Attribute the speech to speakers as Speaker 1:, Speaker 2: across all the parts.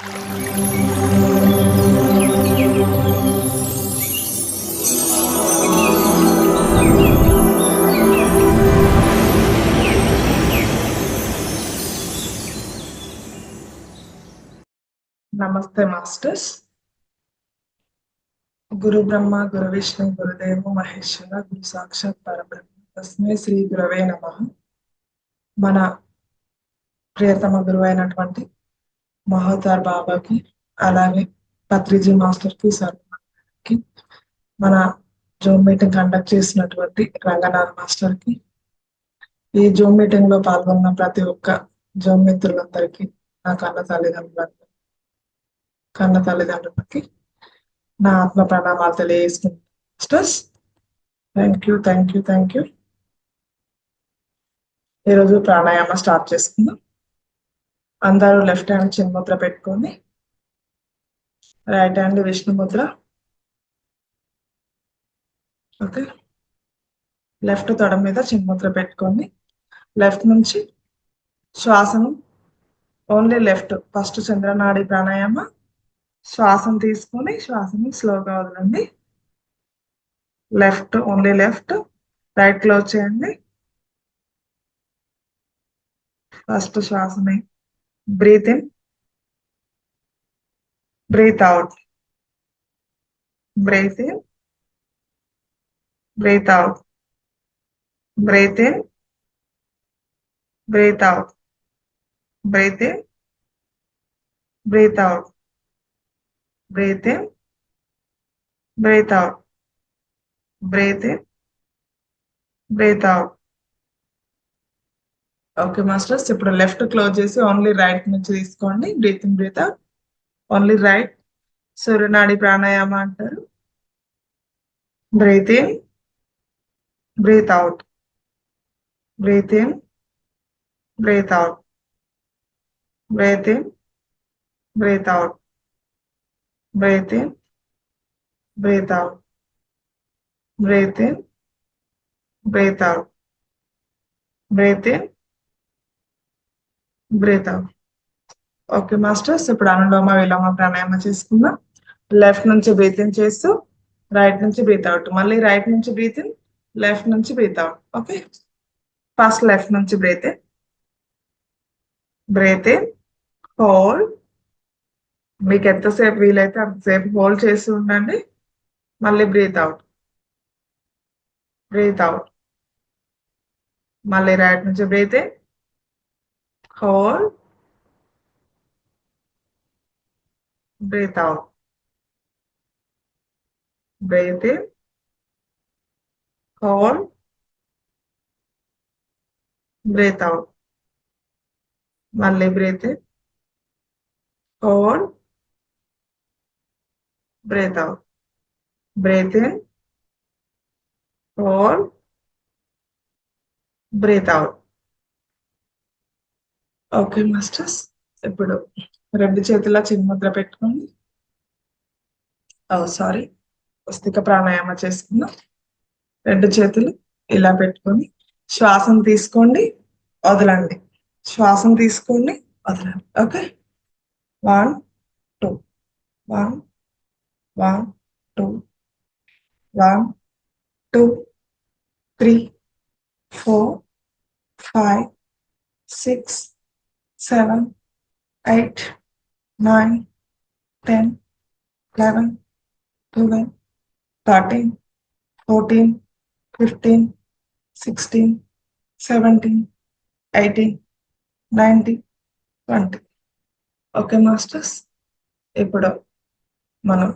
Speaker 1: నమస్తే మాస్టర్స్. గురు బ్రహ్మ గురు విష్ణు గురుదేవ మహేశ్వర గురు సాక్షాత్ పరబ్రహ్మ తస్మై శ్రీ గురవే నమః. మన ప్రియతమ గురువు అయినటువంటి మహోదర్ బాబాకి, అలాగే పత్రిజీ మాస్టర్ కి, సార్కి, మన జూమ్ మీటింగ్ కండక్ట్ చేసినటువంటి రంగనాథ్ మాస్టర్ కి, ఈ జూమ్ మీటింగ్ లో పాల్గొన్న ప్రతి ఒక్క జూమ్ మిత్రులందరికీ, నా కన్న తల్లిదండ్రులకి నా ఆత్మ ప్రణామాలు తెలియజేస్తున్నాను. Masters, thank you. ఈరోజు ప్రాణాయామ స్టార్ట్ చేసుకుందాం. అందరూ లెఫ్ట్ హ్యాండ్ చిన్ముద్ర పెట్టుకొని, right hand Vishnu Mudra. Okay, left తొడ మీద చిన్ముద్ర పెట్టుకొని, లెఫ్ట్ నుంచి శ్వాసను ఓన్లీ లెఫ్ట్ ఫస్ట్ చంద్రనాడి ప్రాణాయామ. శ్వాసను తీసుకొని శ్వాసని స్లోగా వదలండి. Left, only left. Right close చేయండి. ఫస్ట్ శ్వాసని breath in, breath out, breath in, breath out, breath in, breath out, breath in, breath out, breath in, breath out, breath in, breath out. Okay masters, ఇప్పుడు left close చేసి only right నుంచి తీసుకోండి. Breath in, breath out, only right. సూర్యనాడి pranayama అంటారు. Breath in, breath out, breath in, breath out, breath in, breath out, breath in, breath out, breath in, breath out, breath in, breath out. Okay masters, ఇప్పుడు అనులోమ విలోమ ప్రాణాయామ చేసుకుందాం. Left నుంచి breath in చేస్తూ right నుంచి breath out, మళ్ళీ right నుంచి breath in, left నుంచి breath out. Okay, first left నుంచి breath in, breath in, hold. మీకు ఎంతసేపు వీలైతే అంతసేపు హోల్డ్ చేస్తూ ఉండండి. మళ్ళీ బ్రీత్ అవుట్, బ్రీత్ అవుట్, మళ్ళీ రైట్ నుంచి breath in, hold, breath out, breath in, hold, breath out, మళ్ళీ breath in, hold, breath out, breath in, hold, breath out. Okay masters, ఇప్పుడు రెండు చేతుల చిన్ముద్ర పెట్టుకోండి. సారీ, స్వస్తిక ప్రాణాయామ చేసుకుందాం. రెండు చేతులు ఇలా పెట్టుకొని శ్వాసను తీసుకోండి, వదలండి. శ్వాసను తీసుకోండి, వదలండి. ఓకే, 1 2 1 1 2 1 2 3 4 5 6 7 8 9 10 11 12 13 14 15 16 17 18 19 20. ఓకే మాస్టర్స్, ఇప్పుడు మనం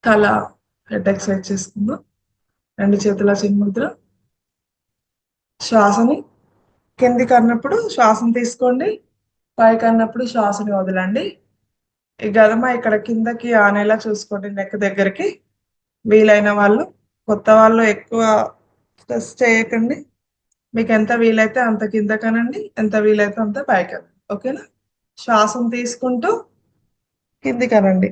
Speaker 1: తల హెడ్ ఎక్సర్సైజ్ చేసుకుందాం. రెండు చేతుల చిన్ముద్ర. శ్వాసని కిందికి అన్నప్పుడు శ్వాసను తీసుకోండి, పైకి అన్నప్పుడు శ్వాసని వదలండి. ఈ గదమ ఇక్కడ కిందకి ఆనేలా చూసుకోండి, నెక్ దగ్గరికి. వీలైన వాళ్ళు, కొత్త వాళ్ళు ఎక్కువ స్ట్రెస్ చేయకండి. మీకు ఎంత వీలైతే అంత కిందకనండి, ఎంత వీలైతే అంత పైకనండి. ఓకేనా? శ్వాసను తీసుకుంటూ కిందికనండి,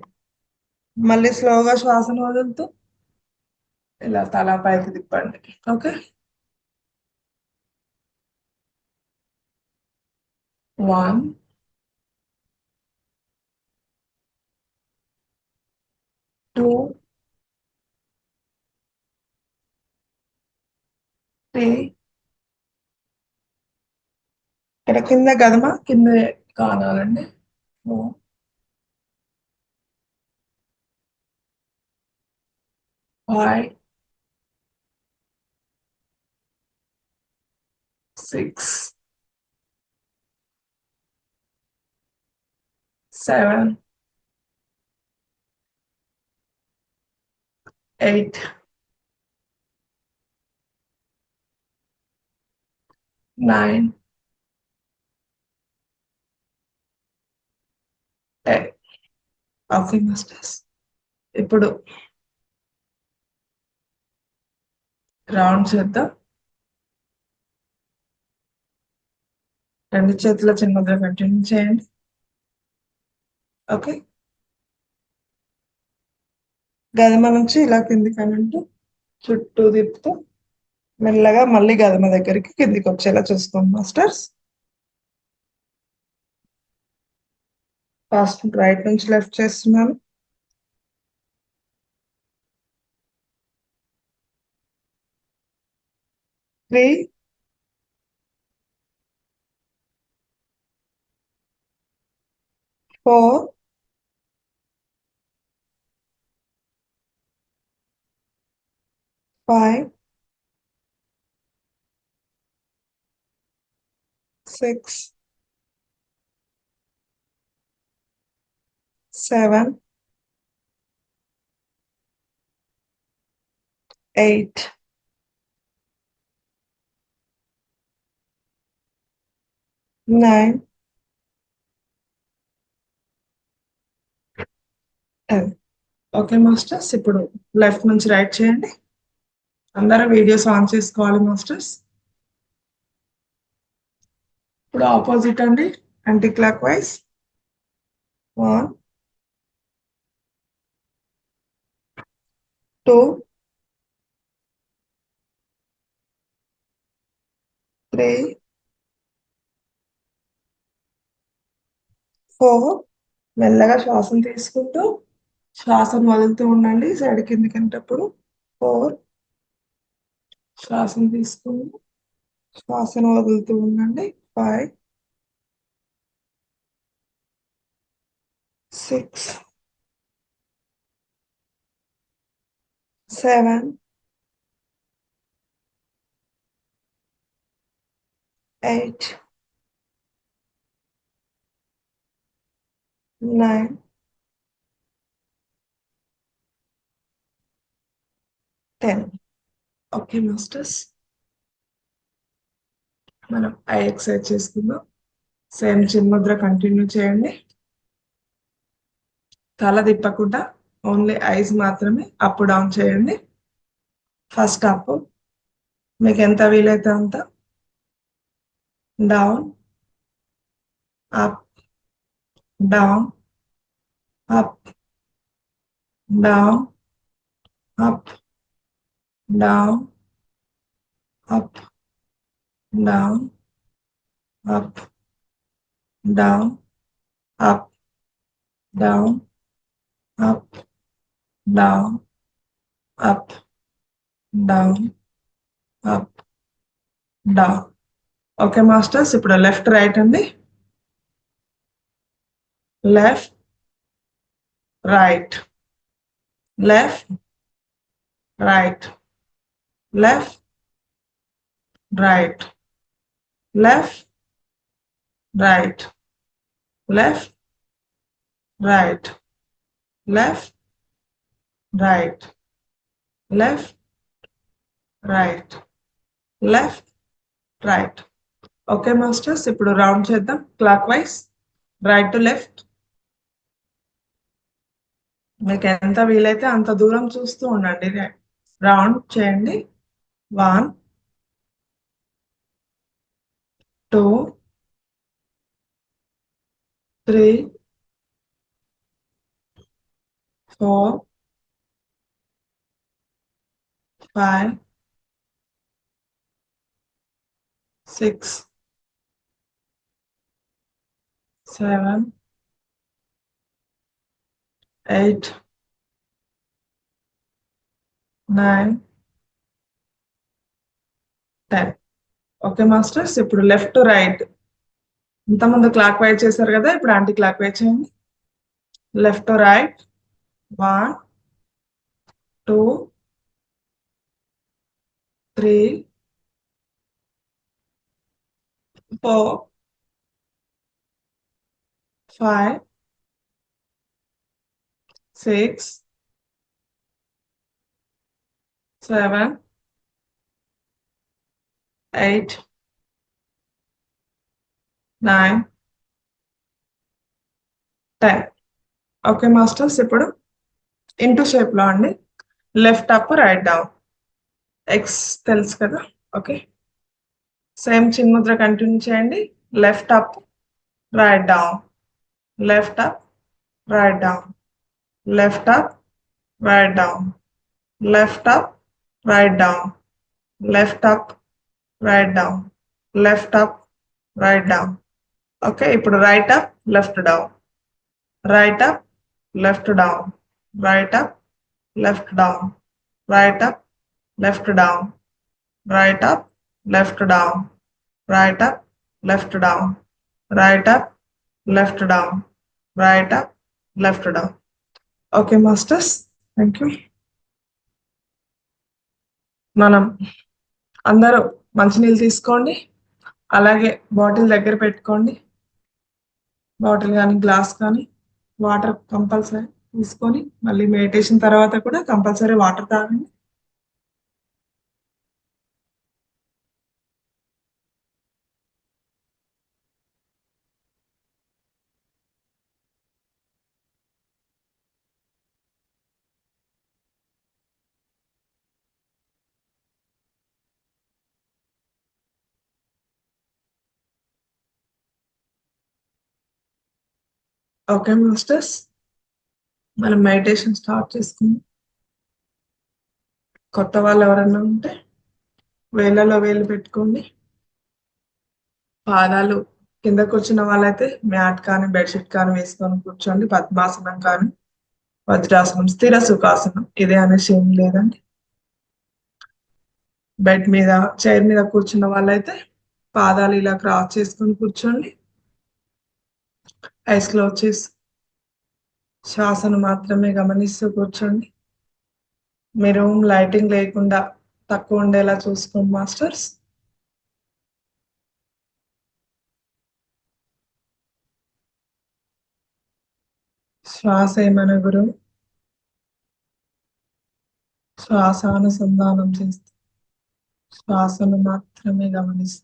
Speaker 1: మళ్ళీ స్లోగా శ్వాసను వదులుతూ ఇలా తల పైకి తిప్పండి. ఓకే, 1 2, 3. ఇక్కడ కింద గదమ కింద కానాలండి. 4, 5, 6, 7, 8, 9, 10. Okay masters. ఇప్పుడు రౌండ్ చేద్దాం. 2 చేతుల చిన్ముద్ర కంటిన్యూ చేయండి. ఓకే. గదమ నుంచి ఇలా కిందికి అనంటూ చుట్టూ తిప్పుతూ మెల్లగా మళ్ళీ గదమ దగ్గరికి కిందికి వచ్చేలా చూసుకోండి మాస్టర్స్. ఫస్ట్ రైట్ నుంచి లెఫ్ట్ చేస్తున్నాను. 3, 4, 5, 6, 7, 8, 9, 10. Okay masters. ఇప్పుడు లెఫ్ట్ నుంచి రైట్ చేయండి. అందరూ వీడియోస్ ఆన్ చేసుకోవాలి మాస్టర్స్. ఇప్పుడు ఆపోజిట్ అండి, యాంటీ క్లాక్ వైజ్. 1, 2, 3, 4. మెల్లగా శ్వాసను తీసుకుంటూ శ్వాసను వదులుతూ ఉండండి సైడ్ కిందికింటప్పుడు. 4. శ్వాసను తీసుకుంటూ శ్వాసను వదులుతూ ఉండండి. 5, 6, 7, 8, 9, 10. Okay masters. మనం ఐ ఎక్సర్సైజ్ చేసుకుందాం. సేమ్ చిన్ముద్ర కంటిన్యూ చేయండి. తల తిప్పకుండా ఓన్లీ ఐస్ మాత్రమే అప్ డౌన్ చేయండి. ఫస్ట్ అప్, మీకు ఎంత వీలైతే అంత. Down, up, down, up, down, up, down, up, down, up, down, up, down, up, down, up, down, up, down. Okay masters. ఇప్పుడు లెఫ్ట్ రైట్ అండి. Left, right, left, right, left, right, left, right, left, right, left, right, left, right, left, right. Okay masters. ఇప్పుడు round చేద్దాం clock wise, right to left. మీకు ఎంత వీలైతే అంత దూరం చూస్తూ ఉండండి. రౌండ్ చేయండి. 1, 2, 3, 4, 5, 6, 7, 8, 9, 10. ఓకే మాస్టర్స్, ఇప్పుడు లెఫ్ట్ టు రైట్. ఇంతకుముందు క్లాక్ వైజ్ చేశారు కదా, ఇప్పుడు యాంటీ క్లాక్ వైజ్ చేయండి. Left to right. 1, 2, 3, 4, 5, 6, 7, 8, 9, 10. Okay masters, ఇప్పుడు ఇంటూ షేప్ లో అండి. Left up, right down. X తెలుసు కదా. ఓకే, సేమ్ చిన్ముద్ర కంటిన్యూ చేయండి. Left up, right down. Left up, right down. Left up, right down. Left up, right down. Left up, right down. Left up, right down. Okay, ఇప్పుడు right up, left down. Right up, left down. Right up, left down. Right up, left down. Right up, left down. Right up, left down. Right up, left down. Right up, left down. Okay masters, thank you. మనం అందరూ మంచినీళ్ళు తీసుకోండి, అలాగే bottle దగ్గర పెట్టుకోండి. Bottle కానీ glass కానీ water compulsory తీసుకొని, మళ్ళీ మెడిటేషన్ తర్వాత కూడా కంపల్సరీ వాటర్ తాగండి. ఓకే మాస్టర్స్, మనం మెడిటేషన్ స్టార్ట్ చేసుకుందాం. కొత్త వాళ్ళు ఎవరన్నా ఉంటే వేళ్ళలో వేలు పెట్టుకోండి. పాదాలు కింద కూర్చున్న వాళ్ళైతే మ్యాట్ కానీ బెడ్షీట్ కానీ వేసుకొని కూర్చోండి. పద్మాసనం కానీ వజ్రాసనం, స్థిర సుఖాసనం ఇదే అనేసి ఏం లేదండి. బెడ్ మీద చైర్ మీద కూర్చున్న వాళ్ళైతే పాదాలు ఇలా క్రాస్ చేసుకొని కూర్చోండి. ఐస్ క్లోజ్ చేసి శ్వాసను మాత్రమే గమనిస్తూ కూర్చోండి. మీ రూమ్ లైటింగ్ లేకుండా తక్కువ ఉండేలా చూసుకోండి మాస్టర్స్. శ్వాస ఏమన గురు, శ్వాసానుసంధానం చేస్తూ శ్వాసను మాత్రమే గమనిస్తూ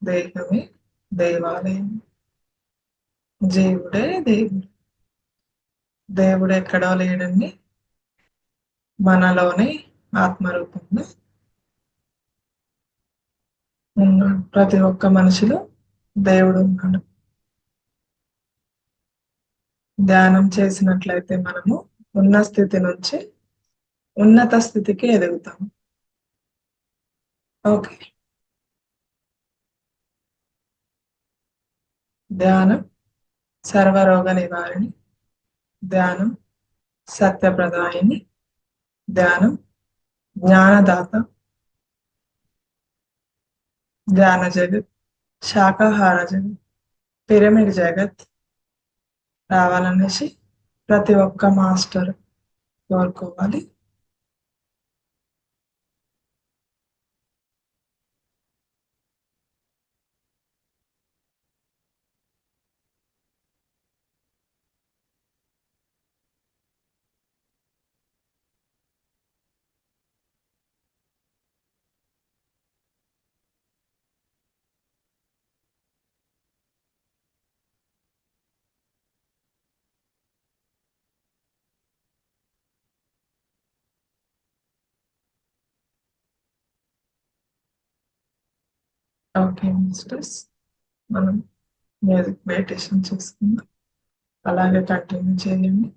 Speaker 1: దేహమే దేవాలయం, జీవుడే దేవుడు. దేవుడు ఎక్కడో లేడండి, మనలోనే ఆత్మరూపంలో ఉన్నాడు. ప్రతి ఒక్క మనిషిలో దేవుడు ఉన్నాడు. ధ్యానం చేసినట్లయితే మనము ఉన్న స్థితి నుంచి ఉన్నత స్థితికి ఎదుగుతాము. ఓకే, ధ్యానం సర్వరోగ నివారణి, ధ్యానం సత్యప్రదాయిని, ధ్యానం జ్ఞానదాత, ధ్యాన జగత్, శాకాహార జగత్, పిరమిడ్ జగత్ రావాలనేసి ప్రతి ఒక్క మాస్టర్ కోరుకోవాలి. ఓకే మాస్టర్స్, మనం మ్యూజిక్ మెడిటేషన్ చేసుకుందాం, అలాగే కంటిన్యూ చేయండి.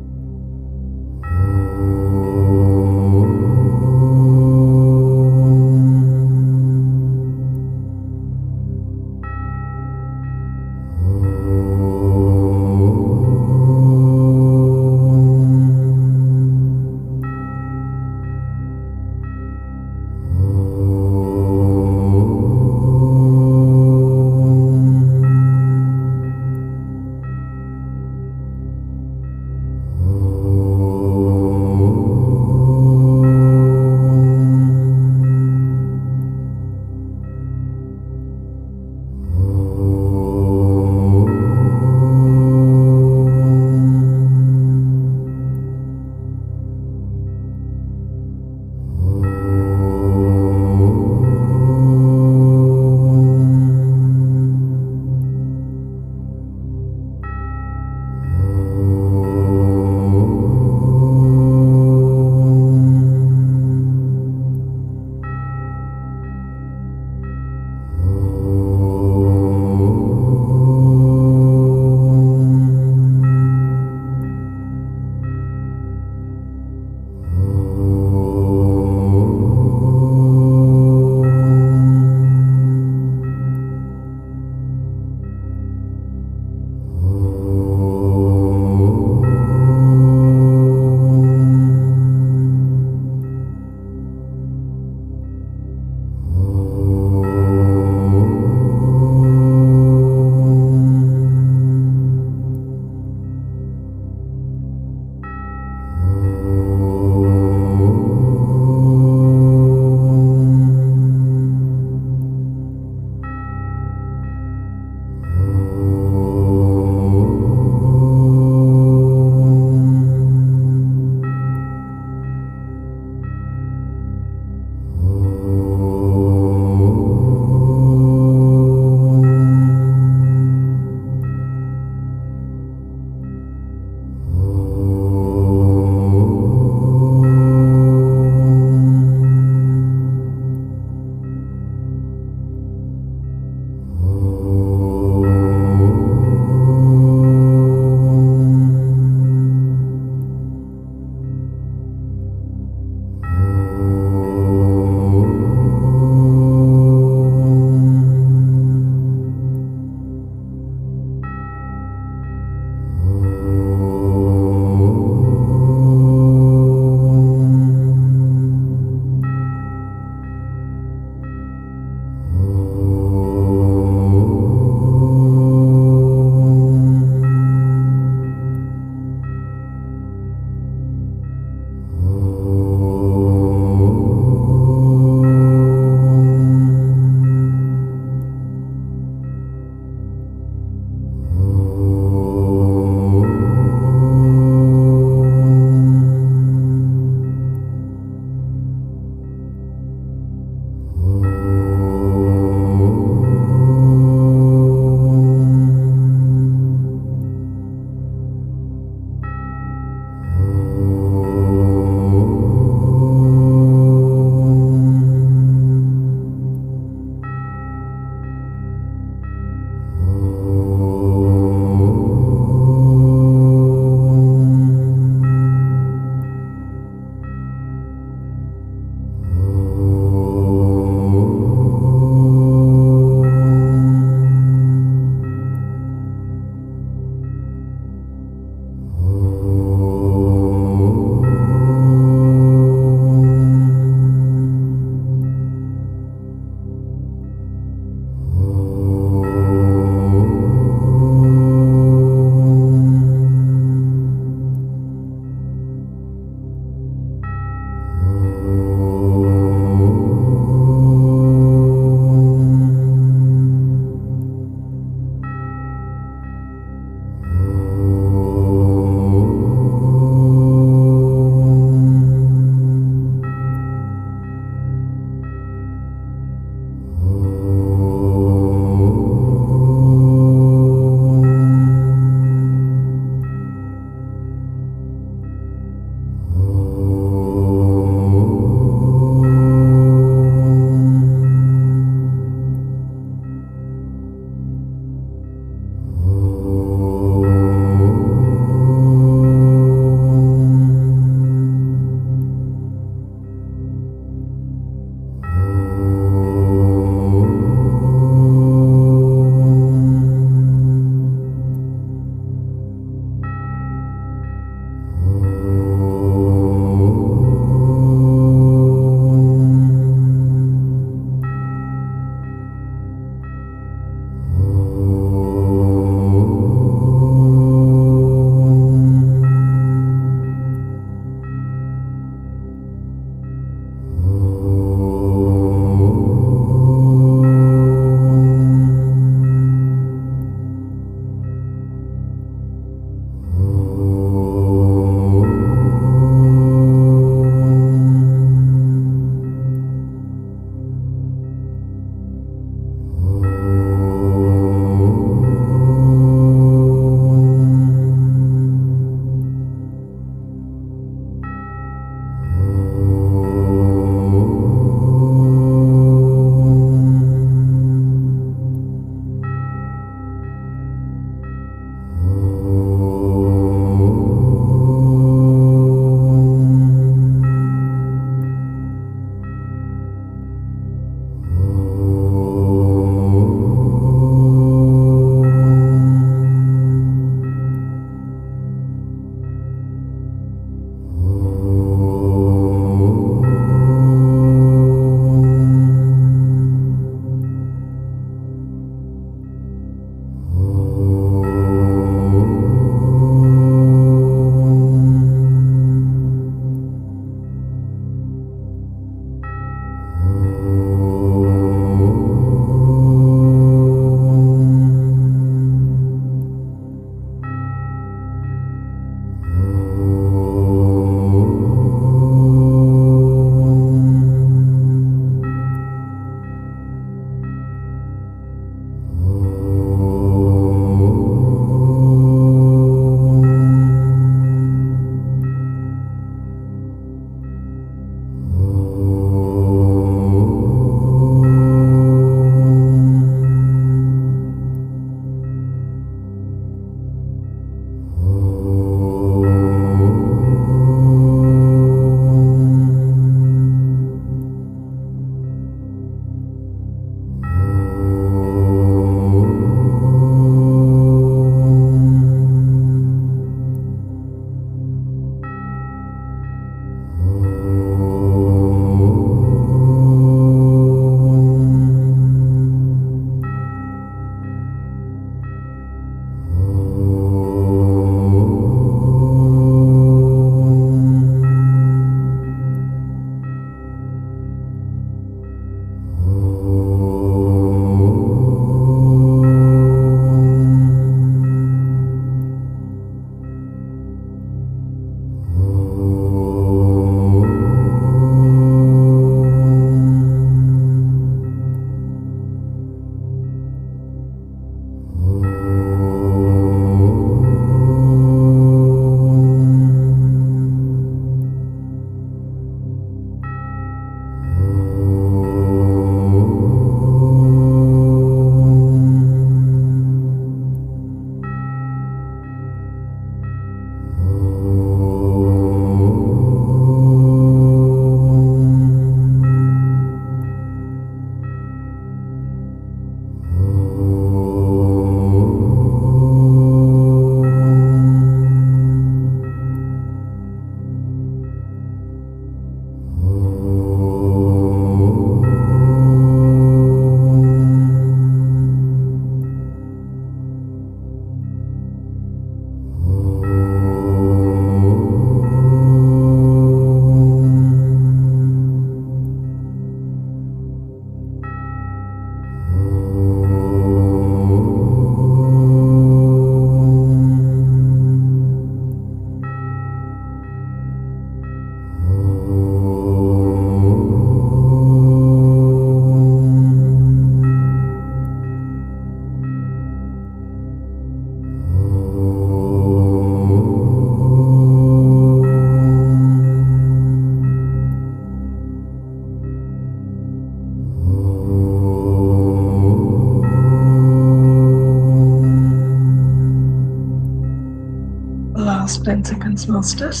Speaker 1: Last 10 seconds, masters.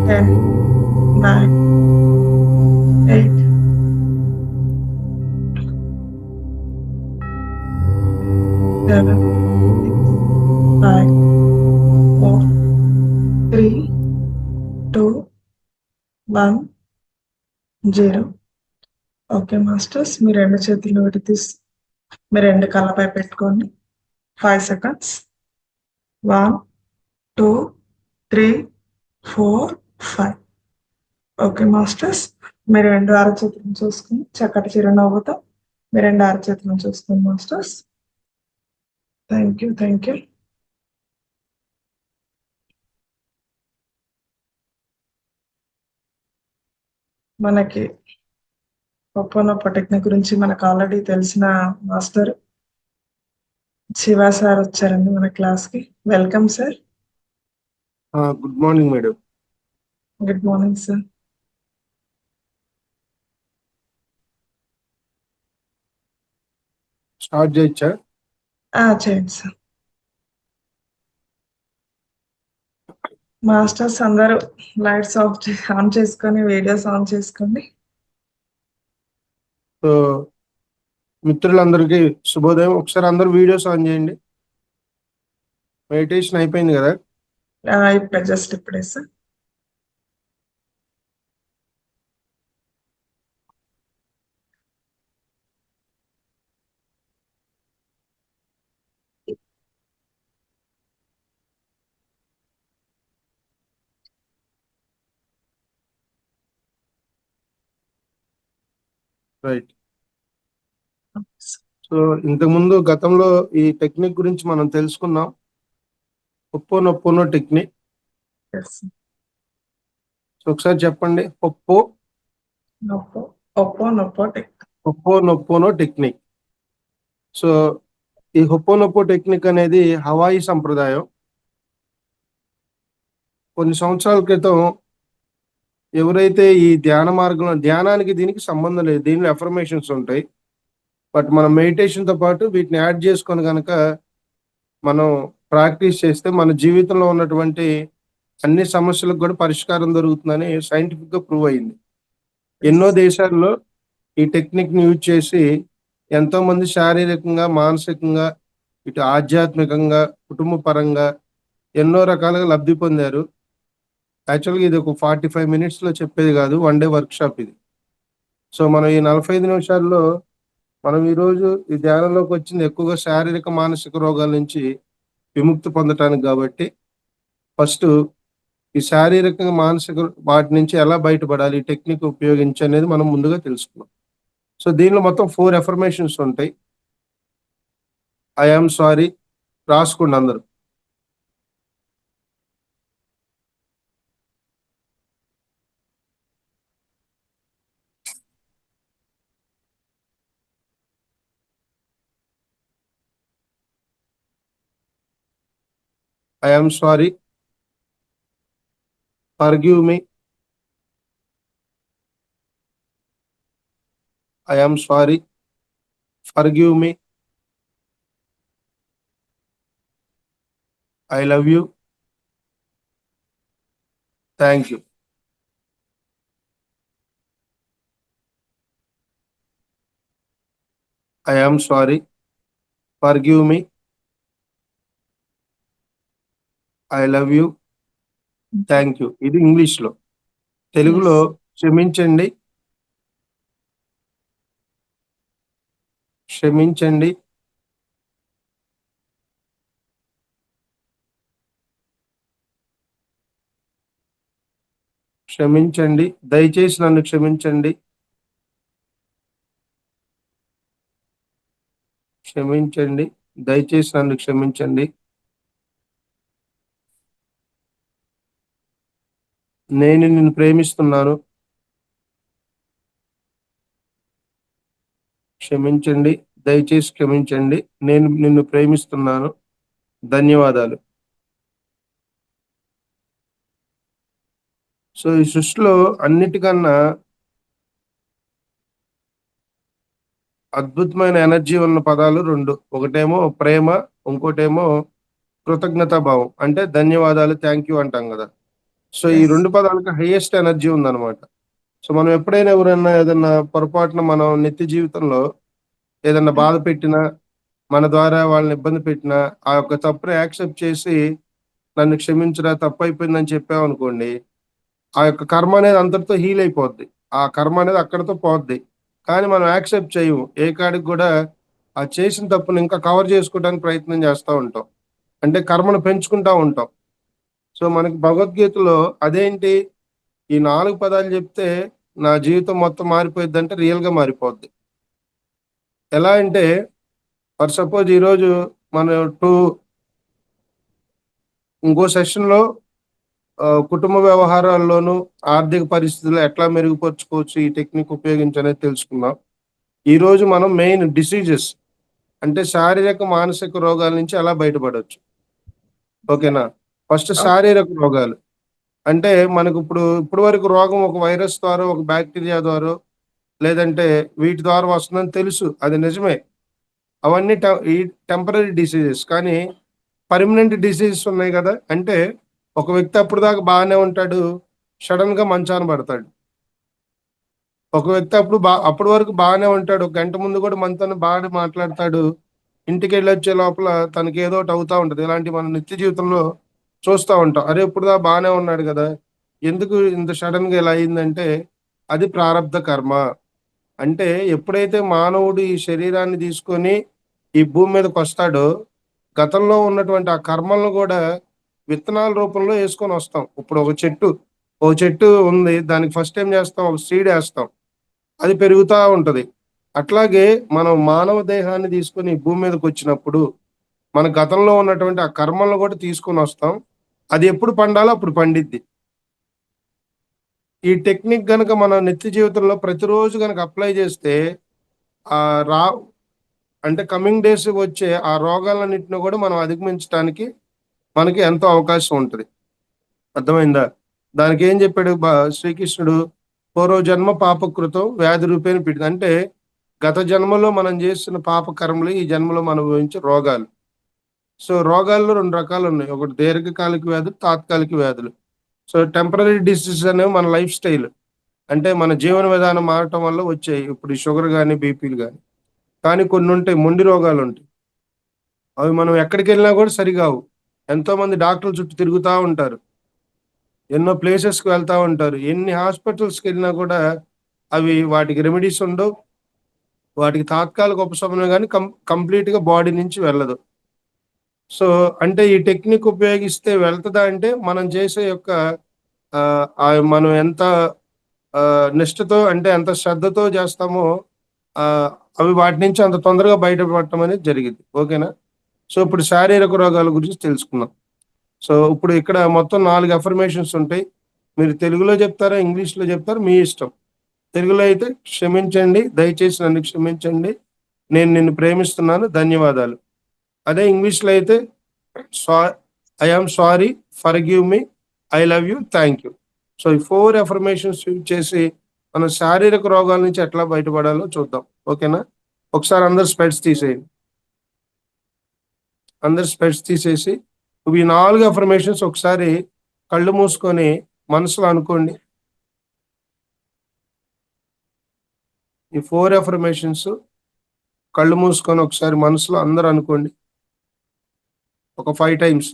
Speaker 1: 10, 9, 8, 7, 5, 4, 3, 2, 1, 0. Okay masters, మీ రెండు చేతులు విడతీసి మీ రెండు కళ్ళపై పెట్టుకోండి. 5 seconds. 1, 2, 3, 4, 5. ఓకే మాస్టర్స్, మీరు రెండు అరచేతులను చూసుకుని చక్కటి చిరునవ్వుతో మీ రెండు అరచేతులను చూసుకోండి masters. Thank you, thank you. మనకి ఒప్పనొప్ప టెక్నిక్ గురించి మనకు ఆల్రెడీ తెలిసిన మాస్టర్ శివ సార్ వచ్చారండి మన క్లాస్కి. Welcome sir.
Speaker 2: Good morning madam.
Speaker 1: Good morning sir.
Speaker 2: Start చేయొచ్చా?
Speaker 1: చేయండి సార్. మాస్టర్స్ అందరూ లైట్స్ ఆన్ చేసుకొని వీడియోస్ ఆన్ చేసుకోండి.
Speaker 2: సో మిత్రులందరికీ శుభోదయం. ఒకసారి అందరూ వీడియోస్ ఆన్ చేయండి. మెడిటేషన్ అయిపోయింది కదా?
Speaker 1: ఇప్పుడే జస్ట్ ఇప్పుడే సార్.
Speaker 2: రైట్. సో ఇంతకుముందు గతంలో ఈ టెక్నిక్ గురించి మనం తెలుసుకున్నాం. Oppo technique. సో ఒకసారి చెప్పండి. Oppo technique. సో ఈ ఒప్పో టెక్నిక్ అనేది హవాయి సంప్రదాయం. కొన్ని సంవత్సరాల క్రితం ఎవరైతే ఈ ధ్యాన మార్గంలో, ధ్యానానికి దీనికి సంబంధం లేదు, దీనిలో అఫర్మేషన్స్ ఉంటాయి. బట్ మనం మెడిటేషన్తో పాటు వీటిని యాడ్ చేసుకొని కనుక మనం ప్రాక్టీస్ చేస్తే మన జీవితంలో ఉన్నటువంటి అన్ని సమస్యలకు కూడా పరిష్కారం దొరుకుతుందని సైంటిఫిక్గా ప్రూవ్ అయింది. ఎన్నో దేశాల్లో ఈ టెక్నిక్ని యూజ్ చేసి ఎంతో మంది శారీరకంగా, మానసికంగా, ఇటు ఆధ్యాత్మికంగా, కుటుంబ పరంగా ఎన్నో రకాలుగా లబ్ధి పొందారు. యాక్చువల్గా ఇది ఒక 45 minutesలో చెప్పేది కాదు, 1 day వర్క్షాప్ ఇది. సో మనం ఈ 45 నిమిషాల్లో మనం ఈరోజు ఈ ధ్యానంలోకి వచ్చింది ఎక్కువగా శారీరక మానసిక రోగాల నుంచి విముక్తి పొందటానికి. కాబట్టి ఫస్ట్ ఈ శారీరకంగా మానసిక వాటి నుంచి ఎలా బయటపడాలి ఈ టెక్నిక్ ఉపయోగించి అనేది మనం ముందుగా తెలుసుకున్నాం. సో దీనిలో మొత్తం 4 అఫర్మేషన్స్ ఉంటాయి. ఐ ఆమ్ సారీ రాసుకోండి అందరూ. I am sorry. Forgive me. I am sorry. Forgive me. I love you. Thank you. I am sorry. Forgive me. I love you. Thank you. ఇది ఇంగ్లీష్లో. తెలుగులో క్షమించండి, క్షమించండి, క్షమించండి, దయచేసి నన్ను క్షమించండి, క్షమించండి, దయచేసి నన్ను క్షమించండి, నేను నిన్ను ప్రేమిస్తున్నాను, క్షమించండి, దయచేసి క్షమించండి, నేను నిన్ను ప్రేమిస్తున్నాను, ధన్యవాదాలు. సో ఈ సృష్టిలో అన్నిటికన్నా అద్భుతమైన ఎనర్జీ ఉన్న పదాలు రెండు. ఒకటేమో ప్రేమ, ఇంకోటేమో కృతజ్ఞతా భావం అంటే ధన్యవాదాలు, థ్యాంక్ యూ అంటాం కదా. సో ఈ
Speaker 1: ఎస్.
Speaker 2: రెండు పదాలకు హైయెస్ట్ ఎనర్జీ ఉందన్నమాట. సో మనం ఎప్పుడైనా ఎవరైనా ఏదన్నా పొరపాటున మనం నిత్య జీవితంలో ఏదన్నా బాధ పెట్టినా, మన ద్వారా వాళ్ళని ఇబ్బంది పెట్టినా, ఆ యొక్క తప్పుని యాక్సెప్ట్ చేసి నన్ను క్షమించరా తప్పు అయిపోయిందని చెప్పామనుకోండి, ఆ యొక్క కర్మ అనేది అంతటితో హీల్ అయిపోద్ది. ఆ కర్మ అనేది అక్కడితో పోద్ది. కానీ మనం యాక్సెప్ట్ చేయము. ఏ కాడికి కూడా ఆ చేసిన తప్పుని ఇంకా కవర్ చేసుకోవడానికి ప్రయత్నం చేస్తా ఉంటాం. అంటే కర్మను పెంచుకుంటా ఉంటాం. సో మనకి భగవద్గీతలో అదేంటి ఈ 4 పదాలు చెప్తే నా జీవితం మొత్తం మారిపోయిద్దంటే రియల్‌గా మారిపోద్ది. ఎలా అంటే ఫర్ సపోజ్ ఈరోజు మనం ఇంకో సెషన్‌లో కుటుంబ వ్యవహారాల్లోనూ, ఆర్థిక పరిస్థితులు ఎట్లా మెరుగుపరుచుకోవచ్చు ఈ టెక్నిక్ ఉపయోగించి అనేది తెలుసుకుందాం. ఈరోజు మనం మెయిన్ డిసీజెస్ అంటే శారీరక, మానసిక రోగాల నుంచి ఎలా బయటపడొచ్చు. ఓకేనా? First
Speaker 1: okay.
Speaker 2: శారీరక రోగాలు. అంటే మనకు ఇప్పటి వరకు రోగం ఒక వైరస్ ద్వారో, ఒక బాక్టీరియా ద్వారో లేదంటే వీటి ద్వారా వస్తుందని తెలుసు. అది నిజమే. అవన్నీ ఈ టెంపరరీ డిసీజెస్. కానీ పర్మనెంట్ డిసీజెస్ ఉన్నాయి గదా! అంటే ఒక వ్యక్తి అప్పటిదాకా బాగానే ఉంటాడు. సడెన్‌గా మంచాన పడతాడు. ఒక వ్యక్తి అప్పటి వరకు బాగానే ఉంటాడు. ఒక గంట ముందు కూడా మనతోనే బాగానే మాట్లాడతాడు. ఇంటికెళ్ళొచ్చే లోపల తనకి ఏదో ఒకటి అవుతా ఉంటది. ఇలాంటివి మనం నిత్య జీవితంలో చూస్తా ఉంటాం. అరే! ఇప్పటిదాకా బాగానే ఉన్నాడు గదా! ఎందుకు ఇంత సడెన్‌గా ఇలా అయిందంటే అది ప్రారబ్ధ కర్మ. అంటే ఎప్పుడైతే మానవుడు ఈ శరీరాన్ని తీసుకొని ఈ భూమి మీదకొస్తాడో, గతంలో ఉన్నటువంటి ఆ కర్మలను గూడా విత్తనాల రూపంలో యేసుకొనొస్తాం. ఇప్పుడు ఒక చెట్టు ఉంది. దానికి ఫస్ట్ ఏం చేస్తాం? ఒక సీడ్ యేస్తాం. అది పెరుగుతా ఉంటది. అట్లాగే మనం మానవ దేహాన్ని తీసుకొని ఈ భూమి మీదకొచ్చినప్పుడు, మన గతంలో ఉన్నటువంటి ఆ కర్మలను గూడా తీసుకొనొస్తాం. అది ఎప్పుడు పండాలో అప్పుడు పండిద్ది. ఈ టెక్నిక్ గనక మన నిత్య జీవితంలో ప్రతిరోజు గనక అప్లై చేస్తే ఆహ్, రా అంటే కమింగ్ డేస్ వచ్చే ఆ రోగాలన్నిటిని గూడా మనం అధిగమించటానికి మనకి ఎంతో అవకాశం ఉంటది. అర్థమైందా? దానికేం చెప్పాడు శ్రీకృష్ణుడు, పూర్వజన్మ పాపకృతం వ్యాధి రూపేణ పీడిత. అంటే గత జన్మలో మనం చేసిన పాప కర్మలు ఈ జన్మలో మనం అనుభవించే రోగాలు. సో రోగాల్లో 2 రకాలున్నాయి. ఒకటి దీర్ఘకాలిక వ్యాధులు, తాత్కాలిక వ్యాధులు. సో టెంపరరీ డిసీజెస్ అనేవి మన లైఫ్ స్టైల్. అంటే మన జీవన విధానం మారటం వల్ల వచ్చాయి. ఇప్పుడు ఈ షుగర్ గాని, బీపీలు గాని. కానీ కొన్నుంటాయి మొండి రోగాలుంటాయి. అవి మనం ఎక్కడికెళ్ళినా గూడా సరిగావు. ఎంతోమంది డాక్టర్ల చుట్టూ తిరుగుతా ఉంటారు. ఎన్నో ప్లేసెస్‌కి వెళ్తా ఉంటారు. ఎన్ని హాస్పిటల్స్‌కెళ్ళినా గూడా అవి వాటికి రెమెడీస్ ఉండవు. వాటికి తాత్కాలిక ఉపశమనం గాని కంప్లీట్‌గా బాడీ నుంచి వెళ్ళదు. సో, అంటే ఈ టెక్నిక్ ఉపయోగిస్తే వెళ్తదా అంటే మనం చేసే యొక్క మనం ఎంత నిష్టతో అంటే ఎంత శ్రద్ధతో చేస్తామో ఆహ్, అవి వాటి నుంచి అంత తొందరగా బయటపడటం అనేది జరిగిద్ది. ఓకేనా? సో, ఇప్పుడు శారీరక రోగాల గురించి తెలుసుకుందాం. సో, ఇప్పుడు ఇక్కడ మొత్తం 4 అఫర్మేషన్స్ ఉంటాయి. మీరు తెలుగులో చెప్తారా? ఇంగ్లీష్‌లో చెప్తారా? మీ ఇష్టం. తెలుగులో అయితే క్షమించండి, దయచేసి నన్ను క్షమించండి. నేను నిన్ను ప్రేమిస్తున్నాను. ధన్యవాదాలు. అదే ఇంగ్లీష్‌లో అయితే saw I am sorry, forgive me, I love you, thank you. So, ఈ 4 అఫర్మేషన్స్ యూజ్ చేసి మనం శారీరక రోగాల నుంచి ఎట్లా బయటపడాలో చూద్దాం. ఓకేనా? ఒకసారి అందరూ స్పెక్ట్స్ తీసేయండి. అందరూ స్పెక్ట్స్ తీసేసి ఈ 4 అఫర్మేషన్స్ ఒకసారి కళ్ళు మూసుకొని మనసులో అనుకోండి. ఈ 4 అఫర్మేషన్స్ కళ్ళు మూసుకొని ఒకసారి మనసులో అందరూ అనుకోండి. ఒక 5 టైమ్స్.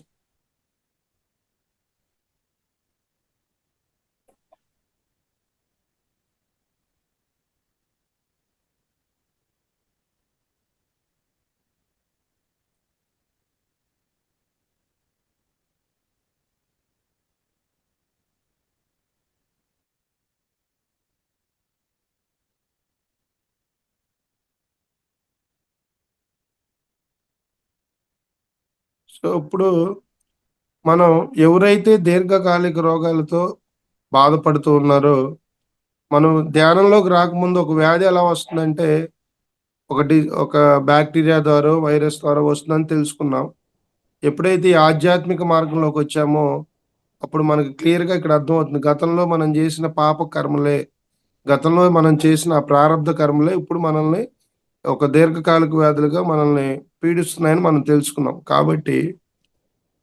Speaker 2: సో, ఇప్పుడు మనం ఎవరైతే దీర్ఘకాలిక రోగాలతో బాధపడుతూ ఉన్నారో, మనం ధ్యానంలోకి రాకముందు ఒక వ్యాధి ఎలా వస్తుందంటే, ఒక బాక్టీరియా ద్వారో, వైరస్ ద్వారా వస్తుందని తెలుసుకున్నాం. ఎప్పుడైతే ఈ ఆధ్యాత్మిక మార్గంలోకొచ్చామో, అప్పుడు మనకి క్లియర్‌గా ఇక్కడ అర్థమవుతుంది. గతంలో మనం చేసిన పాప కర్మలే, గతంలో మనం చేసిన ఆ ప్రారబ్ధ కర్మలే ఇప్పుడు మనల్ని ఒక దీర్ఘకాలిక వ్యాధులుగా మనల్ని పీడిస్తున్నాయని మనం తెలుసుకున్నాం. కాబట్టి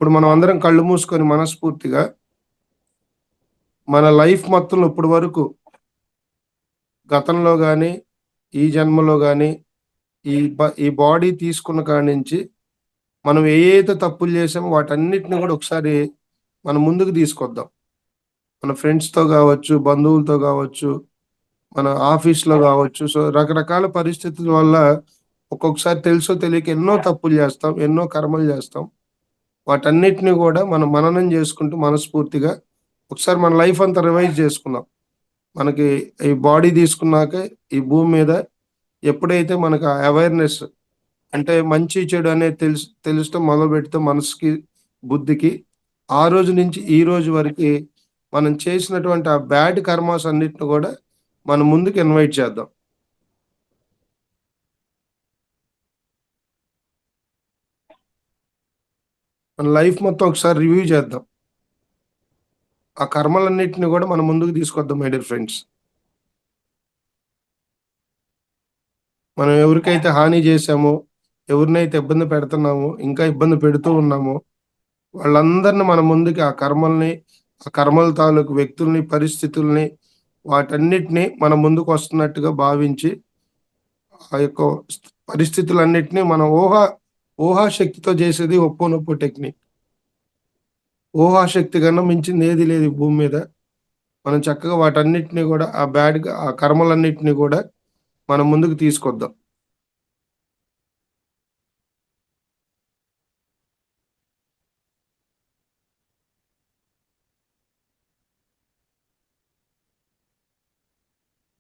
Speaker 2: ఇప్పుడు మనం అందరం కళ్ళు మూసుకొని మనస్ఫూర్తిగా మన లైఫ్ మొత్తంలో ఇప్పటి వరకు గతంలో గాని, ఈ జన్మలో గాని, ఈ బాడీ తీసుకున్న కాడి నుంచి మనం ఏయైతే తప్పులు చేసామో వాటన్నిటిని కూడా ఒకసారి మన ముందుకు తీసుకొద్దాం. మన ఫ్రెండ్స్‌తో గావచ్చు, బంధువులతో గావచ్చు, మన ఆఫీస్‌లో గావచ్చు. సో, రకరకాల పరిస్థితుల వల్ల ఒక్కొక్కసారి తెలుసో తెలియక ఎన్నో తప్పులు చేస్తాం. ఎన్నో కర్మలు చేస్తాం. వాటన్నిటిని గూడా మనం మననం చేసుకుంటూ మనస్ఫూర్తిగా ఒకసారి మన లైఫ్ అంతా రివైజ్ చేసుకుందాం. మనకి ఈ బాడీ తీసుకున్నాక ఈ భూమి మీద ఎప్పుడైతే మనకు ఆ అవేర్‌నెస్ అంటే మంచి, చెడు అనేది తెలుస్తూ మొదలుపెడితే మనసుకి, బుద్ధికి ఆ రోజు నుంచి ఈ రోజు వరకి మనం చేసినటువంటి ఆ బ్యాడ్ కర్మాస్ అన్నిటిని గూడా మనం ముందుకు ఇన్వైట్ చేద్దాం. మన లైఫ్ మొత్తం ఒకసారి రివ్యూ చేద్దాం. ఆ కర్మలన్నిటిని గూడా మనం ముందుకు తీసుకొద్దాం మై డియర్ ఫ్రెండ్స్. మనం ఎవరికైతే హాని చేశామో, ఎవరినైతే ఇబ్బంది పెడుతున్నామో, ఇంకా ఇబ్బంది పెడుతూ ఉన్నామో, వాళ్ళందరిని మన ముందుకి ఆ కర్మల్ని, ఆ కర్మల తాలూకు వ్యక్తుల్ని, పరిస్థితుల్ని వాటన్నిటిని మన ముందుకొస్తున్నట్టుగా భావించి, ఆ యొక్క పరిస్థితులన్నిటిని మనం ఊహాశక్తితో చేసేది ఒప్పోనొప్పో టెక్నిక్. ఊహాశక్తి కన్నా మించింది ఏది లేదు ఈ భూమి మీద. మనం చక్కగా వాటన్నిటిని గూడా ఆ కర్మలన్నిటిని గూడా మనం ముందుకు తీసుకొద్దాం.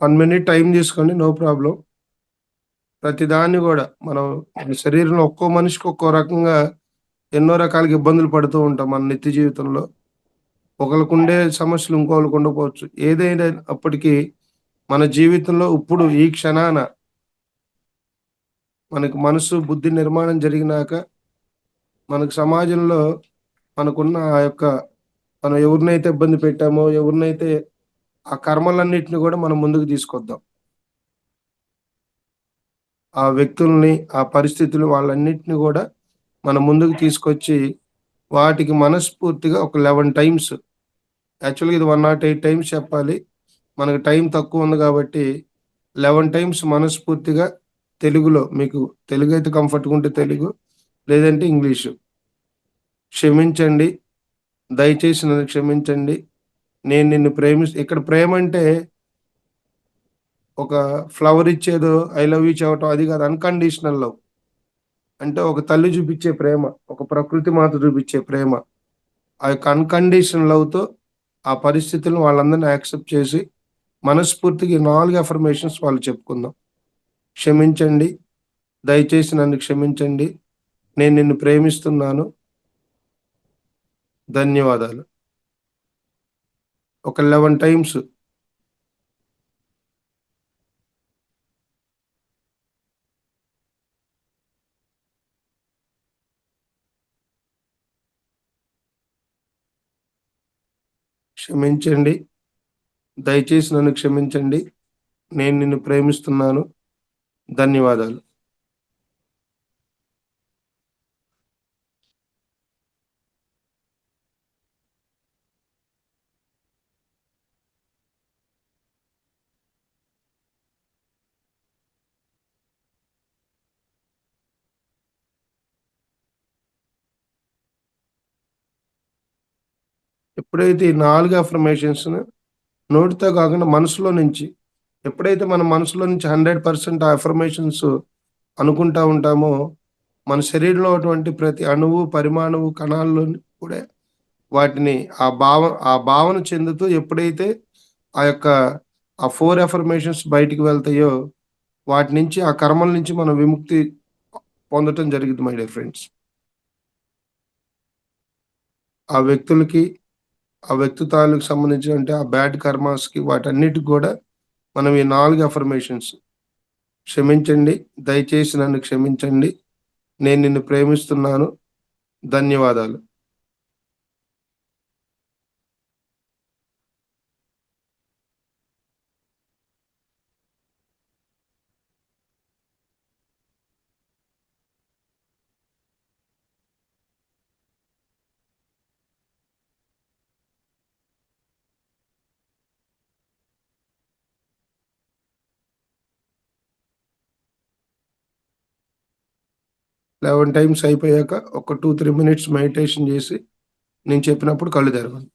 Speaker 2: వన్ మినిట్ టైం తీసుకోండి. No problem. ప్రతిదాన్ని గూడా మనం మన శరీరంలో ఒక్కో మనిషికి ఒక్కో రకంగా ఎన్నో రకాలుగా ఇబ్బందులు పడుతూ ఉంటాం మన నిత్య జీవితంలో. ఒకళ్ళకుండే సమస్యలు ఇంకోళ్ళకి ఉండకపోవచ్చు. ఏదైనా అప్పటికి మన జీవితంలో ఇప్పుడు ఈ క్షణాన మనకు మనసు, బుద్ధి నిర్మాణం జరిగినాక మనకు సమాజంలో మనకున్న ఆ యొక్క మనం ఎవరినైతే ఇబ్బంది పెట్టామో, ఎవరినైతే ఆ కర్మలన్నిటిని గూడా మనం ముందుకు తీసుకొద్దాం. ఆ వ్యక్తుల్ని, ఆ పరిస్థితులు వాళ్ళన్నిటిని గూడా మనం ముందుకు తీసుకొచ్చి, వాటికి మనస్ఫూర్తిగా ఒక 11 టైమ్స్ యాక్చువల్‌గా ఇది 108 టైమ్స్ చెప్పాలి. మనకు టైం తక్కువుంది గాబట్టి 11 టైమ్స్ మనస్ఫూర్తిగా తెలుగులో మీకు తెలుగైతే కంఫర్ట్‌గా ఉంటే తెలుగు, లేదంటే ఇంగ్లీషు. క్షమించండి. దయచేసి నన్ను క్షమించండి. నేను నిన్ను ఇక్కడ ప్రేమంటే ఒక ఫ్లవర్ ఇచ్చేదో, ఐ లవ్ యూ చెప్పటం అది గాదు. Unconditional love. అంటే ఒక తల్లి చూపిచ్చే ప్రేమ. ఒక ప్రకృతి మాత చూపిచ్చే ప్రేమ. ఆ యొక్క అన్‌కండీషనల్ లవ్‌తో ఆ పరిస్థితులను వాళ్ళందరిని యాక్సెప్ట్ చేసి, మనస్ఫూర్తిగా ఈ 4 అఫర్మేషన్స్ వాళ్ళు చెప్పుకుందాం. క్షమించండి. దయచేసి నన్ను క్షమించండి. నేను నిన్ను ప్రేమిస్తున్నాను. ధన్యవాదాలు. ఒక 11 టైమ్స్ క్షమించండి. దయచేసి నన్ను క్షమించండి. నేను నిన్ను ప్రేమిస్తున్నాను. ధన్యవాదాలు. ఎప్పుడైతే ఈ 4 అఫర్మేషన్స్‌ని నోటితో కాకుండా మనసులో నుంచి ఎప్పుడైతే మన మనసులో నుంచి 100% ఆ అఫర్మేషన్స్ అనుకుంటా ఉంటామో, మన శరీరంలో ఉన్నటువంటి ప్రతి అణువు, పరిమాణువు, కణాల్లోని కూడా వాటిని ఆ భావన చెందుతూ ఎప్పుడైతే ఆ యొక్క ఆ 4 అఫర్మేషన్స్ బయటికి వెళ్తాయో, వాటి నుంచి ఆ కర్మల నుంచి మనం విముక్తి పొందటం జరిగిద్ది మై డియర్ ఫ్రెండ్స్. ఆ వ్యక్తులకి, ఆ వ్యక్తిత్వాలకు సంబంధించినంటే ఆ బ్యాడ్ కర్మాస్‌కి వాటన్నిటికి గూడా మనం ఈ 4 అఫర్మేషన్స్ క్షమించండి. దయచేసి నన్ను క్షమించండి. నేను నిన్ను ప్రేమిస్తున్నాను. ధన్యవాదాలు. 11 టైమ్స్ అయిపోయాక ఒక 2-3 మినిట్స్ మెడిటేషన్ చేసి నేను చెప్పినప్పుడు కళ్ళు తెరవండి.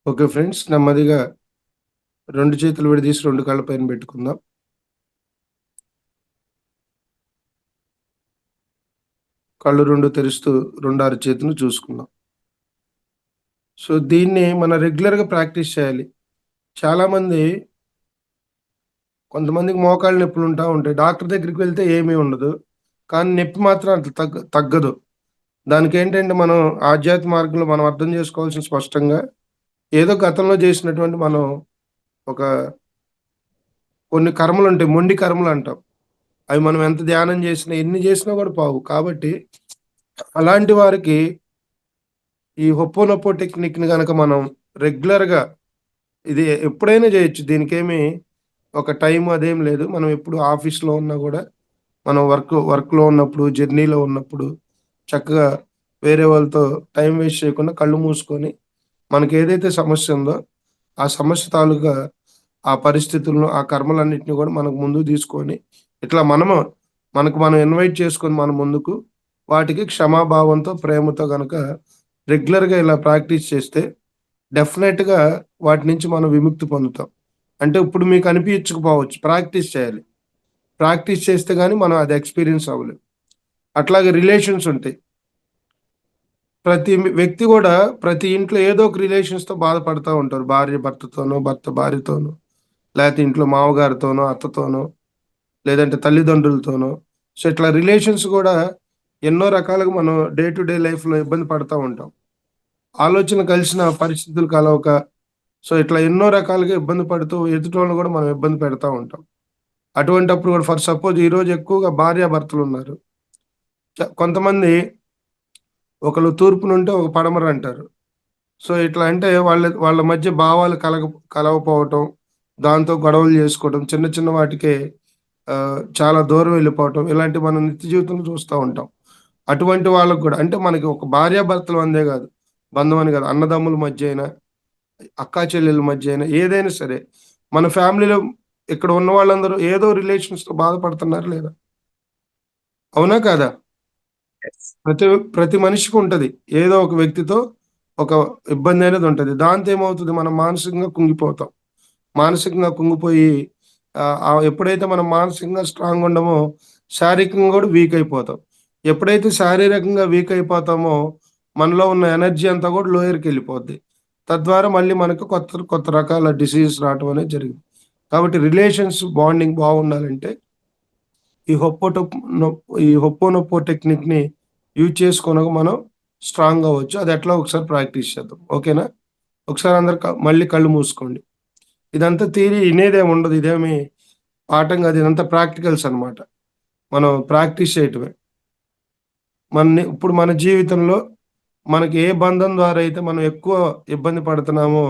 Speaker 2: ఓకే ఫ్రెండ్స్, నెమ్మదిగా 2 చేతులు విడదీసి 2 కాళ్ళ పైన పెట్టుకుందాం. కళ్ళు 2 తెరుస్తూ 2 అరచేతులు చూసుకుందాం. సో దీన్ని మనం రెగ్యులర్‌గా ప్రాక్టీస్ చేయాలి. చాలామంది కొంతమందికి మోకాళ్ళ నొప్పులుంటా ఉంటాయి. డాక్టర్ దగ్గరికి వెళ్తే ఏమీ ఉండదు. కానీ నొప్పి మాత్రం అట్లా తగ్గదు. దానికేంటంటే మనం ఆధ్యాత్మిక మార్గంలో మనం అర్థం చేసుకోవాల్సిన స్పష్టంగా ఏదో గతంలో చేసినటువంటి మనం ఒక కొన్ని కర్మలుంటాయి. మొండి కర్మలంటాం. అవి మనం ఎంత ధ్యానం చేసినా, ఎన్ని చేసినా కూడా పోవు. కాబట్టి అలాంటి వారికి ఈ హొప్పోనొప్పో టెక్నిక్‌ని గనక మనం రెగ్యులర్‌గా ఇది ఎప్పుడైనా చేయొచ్చు. దీనికేమి ఒక టైం అదేం లేదు. మనం ఎప్పుడు ఆఫీస్‌లో ఉన్నా గూడా, మనం వర్క్‌లో ఉన్నప్పుడు, జర్నీలో ఉన్నప్పుడు చక్కగా వేరే వాళ్ళతో టైం వేస్ట్ చేయకుండా కళ్ళు మూసుకొని, మనకేదైతే సమస్య ఉందో, ఆ సమస్య తాలూకా ఆ పరిస్థితులను, ఆ కర్మలన్నిటిని గూడా మనకు ముందుకు తీసుకొని, ఇట్లా మనకు మనం ఇన్వైట్ చేసుకొని మన ముందుకు, వాటికి క్షమాభావంతో, ప్రేమతో గనక రెగ్యులర్‌గా ఇలా ప్రాక్టీస్ చేస్తే డెఫినెట్‌గా వాటి నుంచి మనం విముక్తి పొందుతాం. అంటే ఇప్పుడు మీకు అనిపించకపోవచ్చు. ప్రాక్టీస్ చేయాలి. ప్రాక్టీస్ చేస్తే గాని మనం అది ఎక్స్‌పీరియన్స్ అవ్వలేం. అట్లాగే రిలేషన్స్ ఉంటాయి. ప్రతి వ్యక్తి గూడా ప్రతి ఇంట్లో ఏదో ఒక రిలేషన్స్‌తో బాధపడతా ఉంటారు. భార్య భర్తతోనో, భర్త భార్యతోనో, లేతే ఇంట్లో మామగారితోనో, అత్తతోనో, లేదంటే తల్లిదండ్రులతోనో. సో, ఇట్లా రిలేషన్స్ గూడా ఎన్నో రకాలుగా మనం డే టు డే లైఫ్‌లో ఇబ్బంది పడతా ఉంటాం. ఆలోచన కలిసిన పరిస్థితులు కలవక, సో, ఇట్లా ఎన్నో రకాలుగా ఇబ్బంది పడుతూ ఎదుటోళ్ళని గూడా మనం ఇబ్బంది పెడతా ఉంటాం. అటువంటప్పుడు గూడా ఫర్ సపోజ్ ఈరోజు ఎక్కువగా భార్యాభర్తలున్నారు. కొంతమంది ఒకళ్ళు తూర్పునుంటే ఒక పడమరంటారు. సో, ఇట్లా అంటే వాళ్ళ వాళ్ళ మధ్య భావాలు కలవపోవటం, దాంతో గొడవలు జేసుకోవడం, చిన్న చిన్న వాటికే చాలా దూరం వెళ్ళిపోవటం, ఇలాంటివి మనం నిత్య జీవితంలో చూస్తా ఉంటాం. అటువంటి వాళ్ళకి గూడా అంటే మనకి ఒక భార్యాభర్తలు అందే గాదు, బంధం అని గాదు, అన్నదమ్ముల మధ్య అయినా, అక్కా చెల్లెల మధ్య అయినా, ఏదైనా సరే, మన ఫ్యామిలీలో ఇక్కడ ఉన్న వాళ్ళందరూ ఏదో రిలేషన్స్‌తో బాధపడుతున్నారా లేదా? అవునా? కాదా?
Speaker 1: యెస్.
Speaker 2: ప్రతి ప్రతి మనిషికి ఉంటది. ఏదో ఒక వ్యక్తితో ఒక ఇబ్బంది అనేది ఉంటది. దాంతో ఏమవుతది, మనం మానసికంగా కుంగిపోతాం. మానసికంగా కుంగిపోయి ఎప్పుడైతే మనం మానసికంగా స్ట్రాంగ్ ఉండమో, శారీరకంగా గూడా వీక్ అయిపోతాం. ఎప్పుడైతే శారీరకంగా వీక్ అయిపోతామో, మనలో ఉన్న ఎనర్జీ అంతా గూడా లోయర్‌కెళ్ళిపోద్ది. తద్వారా మళ్ళీ మనకు కొత్త కొత్త రకాల డిసీజెస్ రావటం అనేది జరిగింది. కాబట్టి రిలేషన్స్ బాండింగ్ బాగుండాలంటే ఈ ఈ హొప్పోనొప్పో టెక్నిక్‌ని యూజ్ చేసుకొనగ మనం స్ట్రాంగ్ అవ్వచ్చు. అది ఎట్లా ఒకసారి ప్రాక్టీస్ చేద్దాం. ఓకేనా? ఒకసారి అందరు మళ్ళీ కళ్ళు మూసుకోండి. ఇదంతా థియరీ ఇనేదేమి ఉండదు. ఇదేమి పాఠం కాదు. ఇదంతా ప్రాక్టికల్స్ అన్నమాట. మనం ప్రాక్టీస్ చేయటమే. ఇప్పుడు మన జీవితంలో మనకి ఏ బంధం ద్వారా అయితే మనం ఎక్కువ ఇబ్బంది పడుతున్నామో,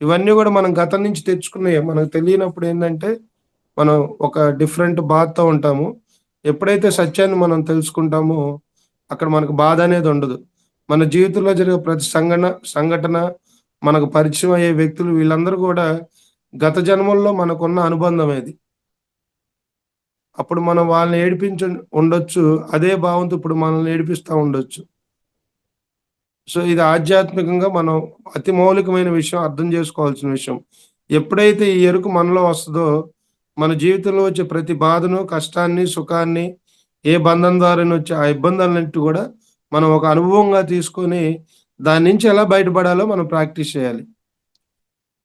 Speaker 2: ఇవన్నీ గూడా మనం గతం నుంచి తెచ్చుకున్నయే. మనకు తెలియనప్పుడు ఏందంటే, మనం ఒక డిఫరెంట్ బాధతో ఉంటాము. ఎప్పుడైతే సత్యాన్ని మనం తెలుసుకుంటామో, అక్కడ మనకు బాధ అనేది ఉండదు. మన జీవితంలో జరిగే ప్రతి సంఘటన, మనకు పరిచయం అయ్యే వ్యక్తులు వీళ్ళందరూ గూడా గత జన్మల్లో మనకున్న అనుబంధం అది. అప్పుడు మనం వాళ్ళని ఏడిపించి ఉండొచ్చు. అదే భావంతో ఇప్పుడు మనల్ని ఏడిపిస్తా ఉండొచ్చు. సో, ఇది ఆధ్యాత్మికంగా మనం అతి మౌలికమైన విషయం, అర్థం చేసుకోవాల్సిన విషయం. ఎప్పుడైతే ఈ ఎరుక మనలో వస్తదో, మన జీవితంలో వచ్చే ప్రతి బాధను, కష్టాన్ని, సుఖాన్ని, ఏ బంధం ద్వారానొచ్చే ఆ ఇబ్బందులన్నిటి గూడా మనం ఒక అనుభవంగా తీసుకొని, దాని నుంచి ఎలా బయటపడాలో మనం ప్రాక్టీస్ చేయాలి.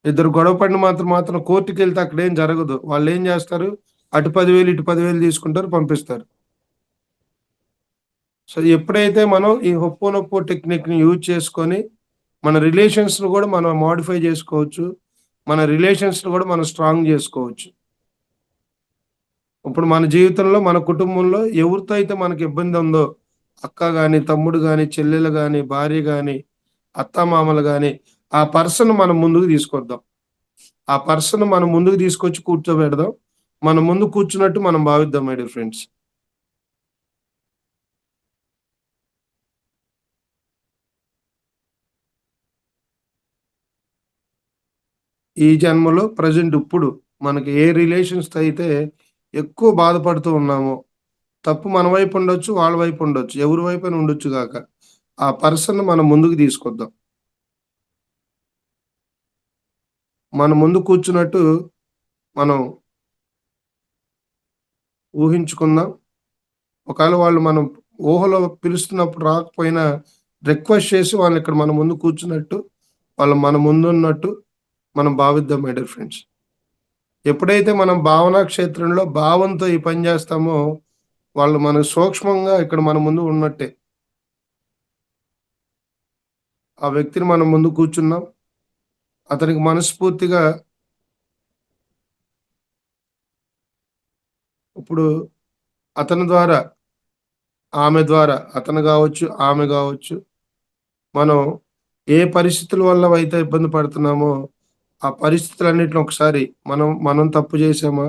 Speaker 2: ఇద్దరు గొడవ పడిన మాత్రం కోర్ట్‌కెళ్తే అక్కడేం జరగదు. వాళ్ళేం జేస్తారు, అటు 10,000, ఇటు 10,000 తీసుకుంటారు, పంపిస్తారు. సో, ఎప్పుడైతే మనం ఈ హొప్పోనొప్పో టెక్నిక్‌ని యూజ్ చేసుకొని, మన రిలేషన్స్‌ని గూడా మనం మోడిఫై జేసుకోవచ్చు. మన రిలేషన్స్‌ని గూడా మనం స్ట్రాంగ్ జేసుకోవచ్చు. ఇప్పుడు మన జీవితంలో, మన కుటుంబంలో ఎవరితో అయితే మనకి ఇబ్బందుందో, అక్క గాని, తమ్ముడు గాని, చెల్లెలు గాని, భార్య గాని, అత్తామామలు గాని, ఆ పర్సన్ మనం ముందుకు తీసుకొద్దాం. ఆ పర్సన్ మనం ముందుకు తీసుకొచ్చి కూర్చోబెడదాం. మన ముందు కూర్చున్నట్టు మనం భావిద్దాం మై డియర్ ఫ్రెండ్స్. ఈ జన్మలో ప్రెజెంట్ ఇప్పుడు మనకి ఏ రిలేషన్స్‌తో అయితే ఎక్కువ బాధపడుతూ ఉన్నామో, తప్పు మన వైపు ఉండొచ్చు, వాళ్ళ వైపు ఉండొచ్చు. ఎవరి వైపైనా ఉండొచ్చు గాక. ఆ పర్సన్‌ని మనం ముందుకు తీసుకొద్దాం. మన ముందు కూర్చున్నట్టు మనం ఊహించుకుందాం. ఒకవేళ వాళ్ళు మనం ఊహలో పిలుస్తున్నప్పుడు రాకపోయినా రిక్వెస్ట్ చేసి వాళ్ళని ఇక్కడ మన ముందు కూర్చున్నట్టు, వాళ్ళు మన ముందున్నట్టు మనం భావిద్దాం మై డియర్ ఫ్రెండ్స్. ఎప్పుడైతే మనం భావనా క్షేత్రంలో భావంతో ఈ పని జేస్తామో, వాళ్ళు మనకు సూక్ష్మంగా ఇక్కడ మన ముందు ఉన్నట్టే. ఆ వ్యక్తిని మనం ముందు కూర్చున్నాం. అతనికి మనస్ఫూర్తిగా ఇప్పుడు అతని ద్వారా, ఆమె ద్వారా అతను గావచ్చు, ఆమె గావచ్చు, మనం ఏ పరిస్థితుల వల్ల అయితే ఇబ్బంది పడుతున్నామో, ఆ పరిస్థితులన్నిటిని ఒకసారి మనం తప్పు జేశామా?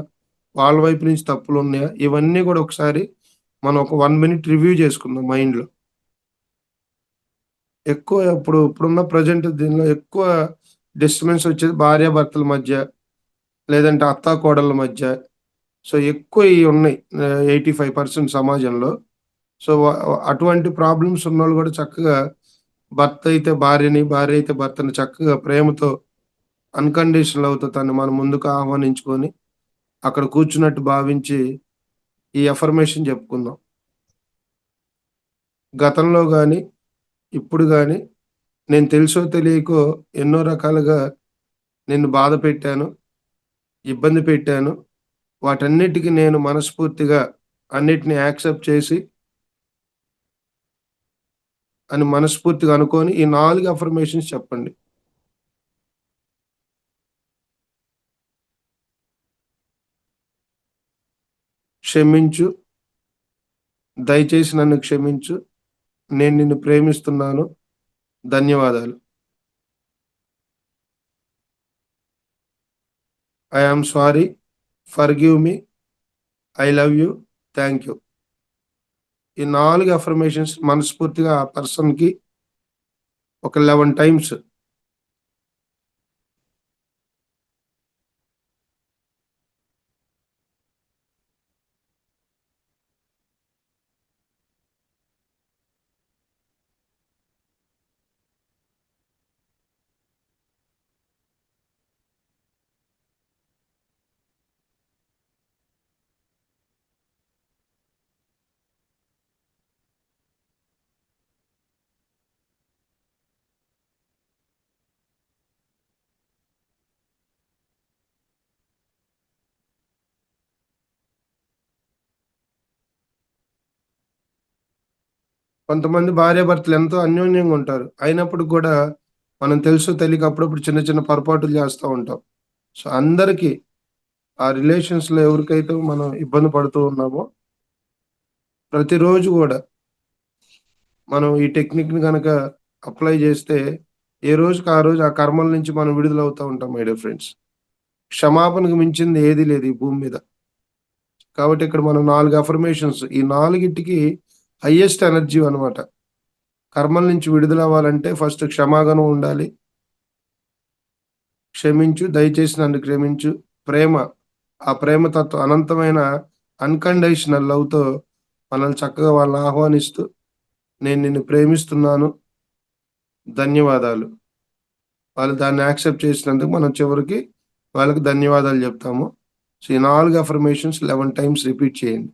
Speaker 2: వాళ్ళ వైపు నుంచి తప్పులున్నాయా? ఇవన్నీ గూడా ఒకసారి మనం ఒక 1 మినిట్ రివ్యూ జేసుకుందాం మైండ్‌లో. ఇప్పుడున్న ప్రెజెంట్ దీనిలో ఎక్కువ డిస్టర్బెన్స్ వచ్చేది భార్యాభర్తల మధ్య, లేదంటే అత్తాకోడళ్ళ మధ్య. సో, ఎక్కువ ఇయున్నాయి. 85% సమాజంలో. సో, అటువంటి ప్రాబ్లమ్స్ ఉన్నోళ్ళు గూడా చక్కగా భర్త అయితే భార్యని, భార్య అయితే భర్తని చక్కగా ప్రేమతో అన్‌కండీషనల్ లవ్‌తో తను మన ముందుకు ఆహ్వానించుకొని, అక్కడ కూర్చున్నట్టు భావించి, ఈ అఫర్మేషన్ జెప్పుకుందాం. గతంలో గాని, ఇప్పుడు గాని నేను తెలుసో తెలియకో ఎన్నో రకాలుగా నిన్ను బాధ పెట్టాను, ఇబ్బంది పెట్టాను. వాటన్నిటికి నేను మనస్ఫూర్తిగా అన్నిటిని యాక్సెప్ట్ చేసి అని మనస్ఫూర్తిగా అనుకోని ఈ 4 అఫర్మేషన్స్ చెప్పండి. క్షమించు, దయచేసి నన్ను క్షమించు, నేను నిన్ను ప్రేమిస్తున్నాను, ధన్యవాదాలు. I am sorry, forgive me, I love you, thank you. ఈ 4 అఫర్మేషన్స్ మనస్ఫూర్తిగా ఆ పర్సన్‌కి ఒక 11 టైమ్స్ కొంతమంది భార్యాభర్తలు ఎంతో అన్యోన్యంగా ఉంటారు. అయినప్పుడు కూడా మనం తెలుసో తెలియక అప్పుడప్పుడు చిన్న చిన్న పొరపాటులు చేస్తా ఉంటాం. సో, అందరికీ ఆ రిలేషన్స్‌లో ఎవరికైతే మనం ఇబ్బంది పడుతూ ఉన్నామో, ప్రతిరోజు గూడా మనం ఈ టెక్నిక్‌ని గనక అప్లై చేస్తే, ఏ రోజుకి ఆ రోజు ఆ కర్మల నుంచి మనం విడుదలవుతా ఉంటాం మై డియర్ ఫ్రెండ్స్. క్షమాపణకు మించింది ఏది లేదు ఈ భూమి మీద. కాబట్టి ఇక్కడ మనం 4 అఫర్మేషన్స్ ఈ నాలుగిటికి హైయెస్ట్ ఎనర్జీ అన్నమాట. కర్మల నుంచి విడుదలవ్వాలంటే ఫస్ట్ క్షమాగుణం ఉండాలి. క్షమించు, దయచేసి నన్ను క్షమించు. ప్రేమ, ఆ ప్రేమ తత్వం అనంతమైన అన్‌కండిషనల్ లవ్‌తో మనల్ని చక్కగా వాళ్ళని ఆహ్వానిస్తూ, నేను నిన్ను ప్రేమిస్తున్నాను. ధన్యవాదాలు. వాళ్ళు దాన్ని యాక్సెప్ట్ చేసినందుకు మనం చివరికి వాళ్ళకి ధన్యవాదాలు జెప్తాము. సో, ఈ 4 అఫర్మేషన్స్ 11 టైమ్స్ రిపీట్ చేయండి.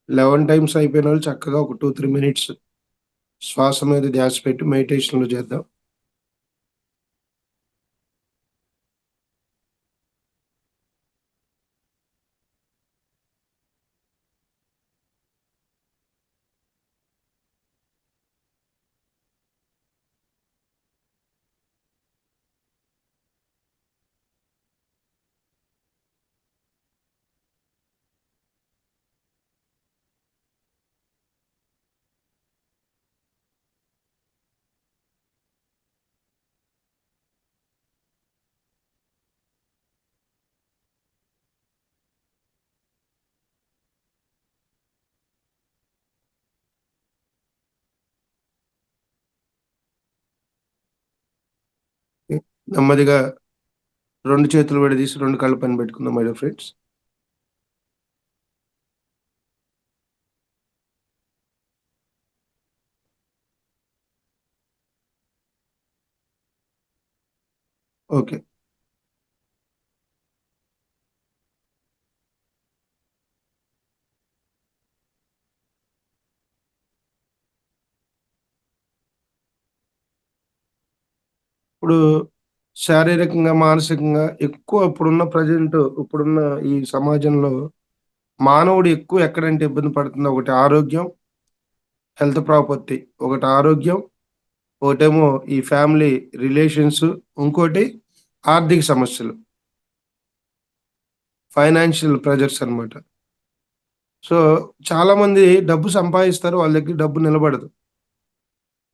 Speaker 2: హ్మ్. 11 టైమ్స్ అయిపోయినోళ్ళు చక్కగా ఒక 2, 3 మినిట్స్ శ్వాస మీద ధ్యాస పెట్టి మెడిటేషన్‌లో చేద్దాం. నెమ్మదిగా 2 చేతులు విడదీసి 2 కళ్ళు పైన పెట్టుకుందాం మై డియర్ ఫ్రెండ్స్. ఓకే. ఇప్పుడు శారీరకంగా, మానసికంగా ఎక్కువ ఇప్పుడున్న ఈ సమాజంలో మానవుడు ఎక్కువ ఎక్కడంటే ఇబ్బంది పడుతుంది ఒకటి ఆరోగ్యం, హెల్త్ ప్రాపర్టీ. ఒకటి ఆరోగ్యం, ఒకటేమో ఈ ఫ్యామిలీ రిలేషన్స్, ఇంకోటి ఆర్థిక సమస్యలు. ఫైనాన్షియల్ ప్రెషర్స్ అన్నమాట. సో, చాలామంది డబ్బు సంపాదిస్తారు. వాళ్ళ దగ్గర డబ్బు నిలబడదు.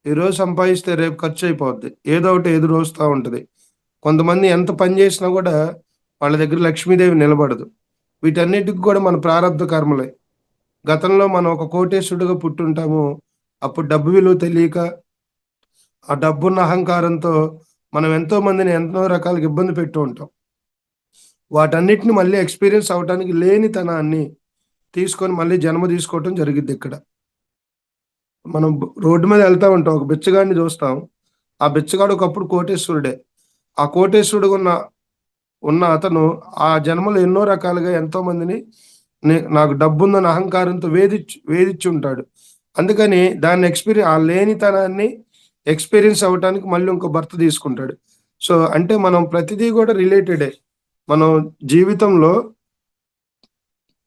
Speaker 2: ఈరోజు సంపాదిస్తే రేపు ఖర్చయిపోద్ది. ఏదో ఒకటి ఎదురొస్తా ఉంటది. కొంతమంది ఎంత పని చేసినా గూడా వాళ్ళ దగ్గర లక్ష్మీదేవి నిలబడదు. వీటన్నిటికి కూడా మన ప్రారబ్ధ కర్మలే. గతంలో మనం ఒక కోటేశ్వరుడుగా పుట్టుంటాము. అప్పుడు డబ్బు విలువ తెలియక, ఆ డబ్బున్న అహంకారంతో మనం ఎంతో మందిని ఎంతో రకాలుగా ఇబ్బంది పెట్టు ఉంటాం. వాటన్నిటిని మళ్ళీ ఎక్స్‌పీరియన్స్ అవ్వటానికి లేనితనాన్ని తీసుకొని మళ్ళీ జన్మ తీసుకోవటం జరిగిద్ది ఇక్కడ. మనం రోడ్డు మీద వెళ్తా ఉంటాం, ఒక బిచ్చగాడిని చూస్తాం. ఆ బిచ్చగాడు ఒకప్పుడు కోటేశ్వరుడే. ఆ కోటేశ్వరుడు ఉన్న అతను ఆ జన్మలో ఎన్నో రకాలుగా ఎంతో మందిని నాకు డబ్బుందని అహంకారంతో వేధించి ఉంటాడు. అందుకని దాన్ని ఆ లేనితనాన్ని ఎక్స్పీరియన్స్ అవ్వటానికి మళ్ళీ ఇంకో భర్త తీసుకుంటాడు. సో అంటే మనం ప్రతిదీ కూడా రిలేటెడే. మనం జీవితంలో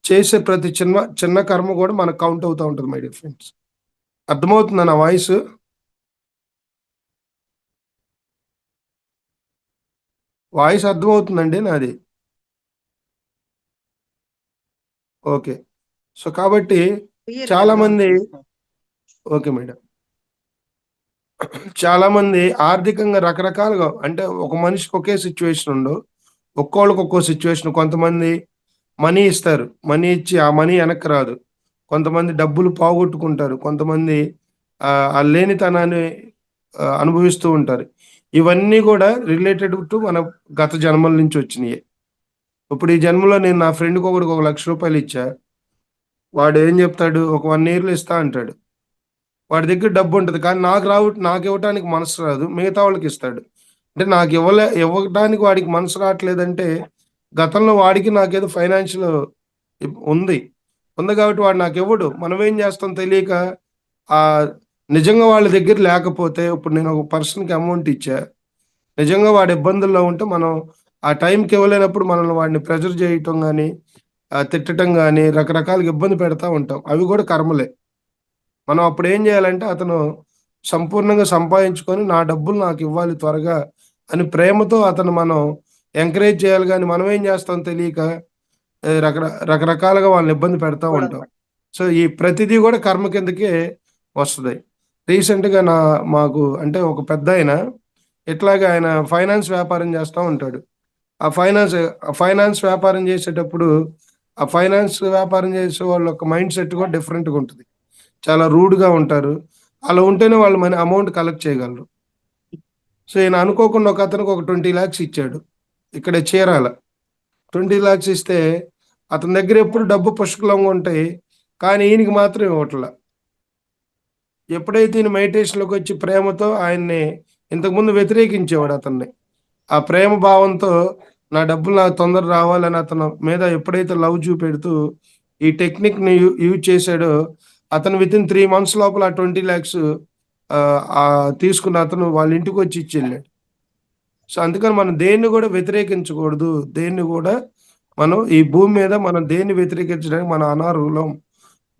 Speaker 2: చేసే ప్రతి చిన్న చిన్న కర్మ కూడా మనకు కౌంట్ అవుతూ ఉంటుంది మై డియర్ ఫ్రెండ్స్. అర్థమవుతుందా నా వాయిస్? అర్థమవుతుందండి నాది? ఓకే. సో కాబట్టి చాలా మంది, ఓకే మేడం, చాలా మంది ఆర్థికంగా రకరకాలుగా, అంటే ఒక మనిషికి ఒకే సిచ్యువేషన్ ఉండవు, ఒక్కోళ్ళకి ఒక్కో సిచ్యువేషన్. కొంతమంది మనీ ఇస్తారు, మనీ ఇచ్చి ఆ మనీ వెనక్కి రాదు. కొంతమంది డబ్బులు పోగొట్టుకుంటారు, కొంతమంది ఆ లేనితనాన్ని అనుభవిస్తూ ఉంటారు. ఇవన్నీ కూడా రిలేటెడ్ టు మన గత జన్మల నుంచి వచ్చినాయి. ఇప్పుడు ఈ జన్మలో నేను నా ఫ్రెండ్కి ఒకటికి 1,00,000 రూపాయలు ఇచ్చా. వాడు ఏం చెప్తాడు, ఒక 1 ఇయర్లో ఇస్తా అంటాడు. వాడి దగ్గర డబ్బు ఉంటుంది, కానీ నాకు ఇవ్వటానికి మనసు రాదు, మిగతా వాళ్ళకి ఇస్తాడు. అంటే నాకు ఇవ్వడానికి వాడికి మనసు రావట్లేదంటే గతంలో వాడికి నాకేదో ఫైనాన్షియల్ ఉంది ఉంది కాబట్టి వాడు నాకు ఇవ్వడు. మనం ఏం చేస్తాం తెలియక, ఆ నిజంగా వాళ్ళ దగ్గర లేకపోతే, ఇప్పుడు నేను ఒక పర్సన్కి అమౌంట్ ఇచ్చా, నిజంగా వాడు ఇబ్బందుల్లో ఉంటే మనం ఆ టైంకి ఇవ్వలేనప్పుడు మనల్ని వాడిని ప్రెజర్ చేయటం కానీ, తిట్టడం కానీ, రకరకాలుగా ఇబ్బంది పెడతా ఉంటాం. అవి కూడా కర్మలే. మనం అప్పుడు ఏం చేయాలంటే, అతను సంపూర్ణంగా సంపాదించుకొని నా డబ్బులు నాకు ఇవ్వాలి త్వరగా అని ప్రేమతో అతను మనం ఎంకరేజ్ చేయాలి. కానీ మనం ఏం చేస్తాం తెలియక రకరకాలుగా వాళ్ళని ఇబ్బంది పెడతా ఉంటాం. సో ఈ ప్రతిదీ కూడా కర్మ కిందకే వస్తుంది. రీసెంట్గా మాకు అంటే ఒక పెద్ద ఇట్లాగే ఆయన ఫైనాన్స్ వ్యాపారం చేస్తూ ఉంటాడు. ఆ ఫైనాన్స్ వ్యాపారం చేసేటప్పుడు ఆ ఫైనాన్స్ వ్యాపారం చేసే వాళ్ళ యొక్క మైండ్ సెట్ కూడా డిఫరెంట్గా ఉంటుంది. చాలా రూడ్గా ఉంటారు. అలా ఉంటేనే వాళ్ళు మన అమౌంట్ కలెక్ట్ చేయగలరు. సో ఈయన అనుకోకుండా ఒక అతనికి ఒక 20 lakhs ఇచ్చాడు. ఇక్కడ చీరాల 20 lakhs ఇస్తే అతని దగ్గర ఎప్పుడు డబ్బు పుష్కలంగా ఉంటాయి, కానీ ఈయనకి మాత్రం ఇవ్వట్ల. ఎప్పుడైతే ఈయన మెడిటేషన్లోకి వచ్చి ప్రేమతో ఆయన్ని, ఇంతకుముందు వ్యతిరేకించేవాడు అతన్ని, ఆ ప్రేమ భావంతో నా డబ్బులు నాకు తొందర రావాలని అతను మీద ఎప్పుడైతే లవ్ చూపెడుతూ ఈ టెక్నిక్ని యూజ్ చేశాడో, అతను వితిన్ 3 months లోపల ఆ 20 lakhs తీసుకున్న అతను వాళ్ళ ఇంటికి వచ్చి ఇచ్చి వెళ్ళాడు. సో అందుకని మనం దేన్ని కూడా వ్యతిరేకించకూడదు. దేన్ని కూడా మనం ఈ భూమి మీద మనం దేన్ని వ్యతిరేకించడానికి మన అనర్హులం.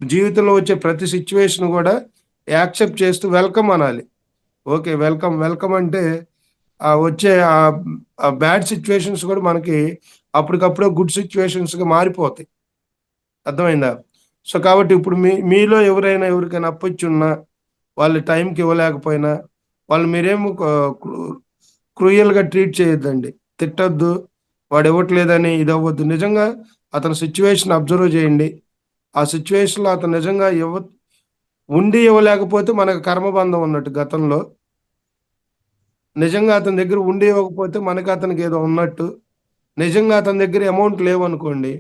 Speaker 2: జీవితంలో వచ్చే ప్రతి సిచ్యువేషన్ కూడా యాక్సెప్ట్ చేస్తూ వెల్కమ్ అనాలి. ఓకే, వెల్కమ్ వెల్కమ్ అంటే వచ్చే ఆ బ్యాడ్ సిచ్యువేషన్స్ కూడా మనకి అప్పటికప్పుడే గుడ్ సిచ్యువేషన్స్గా మారిపోతాయి. అర్థమైందా? సో కాబట్టి ఇప్పుడు మీలో ఎవరికైనా అప్పొచ్చి ఉన్నా, వాళ్ళు టైంకి ఇవ్వలేకపోయినా, వాళ్ళు మీరేమో క్రూయల్గా ట్రీట్ చేయొద్దండి, తిట్టొద్దు, వాడు ఇవ్వట్లేదని ఇది అవ్వద్దు. నిజంగా అతని సిచ్యువేషన్ అబ్జర్వ్ చేయండి. ఆ సిచ్యువేషన్లో అతను నిజంగా ఇవ్వలేకపోతే మనకు కర్మబంధం ఉన్నట్టు గతంలో. నిజంగా అతని దగ్గర ఉండి ఇవ్వకపోతే మనకి అతనికి ఏదో ఉన్నట్టు. నిజంగా అతని దగ్గర అమౌంట్ లేవనుకోండి,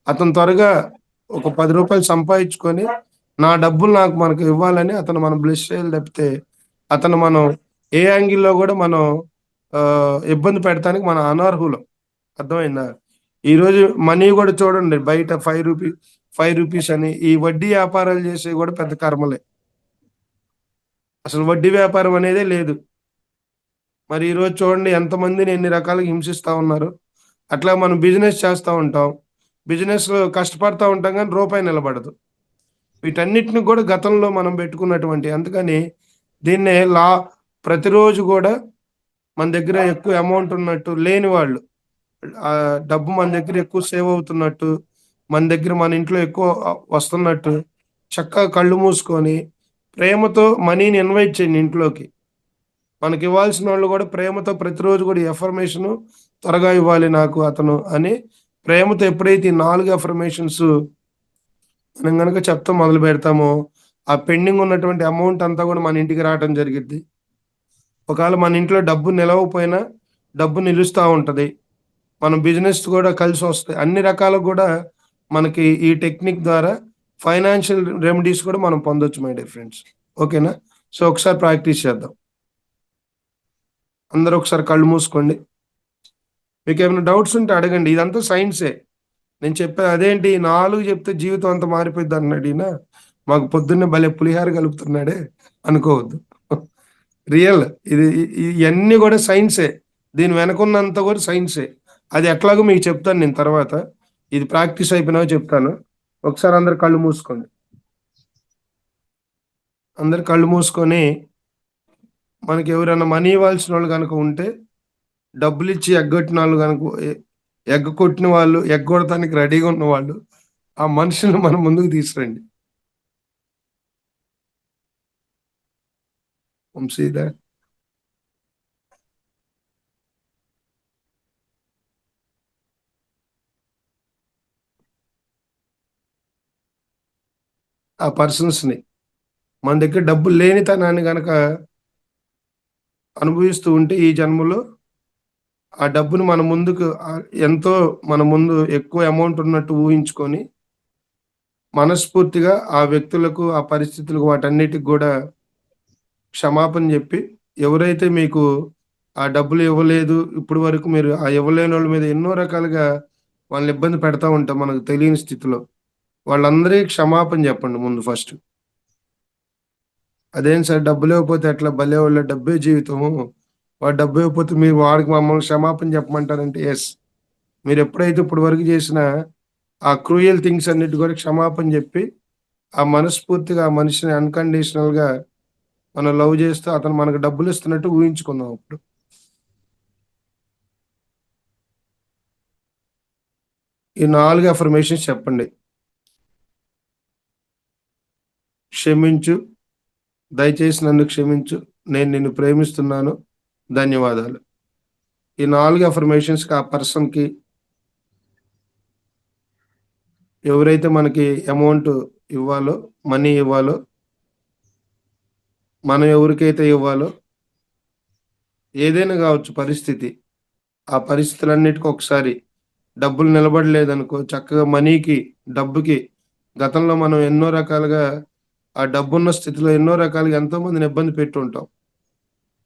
Speaker 2: అతను త్వరగా ఒక 10 రూపాయలు సంపాదించుకొని నా డబ్బులు మనకు ఇవ్వాలని అతను మనం బ్లెస్ చేయాలి తప్పితే, అతను మనం ఏ యాంగిల్లో కూడా మనం ఇబ్బంది పెడతానికి మన అనర్హులం. అర్థమైందా? ఈరోజు మనీ కూడా చూడండి, బయట 5 రూపీస్ అని ఈ వడ్డీ వ్యాపారాలు చేసే కూడా పెద్ద కర్మలే. అసలు వడ్డీ వ్యాపారం అనేదే లేదు. మరి ఈరోజు చూడండి ఎంతమందిని ఎన్ని రకాలుగా హింసిస్తూ ఉన్నారు. అట్లా మనం బిజినెస్ చేస్తూ ఉంటాం, బిజినెస్లో కష్టపడతా ఉంటాం, కానీ రూపాయి నిలబడదు. వీటన్నిటిని కూడా గతంలో మనం పెట్టుకున్నటువంటి, అందుకని దీన్నే ప్రతిరోజు కూడా మన దగ్గర ఎక్కువ అమౌంట్ ఉన్నట్టు, లేని వాళ్ళు డబ్బు మన దగ్గర ఎక్కువ సేవ్ అవుతున్నట్టు, మన ఇంట్లో ఎక్కువ వస్తున్నట్టు చక్కగా కళ్ళు మూసుకొని ప్రేమతో మనీని ఇన్వైట్ చేయండి ఇంట్లోకి. మనకి ఇవ్వాల్సిన వాళ్ళు కూడా ప్రేమతో ప్రతిరోజు కూడా ఎఫర్మేషన్ త్వరగా ఇవ్వాలి నాకు అతను అని ప్రేమతో ఎప్పుడైతే 4 ఎఫర్మేషన్స్ మనం కనుక చెప్తాం మొదలు పెడతామో, ఆ పెండింగ్ ఉన్నటువంటి అమౌంట్ అంతా కూడా మన ఇంటికి రావడం జరిగింది. ఒకవేళ మన ఇంట్లో డబ్బు నిలవకపోయినా డబ్బు నిలుస్తూ ఉంటుంది. మన బిజినెస్ కూడా కలిసి వస్తాయి. అన్ని రకాలు కూడా మనకి ఈ టెక్నిక్ ద్వారా ఫైనాన్షియల్ రెమెడీస్ కూడా మనం పొందొచ్చు మై డియర్ ఫ్రెండ్స్. ఓకేనా? సో ఒకసారి ప్రాక్టీస్ చేద్దాం. అందరూ ఒకసారి కళ్ళు మూసుకోండి. మీకు ఏమైనా డౌట్స్ ఉంటే అడగండి. ఇదంతా సైన్సే. నేను చెప్పేది అదేంటి 4 చెప్తే జీవితం అంతా మారిపోద్ది అన్నాడు ఈయన. మాకు పొద్దున్నే భలే పులిహార కలుపుతున్నాడే అనుకోవద్దు. రియల్ ఇది ఇయన్నీ కూడా సైన్సే. దీని వెనకున్నంత కూడా సైన్సే. అది ఎట్లాగో మీకు చెప్తాను నేను తర్వాత. ఇది ప్రాక్టీస్ అయిపోయినాక చెప్తాను. ఒకసారి అందరు కళ్ళు మూసుకోండి. అందరు కళ్ళు మూసుకొని మనకి ఎవరైనా మనీ ఇవ్వాల్సిన వాళ్ళు కనుక ఉంటే డబ్బులిచ్చి ఎగ్గొట్టిన వాళ్ళు కనుక ఎగ్గొట్టిన వాళ్ళు ఎగ్గొడటానికి రెడీగా ఉన్న వాళ్ళు ఆ మనుషుల్ని మనం ముందుకు తీసుకురండి. వంశీదా ఆ పర్సన్స్‌ని మన దగ్గర డబ్బులు లేనితనాన్ని గనక అనుభవిస్తూ ఉంటే ఈ జన్మలో ఆ డబ్బుని మన ముందుకు ఎంతో మన ముందు ఎక్కువ అమౌంట్ ఉన్నట్టు ఊహించుకొని మనస్ఫూర్తిగా ఆ వ్యక్తులకు, ఆ పరిస్థితులకు వాటన్నిటికి గూడా క్షమాపణ జెప్పి ఎవరైతే మీకు ఆ డబ్బులు ఇవ్వలేదు, ఇప్పటి వరకు మీరు ఆ ఇవ్వలేనోళ్ళ మీద ఎన్నో రకాలుగా వాళ్ళని ఇబ్బంది పెడతా ఉంటాం మనకు తెలియని స్థితిలో. వాళ్ళందరికి క్షమాపణ జెప్పండి ముందు ఫస్ట్. అదేం సార్ డబ్బులివ్వకపోతే ఎట్లా భలేవాళ్ళే డబ్బే జీవితము. వాడు డబ్బివ్వకపోతే మీరు వాడికి మమ్మల్ని క్షమాపణ చెప్పమంటారంటే యెస్. మీరెప్పుడైతే ఇప్పటి వరకు చేసిన ఆ క్రూయల్ థింగ్స్ అన్నిటి కూడా క్షమాపణ చెప్పి, ఆ మనస్ఫూర్తిగా ఆ మనిషిని అన్‌కండీషనల్‌గా మనం లవ్ చేస్తూ అతను మనకు డబ్బులిస్తున్నట్టు ఊహించుకుందాం అప్పుడు. ఈ 4 అఫర్మేషన్స్ చెప్పండి. క్షమించు, దయచేసి నన్ను క్షమించు, నేను నిన్ను ప్రేమిస్తున్నాను, ధన్యవాదాలు. ఈ 4 అఫర్మేషన్స్‌కి ఆ పర్సన్‌కి ఎవరైతే మనకి అమౌంట్ ఇవ్వాలో, మనీ ఇవ్వాలో, మనం ఎవరికైతే ఇవ్వాలో, ఏదైనా గావచ్చు పరిస్థితి. ఆ పరిస్థితులన్నిటికి ఒకసారి డబ్బులు నిలబడలేదనుకో, చక్కగా మనీకి, డబ్బుకి గతంలో మనం ఎన్నో రకాలుగా ఆ డబ్బున్న స్థితిలో ఎన్నో రకాలుగా ఎంతో మందిని ఇబ్బంది పెట్టుంటాం.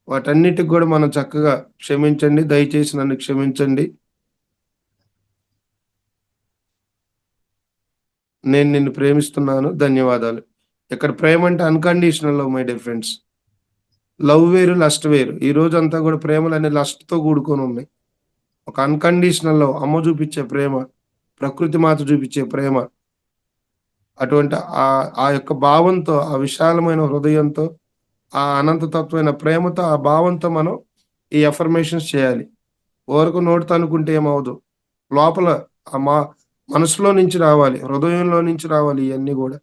Speaker 2: వాటన్నిటికి గూడా మనం చక్కగా క్షమించండి, దయచేసి నన్ను క్షమించండి. నేను నిన్ను ప్రేమిస్తున్నాను. ధన్యవాదాలు. ఇక్కడ ప్రేమంటే unconditional love my dear friends. Love వేరు, లస్ట్ వేరు. ఈ రోజంతా గూడా ప్రేమలన్నీ లస్ట్‌తో కూడుకొనున్నాయి. ఒక అన్‌కండీషనల్ లవ్ అమ్మ చూపిచ్చే ప్రేమ, ప్రకృతి మాత చూపిచ్చే ప్రేమ. అటువంటి ఆ యొక్క భావంతో, ఆ విశాలమైన హృదయంతో, ఆ అనంత తత్వమైన ప్రేమతో, ఆ భావంతో మనం ఈ అఫర్మేషన్స్ చేయాలి. ఊరక నోటితో అనుకుంటే ఏమవ్వదు. లోపల ఆ మనసులో నుంచి రావాలి. హృదయంలో నుంచి రావాలి ఇయన్నీ గూడా.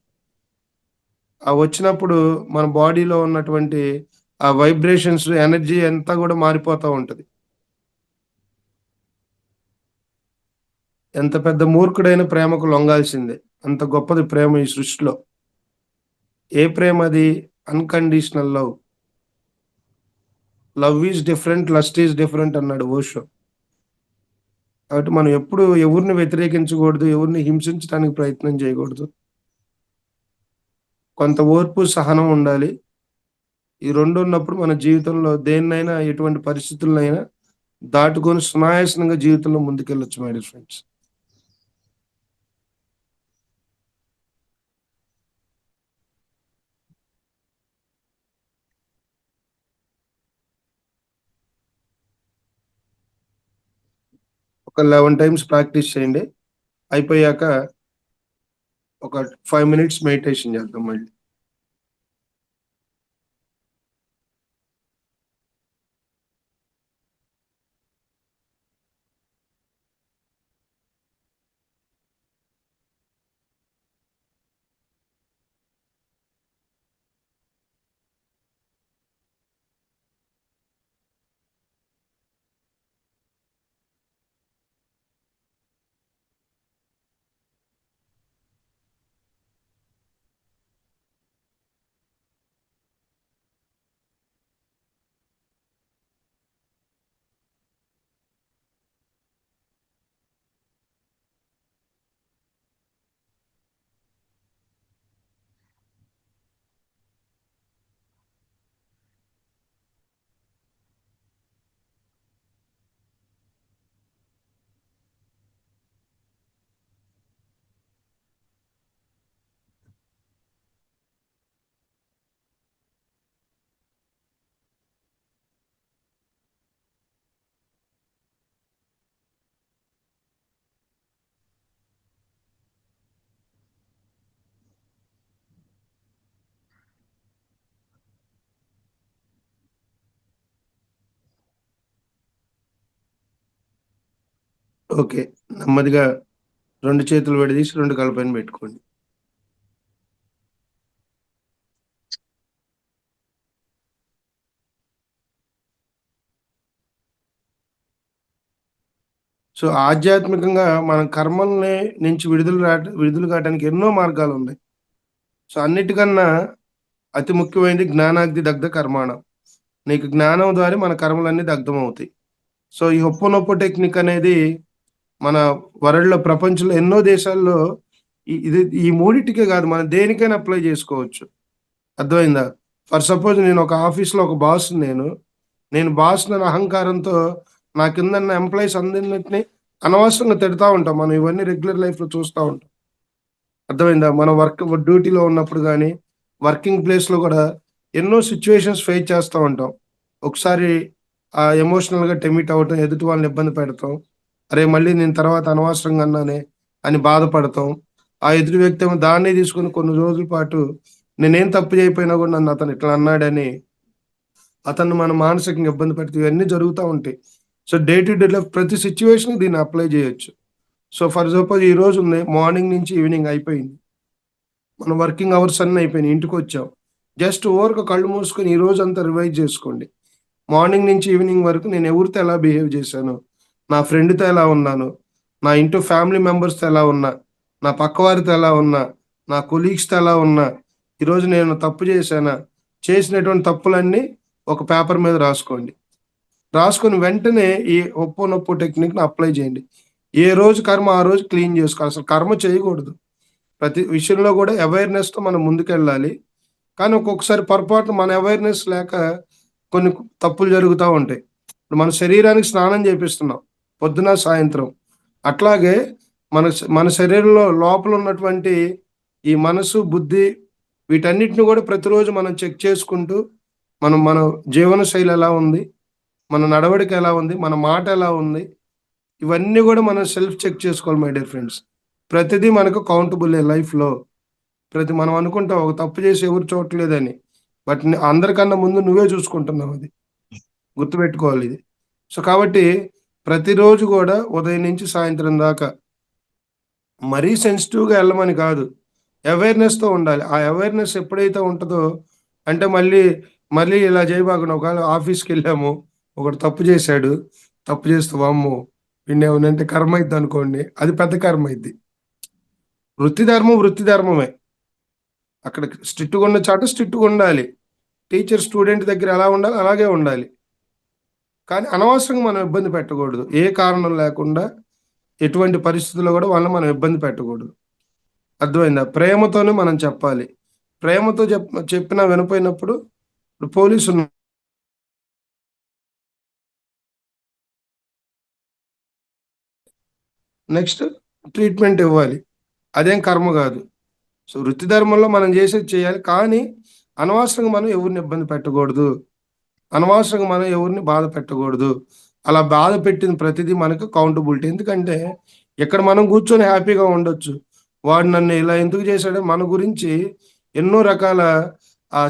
Speaker 2: వచ్చినప్పుడు మన బాడీలో ఉన్నటువంటి ఆ వైబ్రేషన్స్, ఎనర్జీ అంతా గూడా మారిపోతా ఉంటది. ఎంత పెద్ద మూర్ఖుడైన ప్రేమకు లొంగాల్సిందే. అంత గొప్పది ప్రేమ ఈ సృష్టిలో. ఏ ప్రేమది? Unconditional love. Love is different, lust is different అన్నాడు ఓషో. కాబట్టి మనం ఎప్పుడు ఎవరిని వ్యతిరేకించకూడదు. ఎవరిని హింసించడానికి ప్రయత్నం చేయకూడదు. కొంత ఓర్పు, సహనం ఉండాలి. ఈ 2 ఉన్నప్పుడు మన జీవితంలో దేన్నైనా, ఎటువంటి పరిస్థితులనైనా దాటుకొని సునాయాసంగా జీవితంలో ముందుకెళ్ళొచ్చు మై డియర్ ఫ్రెండ్స్. ఒక 11 టైమ్స్ ప్రాక్టీస్ చేయండి. అయిపోయాక ఒక 5 మినిట్స్ మెడిటేషన్ చేద్దాం మళ్ళీ. ఓకే. నెమ్మదిగా 2 చేతులు విడదీసి 2 కళ్ళ పైన పెట్టుకోండి. సో, ఆధ్యాత్మికంగా మనం కర్మల్ని నుంచి విడుదల కావడానికి ఎన్నో మార్గాలున్నాయి. సో, అన్నిటికన్నా అతి ముఖ్యమైనది జ్ఞానాగ్ని దగ్ధ కర్మాణం. నీకు జ్ఞానం ద్వారా మన కర్మలన్నీ దగ్ధమవుతాయి. సో, ఈ హొప్పనొప్పో టెక్నిక్ అనేది మన వరల్డ్‌లో ప్రపంచంలో ఎన్నో దేశాల్లో ఈ మూడిటికే కాదు మనం దేనికైనా అప్లై చేసుకోవచ్చు. అర్థమైందా? ఫర్ సపోజ్ నేను ఒక ఆఫీస్‌లో ఒక బాస్‌ని నేను బాస్‌నని అహంకారంతో నా కిందున్న ఎంప్లాయీస్ అందరినిటిని అనవసరంగా తిడతా ఉంటాం. మనం ఇవన్నీ రెగ్యులర్ లైఫ్‌లో చూస్తా ఉంటాం. అర్థమైందా? మనం డ్యూటీలో ఉన్నప్పుడు గాని, వర్కింగ్ ప్లేస్‌లో గూడా ఎన్నో సిట్యుయేషన్స్ ఫేస్ చేస్తా ఉంటాం. ఒకసారి ఎమోషనల్‌గా టెమిట్ అవ్వటం, ఎదుటి వాళ్ళని ఇబ్బంది పెడతాం. అరే! మళ్ళీ నేను తర్వాత అనవసరంగా అన్నానే అని బాధపడతాం. ఆ ఎదుటి వ్యక్తి ఏమో దాన్నే తీసుకొని కొన్ని రోజుల పాటు నేనేం తప్పు చేయకపోయినా గూడా నన్ను అతను ఇట్లా అన్నాడని అతన్ని మనం మానసికంగా ఇబ్బంది పెడితే ఇవన్నీ జరుగుతా ఉంటాయి. So, day to day life ప్రతి సిట్యుయేషన్‌కి దీన్ని అప్లై చేయొచ్చు. సో, ఫర్ సపోజ్ ఈ రోజు ఉంది. మార్నింగ్ నుంచి ఈవినింగ్ అయిపోయింది. మన వర్కింగ్ అవర్స్ అన్నీ అయిపోయినాయి. ఇంటికొచ్చాం. జస్ట్ ఊరక కళ్ళు మూసుకొని ఈ రోజంతా రివైజ్ చేసుకోండి. మార్నింగ్ నుంచి ఈవినింగ్ వరకు నేను ఎవరితో ఎలా బిహేవ్ చేశాను? నా ఫ్రెండ్‌తో ఎలా ఉన్నాను? నా ఇంట్లో ఫ్యామిలీ మెంబర్స్‌తో ఎలా ఉన్నా? నా పక్కవారితో ఎలా ఉన్నా? నా కొలీగ్స్‌తో ఎలా ఉన్నా? ఈరోజు నేను తప్పు చేశానా? చేసినటువంటి తప్పులన్నీ ఒక పేపర్ మీద రాసుకోండి. రాసుకొని వెంటనే ఈ ఒప్పో టెక్నిక్‌ని అప్లై చేయండి. ఏ రోజు కర్మ ఆ రోజు క్లీన్ చేసుకోవాలి. అసలు కర్మ చేయకూడదు. ప్రతి విషయంలో కూడా అవేర్‌నెస్‌తో మనం ముందుకెళ్ళాలి. కానీ ఒక్కొక్కసారి పొరపాటున మన అవేర్‌నెస్ లేక కొన్ని తప్పులు జరుగుతా ఉంటాయి. ఇప్పుడు మన శరీరానికి స్నానం చేపిస్తున్నాం. పొద్దున, సాయంత్రం. అట్లాగే మన శరీరంలో లోపల ఉన్నటువంటి ఈ మనసు, బుద్ధి వీటన్నిటిని కూడా ప్రతిరోజు మనం చెక్ చేసుకుంటూ మన జీవన శైలి ఎలా ఉంది? మన నడవడిక ఎలా ఉంది? మన మాట ఎలా ఉంది? ఇవన్నీ గూడా మనం సెల్ఫ్ చెక్ చేసుకోవాలి మై డియర్ ఫ్రెండ్స్. ప్రతిదీ మనకు కౌంటబులే లైఫ్‌లో. మనం అనుకుంటాం ఒక తప్పు చేసి ఎవరు చూడట్లేదని. బట్ అందరికన్నా ముందు నువ్వే చూసుకుంటున్నావది. గుర్తుపెట్టుకోవాలిది. సో, కాబట్టి ప్రతిరోజు గూడా ఉదయం నుంచి సాయంత్రం దాకా మరీ సెన్సిటివ్‌గా ఎళ్ళమని కాదు. అవేర్‌నెస్‌తో ఉండాలి. ఆ అవేర్‌నెస్ ఎప్పుడైతే ఉంటదో అంటే మళ్ళీ ఇలా చేయబాకండి. ఒకవేళ ఆఫీస్‌కెళ్ళాము. ఒకడు తప్పు చేశాడు. తప్పు చేస్తే వామ్మో! వీడినేమనంటే కర్మ అయిద్దనుకోండి. అది పెద్ద కర్మ అయిద్ది. వృత్తి ధర్మమే. అక్కడ స్ట్రిక్ట్‌గున్న చోట స్ట్రిక్ట్‌గుండాలి. టీచర్ స్టూడెంట్ దగ్గర ఎలా ఉండాలో అలాగే ఉండాలి. కానీ అనవసరంగా మనం ఇబ్బంది పెట్టకూడదు. ఏ కారణం లేకుండా ఎటువంటి పరిస్థితుల్లో గూడా వాళ్ళని మనం ఇబ్బంది పెట్టకూడదు. అర్థమైందా? ప్రేమతోనే మనం చెప్పాలి. ప్రేమతో చెప్పినా వినపోయినప్పుడు ఇప్పుడు పోలీసులు నెక్స్ట్ ట్రీట్‌మెంట్ ఇవ్వాలి. అదేం కర్మ గాదు. సో, వృత్తి ధర్మంలో మనం చేసేది చేయాలి. కానీ అనవసరంగా మనం ఎవరిని ఇబ్బంది పెట్టకూడదు. అనవసరంగా మనం ఎవరిని బాధ పెట్టకూడదు. అలా బాధ పెట్టిన ప్రతిదీ మనకు కౌంటబిలిటీ. ఎందుకంటే ఇక్కడ మనం కూర్చొని హ్యాపీగా ఉండొచ్చు. వాడు నన్ను ఇలా ఎందుకు చేశాడో మన గురించి ఎన్నో రకాల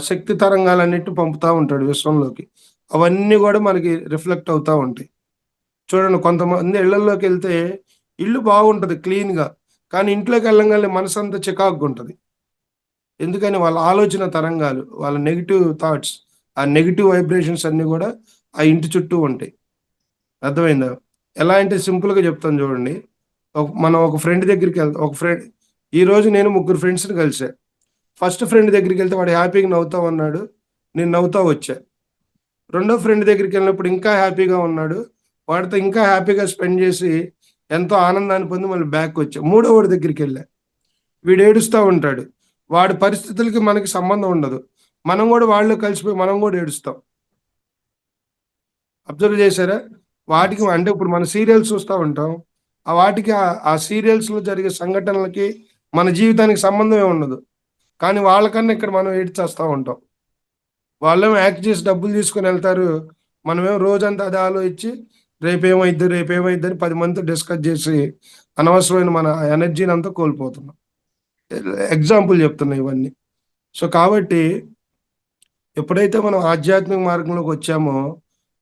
Speaker 2: శక్తి తరంగాలన్నిటిని పంపుతా ఉంటాడు విశ్వంలోకి. అవన్నీ గూడా మనకి రిఫ్లెక్ట్ అవుతా ఉంటాయి. చూడండి కొంతమంది ఇళ్లల్లోకెళ్తే ఇల్లు బాగుంటది క్లీన్‌గా. కానీ ఇంట్లోకెళ్ళంగాల్నే మనసంతా చికాకుగుంటది. ఎందుకని వాళ్ళ ఆలోచన తరంగాలు, వాళ్ళ నెగెటివ్ థాట్స్, ఆ నెగెటివ్ వైబ్రేషన్స్ అన్నీ గూడా ఆ ఇంటి చుట్టూ ఉంటాయి. అర్థమైందా? ఎలా అంటే సింపుల్‌గా చెప్తాను చూడండి. మనం ఒక ఫ్రెండ్ దగ్గరికెళ్తాం. ఈరోజు నేను ముగ్గురు ఫ్రెండ్స్‌ని కలిసా. ఫస్ట్ ఫ్రెండ్ దగ్గరికెళ్తే వాడు హ్యాపీగా నవ్వుతా ఉన్నాడు. నేను నవ్వుతా వచ్చా. రెండో ఫ్రెండ్ దగ్గరికెళ్ళినప్పుడు ఇంకా హ్యాపీగా ఉన్నాడు. వాడితో ఇంకా హ్యాపీగా స్పెండ్ చేసి ఎంతో ఆనందాన్ని పొంది మళ్ళీ బ్యాక్‌కొచ్చా. మూడోవాడి దగ్గరికెళ్ళా. వీడు ఏడుస్తా ఉంటాడు. వాడి పరిస్థితులకి మనకి సంబంధం ఉండదు. మనం గూడా వాళ్ళలో కలిసిపోయి మనం గూడా ఏడుస్తాం. అబ్జర్వ్ చేశారా? వాటికి అంటే ఇప్పుడు మనం సీరియల్స్ చూస్తా ఉంటాం. వాటికి ఆ సీరియల్స్‌లో జరిగే సంఘటనలకి మన జీవితానికి సంబంధమే ఉండదు. కానీ వాళ్ళకన్నా ఇక్కడ మనం ఏడ్చేస్తా ఉంటాం. వాళ్ళేమో యాక్ట్ చేసి డబ్బులు తీసుకొనెళ్తారు. మనమేమో రోజంతా అదే ఆలోచించి రేపేమైద్దని 10 మందితో డిస్కస్ చేసి అనవసరమైన మన ఎనర్జీనంతా కోల్పోతున్నాం. ఎగ్జాంపుల్ చెప్తున్నా ఇవన్నీ. సో, కాబట్టి ఎప్పుడైతే మనం ఆధ్యాత్మిక మార్గంలోకొచ్చామో,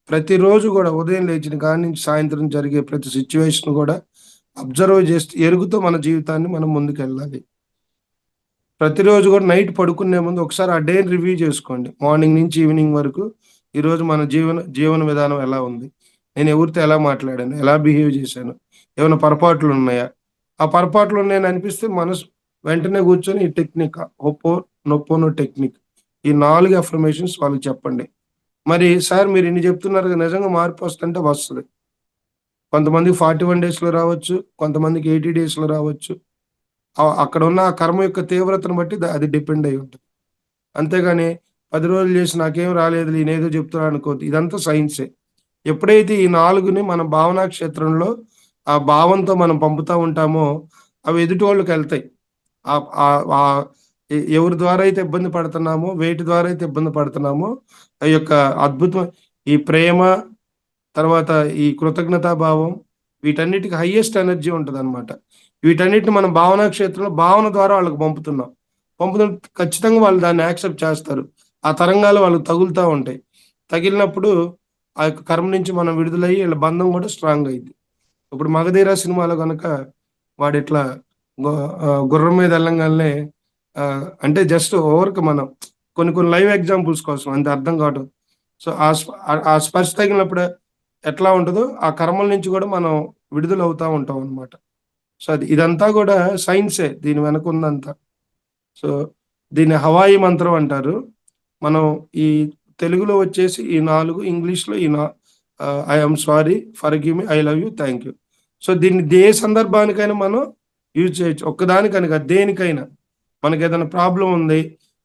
Speaker 2: ప్రతిరోజు కూడా ఉదయం లేచిన కాడి నుంచి సాయంత్రం జరిగే ప్రతి సిచ్యువేషన్ కూడా అబ్జర్వ్ చేస్తూ ఎరుగుతూ మన జీవితాన్ని మనం ముందుకెళ్ళాలి. ప్రతిరోజు కూడా నైట్ పడుకునే ముందు ఒకసారి ఆ డేని రివ్యూ చేసుకోండి. మార్నింగ్ నుంచి ఈవినింగ్ వరకు ఈరోజు మన జీవన విధానం ఎలా ఉంది? నేను ఎవరితో ఎలా మాట్లాడాను? ఎలా బిహేవ్ చేశాను? ఏమైనా పొరపాట్లు ఉన్నాయా? ఆ పొరపాట్లు ఉన్నాయని అనిపిస్తే మనసు వెంటనే కూర్చొని ఈ టెక్నిక్ ఒప్పో, నొప్పోనో టెక్నిక్ ఈ 4 అఫర్మేషన్స్ వాళ్ళకి చెప్పండి. మరి సార్ మీరు ఇన్ని చెప్తున్నారు కదా నిజంగా మార్పు వస్తుందంటే వస్తది. కొంతమందికి 41 డేస్‌లో రావచ్చు. కొంతమందికి 80 డేస్‌లో రావచ్చు. అక్కడున్న ఆ కర్మ యొక్క తీవ్రతను బట్టి అది డిపెండ్ అయ్యి ఉంటది. అంతేగాని 10 రోజులు చేసి నాకేం రాలేదులే ఈయనేదో చెప్తున్నాడు అనుకోవద్దు. ఇదంతా సైన్సే. ఎప్పుడైతే ఈ 4ని మన భావనా క్షేత్రంలో ఆ భావంతో మనం పంపుతా ఉంటామో అవి ఎదుటోళ్ళకెళ్తాయి. ఆహ్, ఆహ్, ఆహ్, ఎవరి ద్వారా అయితే ఇబ్బంది పడుతున్నామో, వేటి ద్వారా అయితే ఇబ్బంది పడుతున్నామో ఆ యొక్క అద్భుతం ఈ ప్రేమ, తర్వాత ఈ కృతజ్ఞతా భావం వీటన్నిటికి హైయెస్ట్ ఎనర్జీ ఉంటదనమాట. వీటన్నిటిని మనం భావనా క్షేత్రంలో భావన ద్వారా వాళ్ళకి పంపుతున్నాం. పంపుతుం ఖచ్చితంగా వాళ్ళు దాన్ని యాక్సెప్ట్ చేస్తారు. ఆ తరంగాలు వాళ్ళకి తగులుతా ఉంటాయి. తగిలినప్పుడు ఆ యొక్క కర్మ నుంచి మనం విడుదలయ్యి ఈళ్ళ బంధం కూడా స్ట్రాంగ్ అయ్యిద్ది. ఇప్పుడు 'మగధీర' సినిమాలో గనక వాడిట్లా గుర్రం మీద ఎళ్ళంగాల్నే అంటే జస్ట్ ఊరక మనం కొన్ని కొన్ని లైవ్ ఎగ్జాంపుల్స్ కోసం అంతే అర్థం కావటం. సో, ఆ స్పర్శ తగిలినప్పుడు ఎట్లా ఉంటదో ఆ కర్మల నుంచి గూడా మనం విడుదలవుతా ఉంటామనమాట. సో, ఇదంతా గూడా సైన్సే దీని వెనకుందంతా. సో, దీన్ని హవాయి మంత్రం అంటారు. మనం ఈ తెలుగులో వచ్చేసి ఈ 4 ఇంగ్లీష్‌లో I am sorry, forgive me, I love you, thank you. So, దీన్ని ఏ సందర్భానికైనా మనం యూజ్ చేయొచ్చు. ఒక్కదానికని కాదు దేనికైనా. మనకేదైనా ప్రాబ్లమ్ ఉంది.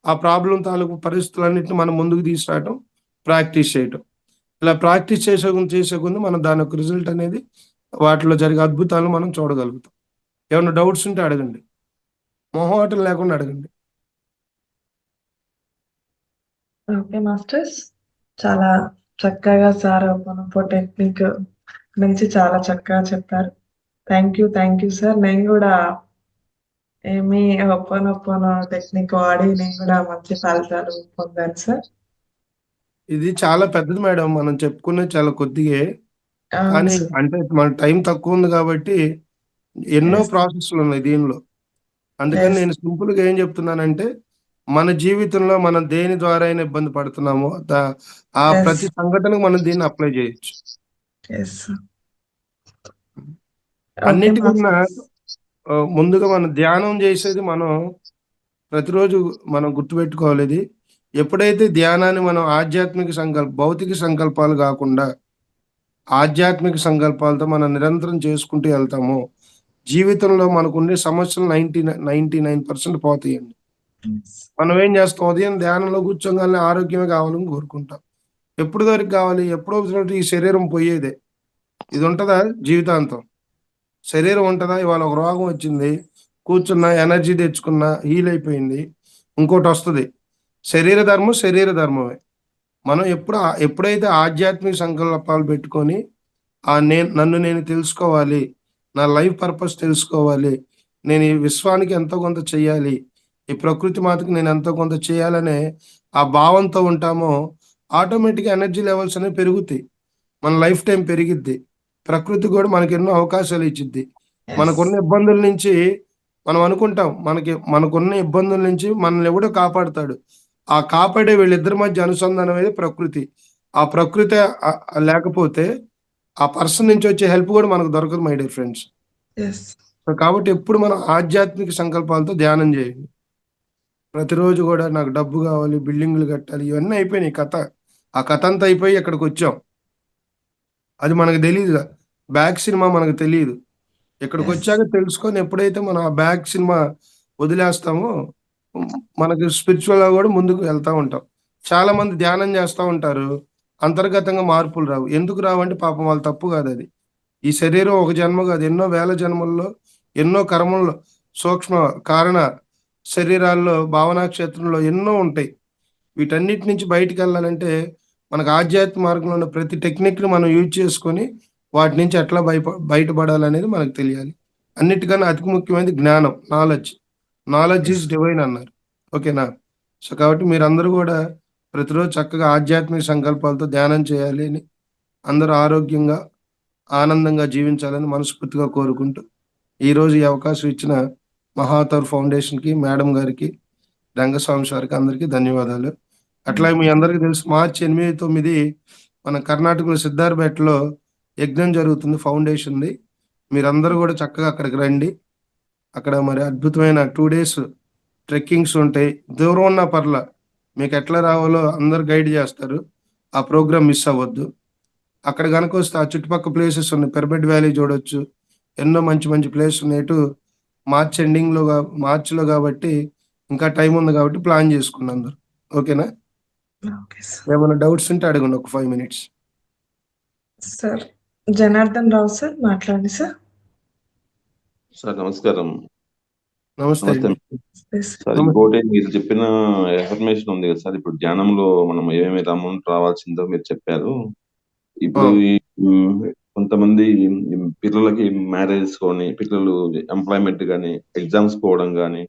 Speaker 2: ఆ ప్రాబ్లమ్ తాలూకు పరిస్థితులన్నిటిని మనం ముందుకు తీసుకురావటం, ప్రాక్టీస్ చేయటం. ఇలా ప్రాక్టీస్ చేసే కొంది మనం దాని యొక్క రిజల్ట్ అనేది వాటిలో జరిగే అద్భుతాలను మనం చూడగలుగుతాం. ఏమన్నా డౌట్స్ ఉంటే అడగండి. మొహమాటం లేకుండా అడగండి.
Speaker 1: Okay masters. చాలా చక్కగా సార్ హోపోనోపో టెక్నిక్ గురించి చాలా చక్కగా చెప్పారు. Thank you sir. నేను గూడా మీ హోపోనోపోనో టెక్నిక్ వాడి నేను గూడా మంచి ఫలితాలు పొందాను సార్.
Speaker 2: ఇది చాలా పెద్దది మేడం. మనం చెప్పుకునేది చాలా కొద్దిగే.
Speaker 1: అవును
Speaker 2: కానీ
Speaker 1: సార్.
Speaker 2: అంటే మన టైం తక్కువుంది గాబట్టి ఎన్నో
Speaker 1: యెస్.
Speaker 2: ప్రాసెస్‌లున్నాయి దీనిలో. అందుకని
Speaker 1: యెస్.
Speaker 2: నేను సింపుల్‌గా ఏం జెప్తున్నానంటే, మన జీవితంలో మనం దేని ద్వారా అయినా ఇబ్బంది పడుతున్నామో ఆ
Speaker 1: యెస్.
Speaker 2: ప్రతి సంఘటనకు మనం దీన్ని అప్లై జేయొచ్చు.
Speaker 1: యెస్. ఓకే
Speaker 2: అన్నిటికన్నా
Speaker 1: మాస్టర్స్.
Speaker 2: ముందుగా మనం ధ్యానం జేసేది మనం ప్రతిరోజు మనం గుర్తుపెట్టుకోవాలిది. ఎప్పుడైతే ధ్యానాన్ని మనం భౌతిక సంకల్పాలు గాకుండా ఆధ్యాత్మిక సంకల్పాలతో మనం నిరంతరం చేసుకుంటూ ఎళ్తామో, జీవితంలో మనకుండే సమస్యలు 99% పోతాయండి.
Speaker 1: యెస్.
Speaker 2: మనం ఏం చేస్తాం ఉదయం ధ్యానంలో కూర్చోగానే ఆరోగ్యమే కావాలని కోరుకుంటాం. ఎప్పుడు వరకు కావాలి? ఎప్పుడో ఒకసారి ఈ శరీరం పోయేదే. ఇది ఉంటదా జీవితాంతం? శరీరం ఉంటదా? ఇవాళ ఒక రోగం వచ్చింది. కూర్చున్నా, ఎనర్జీ తెచ్చుకున్నా, హీల్ అయిపోయింది. ఇంకోటొస్తది. శరీర ధర్మమే. మనం ఎప్పుడైతే ఆధ్యాత్మిక సంకల్పాలు పెట్టుకొని నన్ను నేను తెలుసుకోవాలి. నా లైఫ్ పర్పస్ తెలుసుకోవాలి. నేను ఈ విశ్వానికి ఎంతో కొంత చేయాలి. ఈ ప్రకృతి మాతకి నేను ఎంతో కొంత చేయాలనే ఆ భావంతో ఉంటామో ఆటోమేటిక్‌గా ఎనర్జీ లెవెల్స్ అనేవి పెరుగుతాయి. మన లైఫ్ టైమ్ పెరిగిద్ది. ప్రకృతి గూడా మనకెన్నో అవకాశాలు ఇచ్చిద్ది.
Speaker 1: యెస్.
Speaker 2: మనకున్న ఇబ్బందుల నుంచి మనం అనుకుంటాం. మనకున్న ఇబ్బందుల నుంచి మనల్ని ఎవడో కాపాడుతాడు. ఆ కాపాడే వీళ్ళిద్దరి మధ్య అనుసంధానం అనేది ప్రకృతి. ఆ ప్రకృతే లేకపోతే ఆ పర్సన్ నుంచి వచ్చే హెల్ప్ గూడా మనకు దొరకదు my dear friends.
Speaker 1: Yes.
Speaker 2: So, కాబట్టి ఎప్పుడు మనం ఆధ్యాత్మిక సంకల్పాలతో ధ్యానం జేయండి. ప్రతిరోజు గూడా నాకు డబ్బు గావాలి, బిల్డింగులు కట్టాలి ఇవన్నీ అయిపోయినాయి కథ. ఆ కథంతా అయిపోయి ఇక్కడికొచ్చాం. అది మనకు తెలీదు. బ్యాక్ సినిమా మనకు తెలీదు.
Speaker 1: యెస్.
Speaker 2: ఇక్కడికొచ్చాక తెలుసుకొని ఎప్పుడైతే మనం ఆ బ్యాక్ సినిమా వదిలేస్తామో హ్మ్, మనకి స్పిరిచువల్‌గా గూడా ముందుకు వెళ్తా ఉంటాం. చాలామంది ధ్యానం జేస్తా ఉంటారు. అంతర్గతంగా మార్పులు రావు. ఎందుకు రావంటే పాపం వాళ్ళ తప్పు గాదది. ఈ శరీరం ఒక జన్మ గాదు. ఎన్నో వేల జన్మల్లో, ఎన్నో కర్మల్లో సూక్ష్మ కారణ శరీరాల్లో, భావనా క్షేత్రంలో ఎన్నో ఉంటాయి. వీటన్నిటి నుంచి బయటికెళ్ళాలంటే, మనకు ఆధ్యాత్మిక మార్గంలో ఉన్న ప్రతి టెక్నిక్‌ని మనం యూజ్ చేసుకొని, వాటి నుంచి ఎట్లా బయటపడాలనేది మనకు తెలియాలి. అన్నిటికన్నా అతి ముఖ్యమైనది జ్ఞానం, knowledge. Knowledge
Speaker 1: yes.
Speaker 2: Is divine అన్నారు. ఓకేనా? సో, కాబట్టి మీరందరూ గూడా ప్రతిరోజు చక్కగా ఆధ్యాత్మిక సంకల్పాలతో ధ్యానం చేయాలి అని అందరూ ఆరోగ్యంగా ఆనందంగా జీవించాలని మనస్ఫూర్తిగా కోరుకుంటూ ఈరోజు ఈ అవకాశం ఇచ్చిన మహాతర్ ఫౌండేషన్కి, మేడం గారికి, రంగస్వామి సార్కి అందరికీ ధన్యవాదాలు. అట్లాగే మీ అందరికీ తెలుసు మార్చి 8, 9 మన కర్ణాటకలో సిద్ధార్పేటలో యజ్ఞం జరుగుతుంది ఫౌండేషన్ది. మీరందరూ కూడా చక్కగా అక్కడికి రండి. అక్కడ మరి అద్భుతమైన 2 days ట్రెక్కింగ్స్ ఉంటాయి. దూరం ఉన్న పర్లా మీకు ఎట్లా రావాలో అందరు గైడ్ చేస్తారు. ఆ ప్రోగ్రామ్ మిస్ అవ్వద్దు. అక్కడ కనుక వస్తే ఆ చుట్టుపక్కల ప్లేసెస్ ఉన్నాయి. పిరమిడ్ వ్యాలీ చూడొచ్చు. ఎన్నో మంచి మంచి ప్లేస్ ఉన్నాయి. ఇటు మార్చ్ ఎండింగ్లో మార్చిలో కాబట్టి ఇంకా టైం ఉంది కాబట్టి ప్లాన్ చేసుకున్నాం అందరు. ఓకేనా?
Speaker 1: Okay sir.
Speaker 2: ఏమైనా డౌట్స్ ఉంటే అడగండి ఒక 5 minutes.
Speaker 1: Sir Janardhan Rao sir మాట్లాడండి సార్.
Speaker 3: సార్ నమస్కారం.
Speaker 2: నమస్తే
Speaker 3: నమస్తే.
Speaker 2: అండి.
Speaker 3: సార్
Speaker 2: నమస్తే.
Speaker 3: ఇంకోటి మీరు చెప్పిన ఇన్ఫర్మేషన్ ఉంది కదా సార్, ఇప్పుడు ధ్యానంలో మనం ఏమేమి అమౌంట్ రావాల్సిందో మీరు చెప్పారు. ఇప్పుడు కొంతమంది పిల్లలకి మ్యారేజ్ కొని, పిల్లలు ఎంప్లాయ్మెంట్ కానీ, ఎగ్జామ్స్ పోవడం కానీ,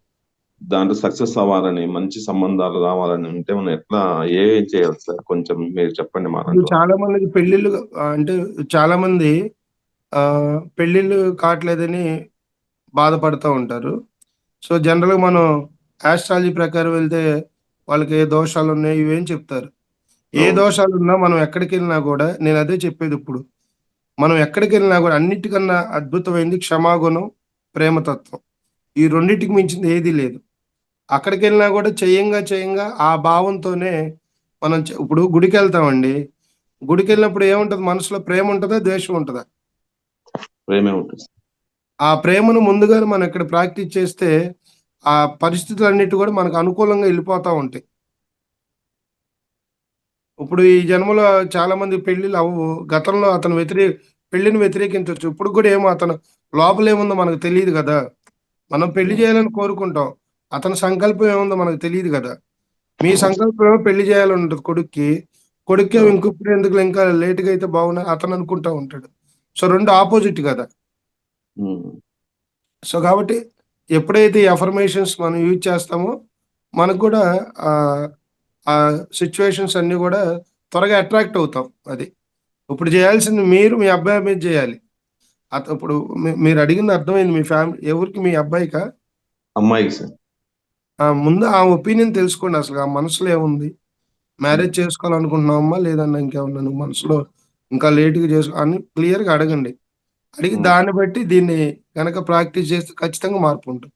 Speaker 3: దాంట్లో సక్సెస్ అవ్వాలని, మంచి సంబంధాలు రావాలని ఉంటే మనం ఎట్లా ఏం చేయాలి సార్? కొంచెం మీరు చెప్పండి మా
Speaker 2: ఇప్పుడు
Speaker 3: దాంట్లో.
Speaker 2: చాలా మందికి పెళ్లిళ్ళు అంటే చాలా మంది పెళ్లిళ్ళు కావట్లేదని బాధపడుతూ ఉంటారు. సో జనరల్గా మనం ఆస్ట్రాలజీ ప్రకారం వెళ్తే వాళ్ళకి ఏ దోషాలు ఉన్నాయి ఇవేం చెప్తారు. ఏ
Speaker 3: అవును.
Speaker 2: దోషాలు ఉన్నా మనం ఎక్కడికి వెళ్ళినా కూడా నేను అదే చెప్పేది. ఇప్పుడు మనం ఎక్కడికి వెళ్ళినా కూడా అన్నిటికన్నా అద్భుతమైంది క్షమాగుణం, ప్రేమతత్వం. ఈ రెండింటికి మించింది ఏదీ లేదు. అక్కడికి వెళ్ళినా కూడా చేయంగా ఆ భావంతోనే మనం ఇప్పుడు గుడికి వెళ్తామండి. గుడికి వెళ్ళినప్పుడు ఏముంటది? మనసులో ప్రేమ ఉంటుందా, ద్వేషం ఉంటుందా?
Speaker 3: ప్రేమే ఉంటుంది.
Speaker 2: ఆ ప్రేమను ముందుగానే మనం ఇక్కడ ప్రాక్టీస్ చేస్తే ఆ పరిస్థితులన్నిటి కూడా మనకు అనుకూలంగా వెళ్ళిపోతా ఉంటాయి. ఇప్పుడు ఈ జన్మలో చాలా మంది పెళ్లిళ్ళు అవ్వవు. గతంలో అతను పెళ్లిని వ్యతిరేకించవచ్చు. ఇప్పుడు కూడా ఏమో అతను లోపల ఏముందో మనకు తెలియదు కదా. మనం పెళ్లి చేయాలని కోరుకుంటాం. అతని సంకల్పం ఏముందో మనకు తెలియదు కదా. మీ సంకల్పం ఏమో పెళ్లి చేయాలని ఉంటుంది కొడుక్కి. కొడుక్కే ఇంకొప్పుడు ఎందుకు ఇంకా లేట్గా అయితే బాగున్నా అతను అనుకుంటా ఉంటాడు. సో రెండు ఆపోజిట్ కదా. సో కాబట్టి ఎప్పుడైతే ఈ అఫర్మేషన్స్ మనం యూజ్ చేస్తామో మనకు కూడా ఆ సిచ్యువేషన్స్ అన్ని కూడా త్వరగా అట్రాక్ట్ అవుతాం. అది ఇప్పుడు చేయాల్సింది మీరు మీ అబ్బాయి మీద చేయాలి. ఇప్పుడు మీరు అడిగింది అర్థమైంది. మీ ఫ్యామిలీ ఎవరికి? మీ అబ్బాయికా?
Speaker 3: అమ్మాయికి సార్.
Speaker 2: ముందు ఆ ఒపీనియన్ తెలుసుకోండి. అసలు ఆ మనసులో ఏముంది? మ్యారేజ్ చేసుకోవాలనుకుంటున్నావమ్మా లేదన్నా ఇంకేమన్నా నువ్వు మనసులో ఇంకా లేట్గా చేసుకో అని క్లియర్గా అడగండి. అడిగి దాన్ని బట్టి దీన్ని కనుక ప్రాక్టీస్ చేస్తే ఖచ్చితంగా మార్పు ఉంటుంది.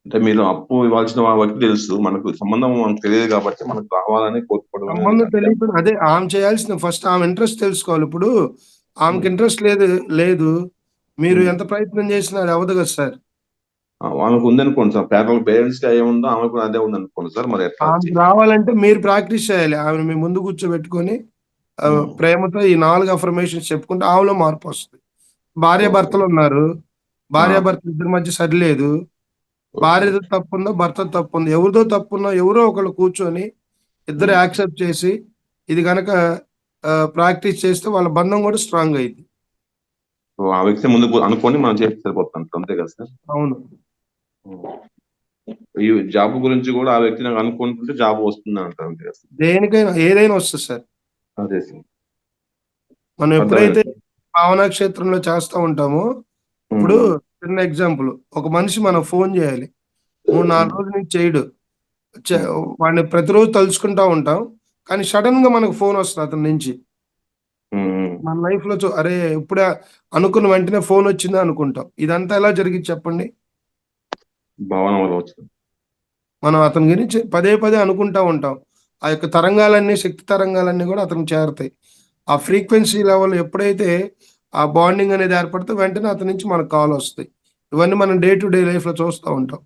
Speaker 3: అంటే మీరు అప్పు ఇవ్వాల్సిన వ్యక్తి తెలుసు, మనకు సంబంధం మనకు తెలియదు కాబట్టి మనకు కావాలని కోరుకోవడం
Speaker 2: సంబంధం తెలియదు. అదే ఆమె చేయాల్సిన ఫస్ట్ ఆమె ఇంట్రెస్ట్ తెలుసుకోవాలి. ఇప్పుడు ఆమెకి ఇంట్రెస్ట్ లేదు మీరు ఎంత ప్రయత్నం చేసినా అది అవ్వదు కదా సార్.
Speaker 3: ఆమెకు ఉందనుకోండి సార్, పేరెంట్స్ కి ఏముందో ఆమెకు కూడా అదే ఉందనుకోండి సార్. మరి ఎట్లా
Speaker 2: ఆమెకు రావాలంటే మీరు ప్రాక్టీస్ చేయాలి. ఆమెను మీ ముందు కూర్చోబెట్టుకొని ప్రేమతో ఈ 4 అఫర్మేషన్స్ చెప్పుకుంటే ఆమెలో మార్పు వస్తుంది. భార్యాభర్తలు ఉన్నారు. భార్యాభర్తలు ఇద్దరి మధ్య సరిలేదు. భార్యతో తప్పు ఉందో భర్తతో తప్పు ఉందో ఎవరిదో తప్పు ఉన్నా ఎవరో ఒకళ్ళు కూర్చొని ఇద్దరు యాక్సెప్ట్ చేసి ఇది కనుక ప్రాక్టీస్ చేస్తే వాళ్ళ బంధం కూడా స్ట్రాంగ్ అయింది.
Speaker 3: ఆ వ్యక్తి ముందు అనుకొని మనం చేస్తే సరిపోతాం, అంతే కదా సార్?
Speaker 2: అవును.
Speaker 3: ఈ జాబ్ గురించి కూడా ఆ వ్యక్తి నాకు అనుకుంటుంటే జాబ్ వస్తుంది అంటారు, అంతే కదా?
Speaker 2: దేనికైనా ఏదైనా వస్తుంది సార్.
Speaker 3: అదే సార్.
Speaker 2: మనం ఎప్పుడైతే భావనా క్షేత్రంలో చేస్తూ ఉంటామో ఇప్పుడు చిన్న ఎగ్జాంపుల్, ఒక మనిషి మనం ఫోన్ చేయాలి 3-4 రోజుల నుంచి చేయడు. వాడిని ప్రతిరోజు తలుచుకుంటా ఉంటాం. కానీ సడన్ గా మనకు ఫోన్ వస్తుంది అతని నుంచి. మన లైఫ్ లో అరే ఇప్పుడే అనుకున్న వెంటనే ఫోన్ వచ్చిందా అనుకుంటాం. ఇదంతా ఎలా జరిగింది చెప్పండి?
Speaker 3: భావన వల్ల వచ్చింది.
Speaker 2: మనం అతని గురించి పదే అనుకుంటా ఉంటాం. ఆ యొక్క తరంగాలన్నీ, శక్తి తరంగాలన్నీ కూడా అతనికి చేరుతాయి. ఆ ఫ్రీక్వెన్సీ లెవెల్ ఎప్పుడైతే ఆ బాండింగ్ అనేది ఏర్పడితే వెంటనే అతని నుంచి మనకు కాల్ వస్తాయి. ఇవన్నీ మనం డే టు డే లైఫ్ లో చూస్తూ ఉంటాం.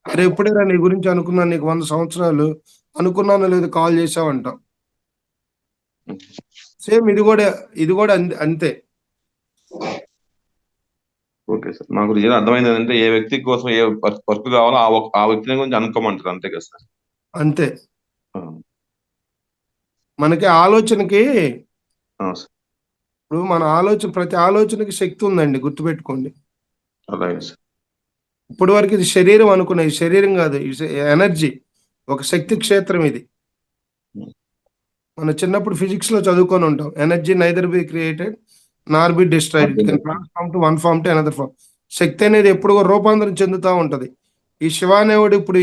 Speaker 2: అరే ఎప్పుడైనా నీ గురించి అనుకున్నాను, నీకు 100 సంవత్సరాలు అనుకున్నానో లేదు కాల్ చేసావంటాం. సేమ్ ఇది కూడా అంతే.
Speaker 3: Okay sir. నాకు రియల్ అర్థమైంది ఏంటంటే ఏ వ్యక్తి కోసం ఏ వర్క్ కావాలో ఆ వ్యక్తిని గురించి అనుకోమంటారు, అంతే కదా సార్?
Speaker 2: అంతే. మనకి ఆలోచనకి ఇప్పుడు మన ప్రతి ఆలోచనకి శక్తి ఉందండి, గుర్తుపెట్టుకోండి.
Speaker 3: అలాగే సార్.
Speaker 2: ఇప్పటి వరకు ఇది శరీరం అనుకున్నా, ఇది శరీరం కాదు, ఇది ఎనర్జీ, ఒక శక్తి క్షేత్రం ఇది. మన చిన్నప్పుడు ఫిజిక్స్ లో చదువుకొని ఉంటాం. Energy neither be created Nar be destroyed, it can transform to one form to another form. శక్తి అనేది ఎప్పుడు కూడా రూపాంతరం చెందుతూ ఉంటది. ఈ శివానేవుడు ఇప్పుడు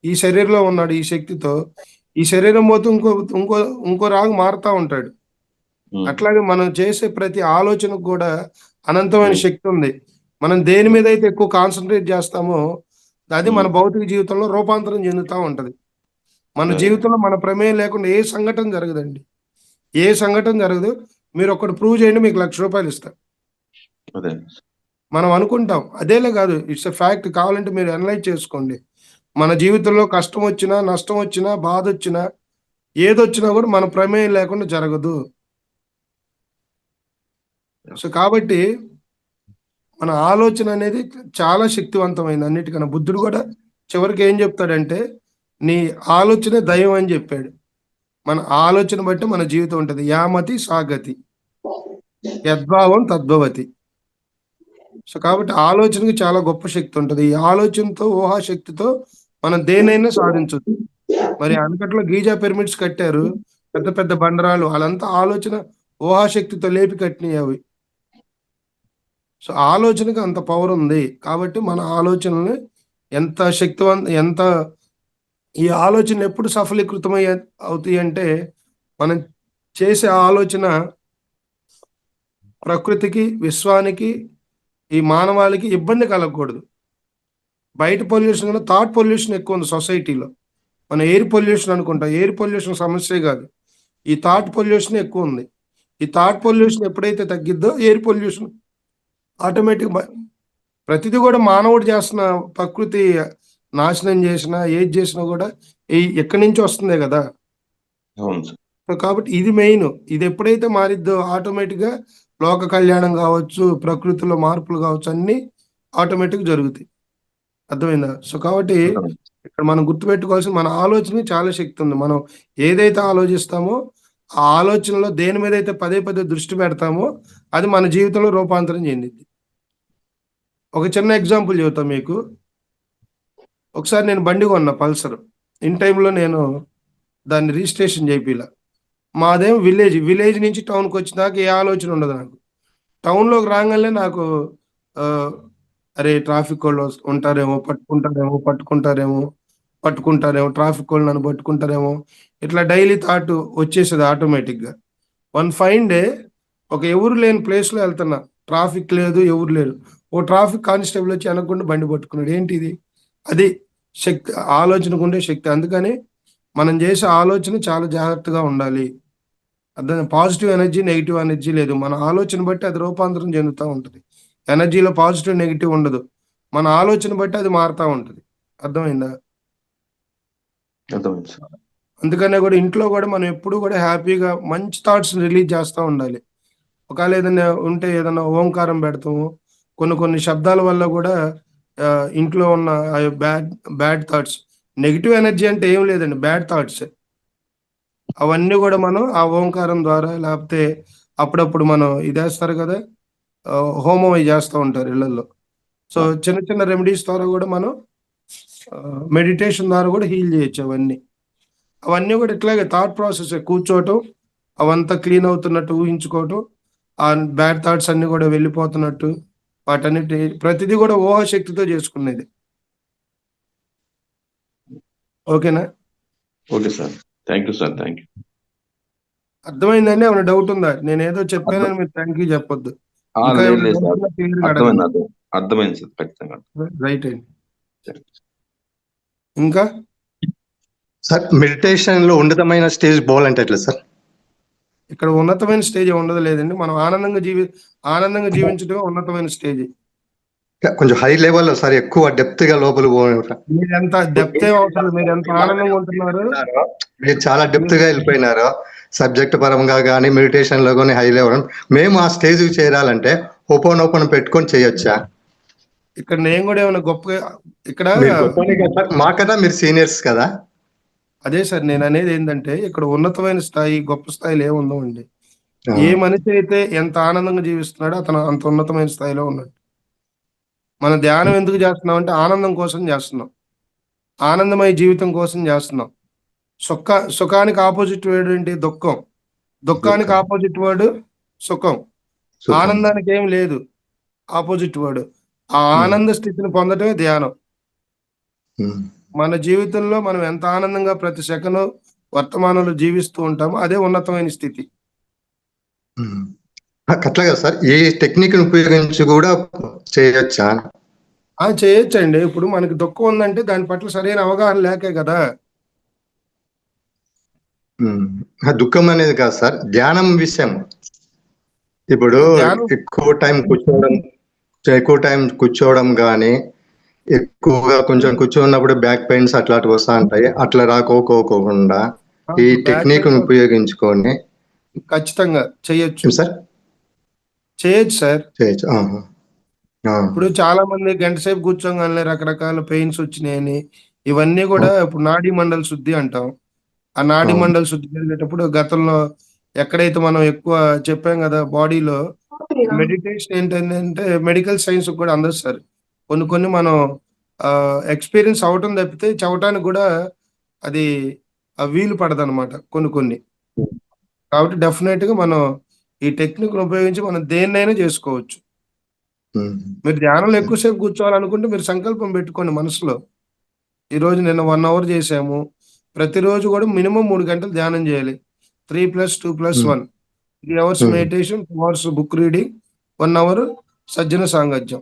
Speaker 2: ఈ శరీరంలో ఉన్నాడు. ఈ శక్తితో ఈ శరీరం పోతే ఇంకో ఇంకో రాగు మారుతా ఉంటాడు. అట్లాగే మనం చేసే ప్రతి ఆలోచనకు కూడా అనంతమైన శక్తి ఉంది. మనం దేని మీద అయితే ఎక్కువ కాన్సన్ట్రేట్ చేస్తామో అది మన భౌతిక జీవితంలో రూపాంతరం చెందుతూ ఉంటది. మన జీవితంలో మన ప్రమేయం లేకుండా ఏ సంఘటన జరగదండి. ఏ సంఘటన జరగదు. మీరు ఒకటి ప్రూవ్ చేయండి, మీకు ₹1,00,000 ఇస్తా.
Speaker 3: అదే
Speaker 2: మనం అనుకుంటాం, అదేలే కాదు, ఇట్స్ ఎ ఫ్యాక్ట్. కావాలంటే మీరు అనలైజ్ చేసుకోండి. మన జీవితంలో కష్టం వచ్చినా, నష్టం వచ్చినా, బాధ వచ్చినా, ఏదొచ్చినా కూడా మన ప్రమేయం లేకుండా జరగదు. సో కాబట్టి మన ఆలోచన అనేది చాలా శక్తివంతమైంది అన్నిటికన్నా. బుద్ధుడు కూడా చివరికి ఏం చెప్తాడంటే, నీ ఆలోచనే దైవం అని చెప్పాడు. మన ఆలోచన బట్టి మన జీవితం ఉంటుంది. యామతి సాగతి, యద్భావం తద్భవతి. సో కాబట్టి ఆలోచనకి చాలా గొప్ప శక్తి ఉంటుంది. ఈ ఆలోచనతో, ఊహాశక్తితో మనం దేనైనా సాధించవచ్చు. మరి అనకట్లో గీజా పిరమిడ్స్ కట్టారు, పెద్ద పెద్ద బండరాలు, వాళ్ళంతా ఆలోచన ఊహాశక్తితో లేపి కట్టినవి అవి. సో ఆలోచనకి అంత పవర్ ఉంది. కాబట్టి మన ఆలోచనల్ని ఎంత ఈ ఆలోచన ఎప్పుడు సఫలీకృతమై అవుతాయి అంటే, మనం చేసే ఆలోచన ప్రకృతికి, విశ్వానికి, ఈ మానవాళికి ఇబ్బంది కలగకూడదు. బయట పొల్యూషన్ కన్నా థాట్ పొల్యూషన్ ఎక్కువ ఉంది సొసైటీలో. మన ఎయిర్ పొల్యూషన్ అనుకుంటాం, ఎయిర్ పొల్యూషన్ సమస్యే కాదు, ఈ థాట్ పొల్యూషన్ ఎక్కువ ఉంది. ఈ థాట్ పొల్యూషన్ ఎప్పుడైతే తగ్గిద్దో ఎయిర్ పొల్యూషన్ ఆటోమేటిక్. ప్రతిదీ కూడా మానవుడు చేస్తున్న, ప్రకృతి నాశనం చేసినా, ఏది చేసినా కూడా ఎక్కడి నుంచి వస్తుందే కదా. సో కాబట్టి ఇది మెయిన్. ఇది ఎప్పుడైతే మారిద్దో ఆటోమేటిక్గా లోక కళ్యాణం కావచ్చు, ప్రకృతిలో మార్పులు కావచ్చు, అన్ని ఆటోమేటిక్ జరుగుతాయి. అర్థమైందా? సో కాబట్టి ఇక్కడ మనం గుర్తుపెట్టుకోవాల్సిన, మన ఆలోచన చాలా శక్తి ఉంది. మనం ఏదైతే ఆలోచిస్తామో ఆ ఆలోచనలో దేని మీద అయితే పదే పదే దృష్టి పెడతామో అది మన జీవితంలో రూపాంతరం చెందింది. ఒక చిన్న ఎగ్జాంపుల్ చెబుతా మీకు. ఒకసారి నేను బండి కొన్నా, పల్సర్. ఇన్ టైంలో నేను దాన్ని రిజిస్ట్రేషన్ చేయిలా. మాదేం విలేజ్ నుంచి టౌన్కి వచ్చినాక ఏ ఆలోచన ఉండదు నాకు. టౌన్లోకి రాగానే నాకు అరే ట్రాఫిక్ వాళ్ళు ఉంటారేమో, పట్టుకుంటారేమో, ట్రాఫిక్ వాళ్ళు నన్ను పట్టుకుంటారేమో, ఇట్లా డైలీ థాట్ వచ్చేసేది ఆటోమేటిక్గా. వన్ ఫైన్ డే ఒక ఎవరు లేని ప్లేస్లో వెళ్తున్నా, ట్రాఫిక్ లేదు, ఎవరు లేరు. ఓ ట్రాఫిక్ కానిస్టేబుల్ వచ్చి వెనకుండా బండి పట్టుకున్నాడు. ఏంటి ఇది? అది శక్తి, ఆలోచనకు ఉండే శక్తి. అందుకని మనం చేసే ఆలోచన చాలా జాగ్రత్తగా ఉండాలి. అర్థం. పాజిటివ్ ఎనర్జీ, నెగిటివ్ ఎనర్జీ లేదు. మన ఆలోచన బట్టి అది రూపాంతరం చెందుతూ ఉంటుంది. ఎనర్జీలో పాజిటివ్ నెగిటివ్ ఉండదు. మన ఆలోచన బట్టి అది మారుతూ ఉంటుంది. అర్థమైందా? అందుకనే కూడా ఇంట్లో కూడా మనం ఎప్పుడు కూడా హ్యాపీగా మంచి థాట్స్ రిలీజ్ చేస్తూ ఉండాలి. ఒకవేళ ఏదైనా ఉంటే ఏదైనా ఓంకారం పెడతాము. కొన్ని శబ్దాల వల్ల కూడా ఇంట్లో ఉన్న బ్యాడ్ థాట్స్, నెగిటివ్ ఎనర్జీ అంటే ఏం లేదండి, బ్యాడ్ థాట్స్, అవన్నీ కూడా మనం ఆ ఓంకారం ద్వారా, లేకపోతే అప్పుడప్పుడు మనం ఇదేస్తారు కదా, హోమం అవి చేస్తూ ఉంటారు ఇళ్లలో. సో చిన్న చిన్న రెమెడీస్ ద్వారా కూడా మనం మెడిటేషన్ ద్వారా కూడా హీల్ చేయొచ్చు. అవన్నీ కూడా ఇట్లాగే థాట్ ప్రాసెస్. కూర్చోవటం, అవంతా క్లీన్ అవుతున్నట్టు ఊహించుకోవటం, ఆ బ్యాడ్ థాట్స్ అన్ని కూడా వెళ్ళిపోతున్నట్టు, వాటన్నిటి ప్రతిదీ కూడా ఊహాశక్తితో చేసుకునేది. ఓకేనా?
Speaker 3: Okay sir, thank you sir, thank you.
Speaker 2: అర్థమైందండి? ఏమైనా డౌట్ ఉందా? నేను ఏదో చెప్పానని మీరు థ్యాంక్ యూ చెప్పొద్దు.
Speaker 3: అర్థమైంది సార్, ఖచ్చితంగా.
Speaker 2: రైట్ అండి. ఇంకా
Speaker 4: సార్, మెడిటేషన్ లో ఉన్నతమైన స్టేజ్ పోవాలంటే ఎట్లా సార్?
Speaker 2: ఇక్కడ ఉన్నతమైన స్టేజ్ ఉండదు లేదండి. మనం ఆనందంగా జీవించడమే ఉన్నతమైన స్టేజ్.
Speaker 4: కొంచెం హై లెవెల్లో సార్, ఎక్కువ డెప్త్ గా లోపల
Speaker 2: మీరు ఎంత డెప్త్ అవసరం, మీరు ఎంత ఆనందంగా ఉంటున్నారు,
Speaker 4: మీరు చాలా డెప్త్ గా వెళ్ళిపోయినారు సబ్జెక్ట్ పరంగా కానీ, మెడిటేషన్ లో కానీ హై లెవెల్. మేము ఆ స్టేజ్ కి చేరాలంటే ఓపెన్ పెట్టుకొని చేయొచ్చా?
Speaker 2: ఇక్కడ నేను కూడా ఏమైనా గొప్పగా, ఇక్కడ
Speaker 4: మాకన్నా మీరు సీనియర్స్ కదా.
Speaker 2: అదే సార్ నేను అనేది ఏంటంటే, ఇక్కడ ఉన్నతమైన స్థాయి, గొప్ప స్థాయిలో ఏముందండి. ఏ మనిషి అయితే ఎంత ఆనందంగా జీవిస్తున్నాడో అతను అంత ఉన్నతమైన స్థాయిలో ఉన్నాడు. మన ధ్యానం ఎందుకు చేస్తున్నాం అంటే ఆనందం కోసం చేస్తున్నాం, ఆనందమయ జీవితం కోసం చేస్తున్నాం. సుఖానికి ఆపోజిట్ వర్డ్ ఏంటి? దుఃఖం. దుఃఖానికి
Speaker 4: దుఃఖం.
Speaker 2: ఆపోజిట్ వర్డ్ సుఖం.
Speaker 4: సుఖం.
Speaker 2: ఆనందానికి ఏం లేదు ఆపోజిట్ వర్డ్. ఆ
Speaker 4: ఉమ్,
Speaker 2: ఆనంద స్థితిని పొందటమే ధ్యానం.
Speaker 4: ఉమ్,
Speaker 2: మన జీవితంలో మనం ఎంత ఆనందంగా ప్రతి సెకను వర్తమానంలో జీవిస్తూ ఉంటామో అదే ఉన్నతమైన స్థితి.
Speaker 4: ఉమ్. అట్లాగా సార్, ఈ టెక్నిక్ ఉపయోగించి కూడా చేయొచ్చా?
Speaker 2: చేయొచ్చండి. ఇప్పుడు మనకి దుఃఖం ఉందంటే దాని పట్ల సరైన అవగాహన లేకే కదా.
Speaker 4: దుఃఖం అనేది కాదు సార్, ధ్యానం విషయం. ఇప్పుడు
Speaker 2: ధ్యానం
Speaker 4: ఎక్కువ టైం కూర్చోవడం కానీ, ఎక్కువగా కొంచెం కూర్చోన్నప్పుడు బ్యాక్ పెయిన్స్ అట్లాంటివి వస్తూ ఉంటాయి. అట్లా రాకోకుండా ఈ టెక్నిక్ ఉపయోగించుకొని
Speaker 2: ఖచ్చితంగా చేయొచ్చు
Speaker 4: సార్.
Speaker 2: చేయొచ్చు సార్.
Speaker 4: చేయొచ్చు.
Speaker 2: ఇప్పుడు చాలా మంది గంట సేపు కూర్చోగానే రకరకాల పెయిన్స్ వచ్చినాయని, ఇవన్నీ కూడా ఇప్పుడు నాడీ మండల శుద్ధి అంటాం. ఆ నాడీ మండల శుద్ధి జరిగేటప్పుడు గతంలో ఎక్కడైతే మనం ఎక్కువ చెప్పాం కదా, బాడీలో మెడిటేషన్ ఏంటంటే మెడికల్ సైన్స్ కూడా అందదు సార్. కొన్ని మనం ఎక్స్పీరియన్స్ అవటం తప్పితే చెప్పటానికి కూడా అది వీలు పడదనమాట కొన్ని. కాబట్టి డెఫినెట్ గా మనం ఈ టెక్నిక్ ఉపయోగించి మనం దేన్నైనా చేసుకోవచ్చు. మీరు ధ్యానంలో ఎక్కువసేపు కూర్చోవాలనుకుంటే మీరు సంకల్పం పెట్టుకోండి మనసులో. ఈరోజు నిన్న 1 hour చేసాము, ప్రతిరోజు కూడా మినిమం 3 గంటలు ధ్యానం చేయాలి. 3+2+1 3 hours meditation, 2 hours book reading, 1 hour సజ్జన సాంగత్యం.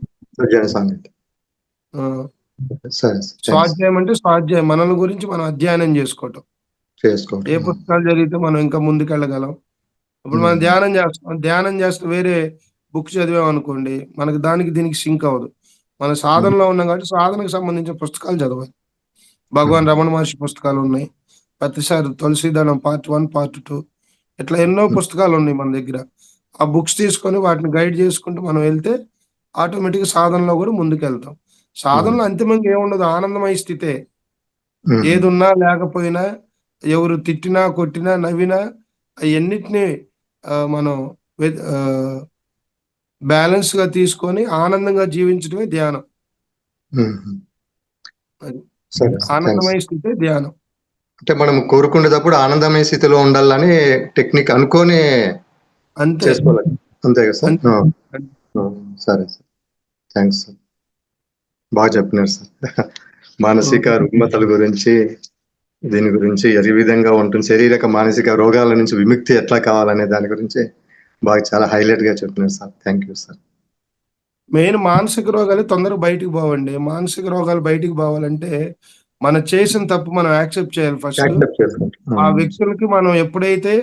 Speaker 2: స్వాధ్యాయం అంటే స్వాధ్యాయం, మనల గురించి మనం అధ్యయనం చేసుకోవటం. ఏ పుస్తకాలు చదివితే మనం ఇంకా ముందుకెళ్ళగలం. ఇప్పుడు మనం ధ్యానం చేస్తే వేరే బుక్ చదివాం అనుకోండి, మనకి దీనికి సింక్ అవ్వదు. మన సాధనలో ఉన్నాం కాబట్టి సాధనకు సంబంధించిన పుస్తకాలు చదవాలి. భగవాన్ రమణ మహర్షి పుస్తకాలు ఉన్నాయి, ప్రతిసారి తులసీదళం పార్ట్ 1 పార్ట్ 2 ఇట్లా ఎన్నో పుస్తకాలు ఉన్నాయి మన దగ్గర. ఆ బుక్స్ తీసుకొని వాటిని గైడ్ చేసుకుంటూ మనం వెళ్తే ఆటోమేటిక్ సాధనలో కూడా ముందుకెళ్తాం. సాధనలో అంతిమంగా ఏముండదు, ఆనందమయ స్థితే. ఏదున్నా లేకపోయినా, ఎవరు తిట్టినా కొట్టినా నవ్వినా అవన్నిటిని మనం బ్యాలెన్స్ గా తీసుకొని ఆనందంగా జీవించడమే ధ్యానం. ఆనందమయ స్థితే ధ్యానం.
Speaker 4: అంటే మనం కోరుకునేటప్పుడు ఆనందమయ స్థితిలో ఉండాలని టెక్నిక్ అనుకొని
Speaker 2: అంతే
Speaker 4: చేసుకోవాలి. అంతే కదా సార్? సరే సార్, థ్యాంక్స్ సార్, బాగా చెప్పినారు సార్. మానసిక రుగ్మతల గురించి, దీని గురించి ఏ విధంగా ఉంటుంది, శారీరక మానసిక రోగాల నుంచి విముక్తి ఎట్లా కావాలనే దాని గురించి బాగా చాలా హైలైట్ గా చెప్పినారు sir. Thank you sir.
Speaker 2: Main మానసిక రోగాలు తొందరగా బయటికి పోవండి. మానసిక రోగాలు బయటికి పోవాలంటే మనం చేసిన తప్పు మనం యాక్సెప్ట్ చేయాలి ఫస్ట్. ఆ వ్యక్తులకి మనం ఎప్పుడైతే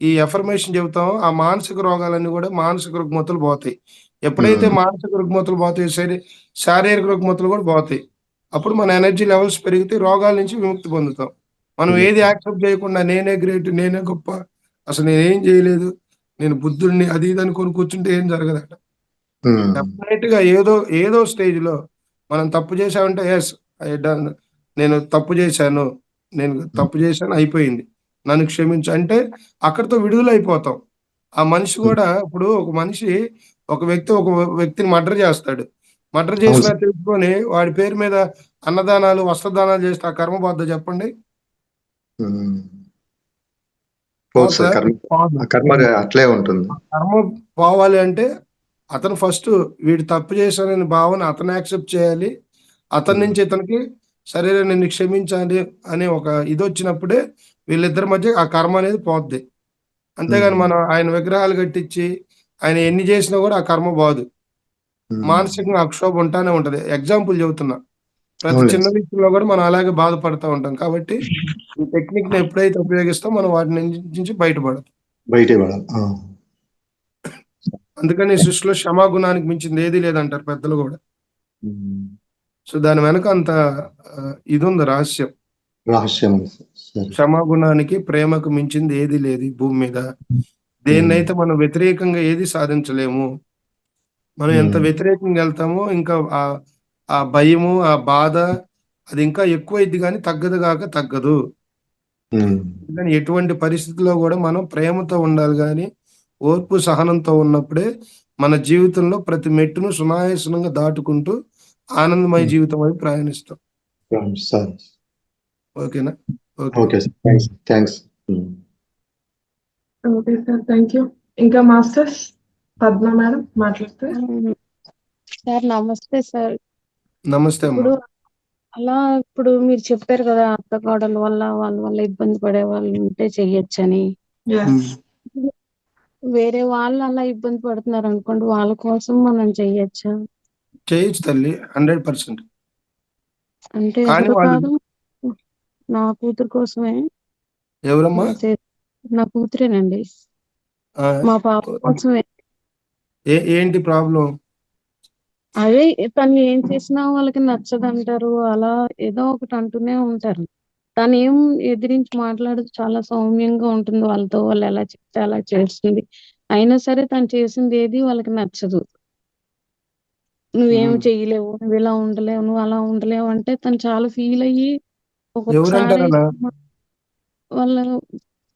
Speaker 2: ఈ ఎఫర్మేషన్ చెబుతామో ఆ మానసిక రోగాలన్నీ కూడా మానసిక రుగ్మతలు పోతాయి. ఎప్పుడైతే మానసిక రుగ్మతలు పోతాయి, శారీరక రుగ్మతలు కూడా పోతాయి. అప్పుడు మన ఎనర్జీ లెవెల్స్ పెరిగితే రోగాల నుంచి విముక్తి పొందుతాం. మనం ఏది యాక్సెప్ట్ చేయకుండా నేనే గ్రేట్, నేనే గొప్ప, అసలు నేనేం చేయలేదు, నేను బుద్ధుడిని, అది ఇది అనుకొని కూర్చుంటే ఏం జరగదట. డెఫినెట్ గా ఏదో స్టేజ్ లో మనం తప్పు చేసామంటే ఎస్ నేను తప్పు చేశాను, అయిపోయింది, నన్ను క్షమించు అంటే అక్కడితో విడుదలైపోతాం. ఆ మనిషి కూడా, ఇప్పుడు ఒక వ్యక్తిని మర్డర్ చేస్తాడు. మర్డర్ చేసినా తెలుసుకొని వాడి పేరు మీద అన్నదానాలు వస్త్రదానాలు చేస్తే ఆ కర్మ పోద్దా చెప్పండి?
Speaker 4: అట్లే ఉంటుంది.
Speaker 2: కర్మ పోవాలి అంటే అతను ఫస్ట్ వీడు తప్పు చేశానని భావన అతను యాక్సెప్ట్ చేయాలి. అతని నుంచి ఇతనికి సరే నేను క్షమించాలి అనే ఒక ఇది వచ్చినప్పుడే వీళ్ళిద్దరి మధ్య ఆ కర్మ అనేది పోద్ది. అంతేగాని మనం ఆయన విగ్రహాలు కట్టించి ఆయన ఎన్ని చేసినా కూడా ఆ కర్మ పోదు. మానసికంగా అక్షోభ ఉంటానే ఉంటది. ఎగ్జాంపుల్ చెబుతున్నా, ప్రతి చిన్న విషయంలో కూడా మనం అలాగే బాధపడుతూ ఉంటాం. కాబట్టి ఈ టెక్నిక్ ని ఎప్పుడైతే ఉపయోగిస్తాం మనం వాటి నుంచి బయటపడతాం. అందుకని సృష్టిలో క్షమాగుణానికి మించింది ఏది లేదంటారు పెద్దలు కూడా. సో దాని వెనక అంత ఇది ఉంది, రహస్యం. క్షమాగుణానికి, ప్రేమకు మించింది ఏది లేదు ఈ భూమి మీద. దేన్నైతే మనం వ్యతిరేకంగా ఏది సాధించలేము. మనం ఎంత వ్యతిరేకంగా వెళ్తామో ఇంకా ఆ భయము, ఆ బాధ అది ఇంకా ఎక్కువైద్ది కానీ తగ్గదు. కానీ ఎటువంటి పరిస్థితుల్లో కూడా మనం ప్రేమతో ఉండాలి కానీ ఓర్పు సహనంతో ఉన్నప్పుడే మన జీవితంలో ప్రతి మెట్టును సునాయాసనంగా దాటుకుంటూ ఆనందమయ జీవితం వైపు ప్రయాణిస్తాం. ఓకేనా? Okay
Speaker 4: okay sir, thanks.
Speaker 1: Okay sir, thank you. ఇంకా మాస్టర్స్ పద్మ మేడం మాట్లాడితే.
Speaker 5: సార్ నమస్తే సార్.
Speaker 2: నమస్తే అమ్మా.
Speaker 5: ఇప్పుడు అలా ఇప్పుడు మీరు చెప్పారు కదా, అత్త కోడల వల్ల వాళ్ళ వల్ల ఇబ్బంది పడే వాళ్ళు ఉంటే చెయ్యొచ్చని.
Speaker 1: ఎస్.
Speaker 5: వేరే వాళ్ళు అలా ఇబ్బంది పడుతున్నారు అనుకోండి, వాళ్ళ కోసం మనం చెయ్యొచ్చా?
Speaker 2: చేయొచ్చు తల్లి, 100%.
Speaker 5: అంటే
Speaker 2: కానీ
Speaker 5: ఎవరు
Speaker 2: వాళ్ళు
Speaker 5: కాదు, నా కూతురు కోసమే
Speaker 2: ఎవరమ్మా?
Speaker 5: నా కూతురేనండి,
Speaker 2: ఆ,
Speaker 5: మా పాప కోసమే.
Speaker 2: ఏంటి ప్రాబ్లం?
Speaker 5: అదే తను ఏం చేసినా వాళ్ళకి నచ్చదంటారు, అలా ఏదో ఒకటి అంటూనే ఉంటారు. తను ఏం ఎదిరించి మాట్లాడదు, చాలా సౌమ్యంగా ఉంటుంది వాళ్ళతో. వాళ్ళు ఎలా చెప్తే అలా చేస్తుంది. అయినా సరే తను చేసింది ఏది వాళ్ళకి నచ్చదు. నువ్వేం చెయ్యలేవు, నువ్వు ఇలా ఉండలేవు, నువ్వు అలా ఉండలేవు అంటే తను చాలా ఫీల్ అయ్యి ఒక్కొక్కసారి
Speaker 2: ఎవరంటారలా?
Speaker 5: వాళ్ళ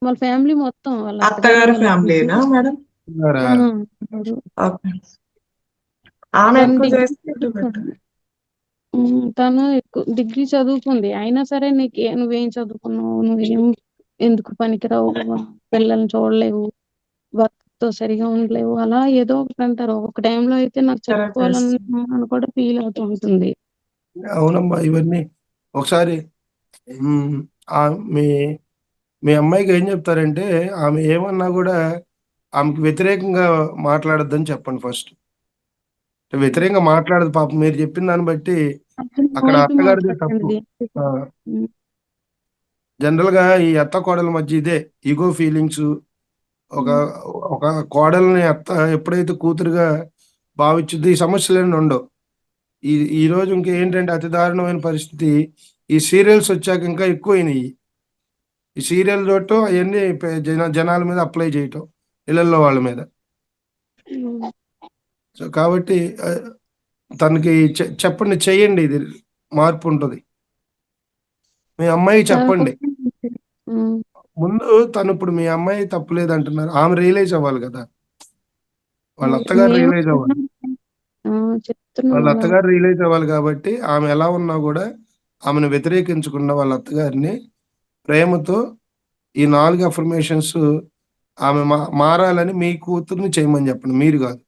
Speaker 5: వాళ్ళ ఫ్యామిలీ మొత్తం, వాళ్ళ
Speaker 1: అత్తగారి
Speaker 5: వాళ్ళ
Speaker 1: ఫ్యామిలీనా మేడం?
Speaker 2: ఉన్నారా?
Speaker 5: అవును.
Speaker 1: ఓకే. ఆమె
Speaker 5: తను
Speaker 1: ఎక్కువ
Speaker 5: డిగ్రీ
Speaker 1: చేసుకుంటే బెటర్.
Speaker 5: తను ఎక్కువ డిగ్రీ చదువుకుంది, అయినా సరే నువ్వేం చదువుకున్నావు, నువ్వేం ఎందుకు పనికిరావు, పిల్లల్ని చూడలేవు, వర్క్తో సరిగా ఉండలేవు, అలా ఏదో ఒకటి అంటారు. ఒక టైంలో అయితే నాకు చెప్పుకోవాలని కూడా ఫీల్ అవుతూ ఉంటుంది.
Speaker 2: అవునమ్మా, ఇవన్నీ ఒకసారి ఆ, మీ మీ అమ్మాయికి ఏం చెప్తారంటే, ఆమె ఏమన్నా కూడా ఆమెకు వ్యతిరేకంగా మాట్లాడొద్దని చెప్పండి ఫస్ట్. వ్యతిరేకంగా మాట్లాడదు పాపం, మీరు చెప్పిన దాన్ని బట్టి అక్కడ
Speaker 5: వైపు
Speaker 2: అత్తగారిది తప్పు.
Speaker 5: మాట్లాడండి.
Speaker 2: జనరల్ గా ఈ అత్త కోడల మధ్య ఇదే ఈగో ఫీలింగ్స్. ఒక ఒక కోడల్ని అత్త ఎప్పుడైతే కూతురుగా భావించుద్ది, ఈ సమస్యలన్నీ ఉండవు. ఈ రోజు ఇంకేంటంటే అతి దారుణమైన పరిస్థితి, ఈ సీరియల్స్ వచ్చాక ఇంకా ఎక్కువైనాయి. ఈ సీరియల్ చూడటం అవన్నీ జనాల మీద అప్లై చేయటం, ఇళ్లలో వాళ్ళ మీద. సో కాబట్టి తనకి చెప్పండి, చెయ్యండి, ఇది మార్పు ఉంటుంది. మీ అమ్మాయి చెప్పండి ముందు. తను ఇప్పుడు మీ అమ్మాయి తప్పులేదు అంటున్నారు, ఆమె రియలైజ్ అవ్వాలి కదా, వాళ్ళ అత్తగారు రియలైజ్ అవ్వాలి. వాళ్ళ అత్తగారు రియలైజ్ అవ్వాలి కాబట్టి ఆమె ఎలా ఉన్నా కూడా ఆమెను వ్యతిరేకించకుండా వాళ్ళ అత్తగారిని ప్రేమతో ఈ 4 అఫర్మేషన్స్ ఆమె మారాలని మీ కూతుర్ని చేయమని చెప్పండి, మీరు కాదు.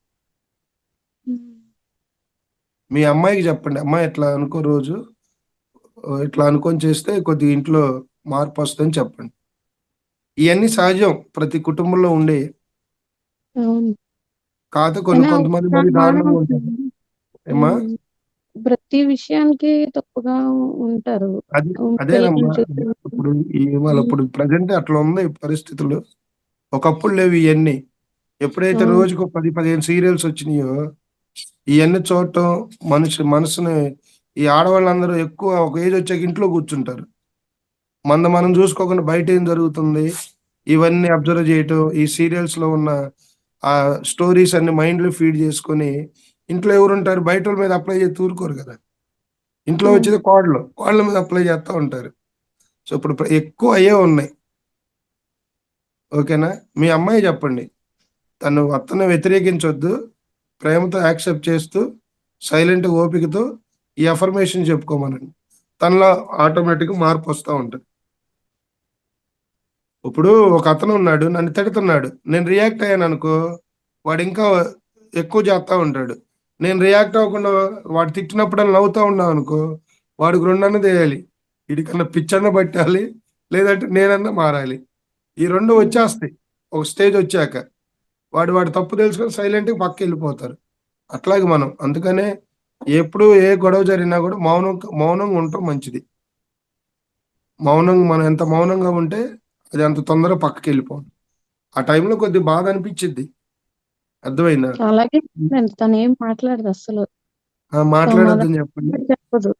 Speaker 2: మీ అమ్మాయికి చెప్పండి, అమ్మాయి ఇట్లా అనుకో, రోజు ఇట్లా అనుకొని చేస్తే కొద్దిగా ఇంట్లో మార్పు వస్తుందని చెప్పండి. ఇవన్నీ సహజం, ప్రతి కుటుంబంలో ఉండే. కాదు కొంతమంది మరి దారుణంగా ఉంటారు. ఏమా?
Speaker 5: ప్రతి విషయానికి తప్పుగా ఉంటారు.
Speaker 2: అదేనమ్మా, ఇప్పుడు ఇప్పుడు ప్రజెంట్ అట్లా ఉంది పరిస్థితులు. ఒకప్పుడు లేవు ఇవన్నీ. ఎప్పుడైతే రోజుకు 10-15 సీరియల్స్ వచ్చినాయో, ఇవన్నీ చూడటం మనసుని, ఈ ఆడవాళ్ళందరూ ఎక్కువ ఒక ఏజ్ వచ్చాక ఇంట్లో కూర్చుంటారు. మనం చూసుకోకుండా బయట ఏం జరుగుతుంది ఇవన్నీ అబ్జర్వ్ చేయటం, ఈ సీరియల్స్ లో ఉన్న ఆ స్టోరీస్ అన్ని మైండ్ లో ఫీడ్ చేసుకొని ఇంట్లో ఎవరుంటారు, బయట వాళ్ళ మీద అప్లై చేసి ఊరుకోరు కదా. ఇంట్లో వచ్చేది కోళ్ళ మీద అప్లై చేస్తూ ఉంటారు. సో ఇప్పుడు ఎక్కువ అయ్యే ఉన్నాయి. ఓకేనా? మీ అమ్మాయి చెప్పండి, తను అత్తను వ్యతిరేకించొద్దు, ప్రేమతో యాక్సెప్ట్ చేస్తూ సైలెంట్ ఓపికతో ఈ అఫర్మేషన్ చెప్పుకోమనండి. తనలో ఆటోమేటిక్గా మార్పు వస్తూ ఉంటుంది. ఇప్పుడు ఒక అతను ఉన్నాడు, నన్ను తిడుతున్నాడు, నేను రియాక్ట్ అయ్యాను అనుకో, వాడు ఇంకా ఎక్కువ చేస్తూ ఉంటాడు. నేను రియాక్ట్ అవ్వకుండా వాడు తిట్టినప్పుడు నవ్వుతూ ఉన్నాను అనుకో, వాడికి 2 అన్నది వేయాలి, వీడికన్నా పిచ్చన్న పట్టాలి, లేదంటే నేనన్నా మారాలి. ఈ 2 వచ్చేస్తాయి ఒక స్టేజ్ వచ్చాక. వాడు తప్పు తెలుసుకొని సైలెంట్గా పక్కకి వెళ్ళిపోతారు. అట్లాగే మనం అందుకనే ఎప్పుడు ఏ గొడవ జరిగినా కూడా మౌనంగా ఉండటం మంచిది. మనం ఎంత మౌనంగా ఉంటే అది అంత తొందరగా పక్కకి వెళ్ళిపోదు. ఆ టైంలో కొద్ది బాధ అనిపించింది, అర్థమైందా?
Speaker 5: అలాగే తను ఏం మాట్లాడదు అసలు,
Speaker 2: మాట్లాడొద్దని చెప్పండి,
Speaker 5: చెప్పదు,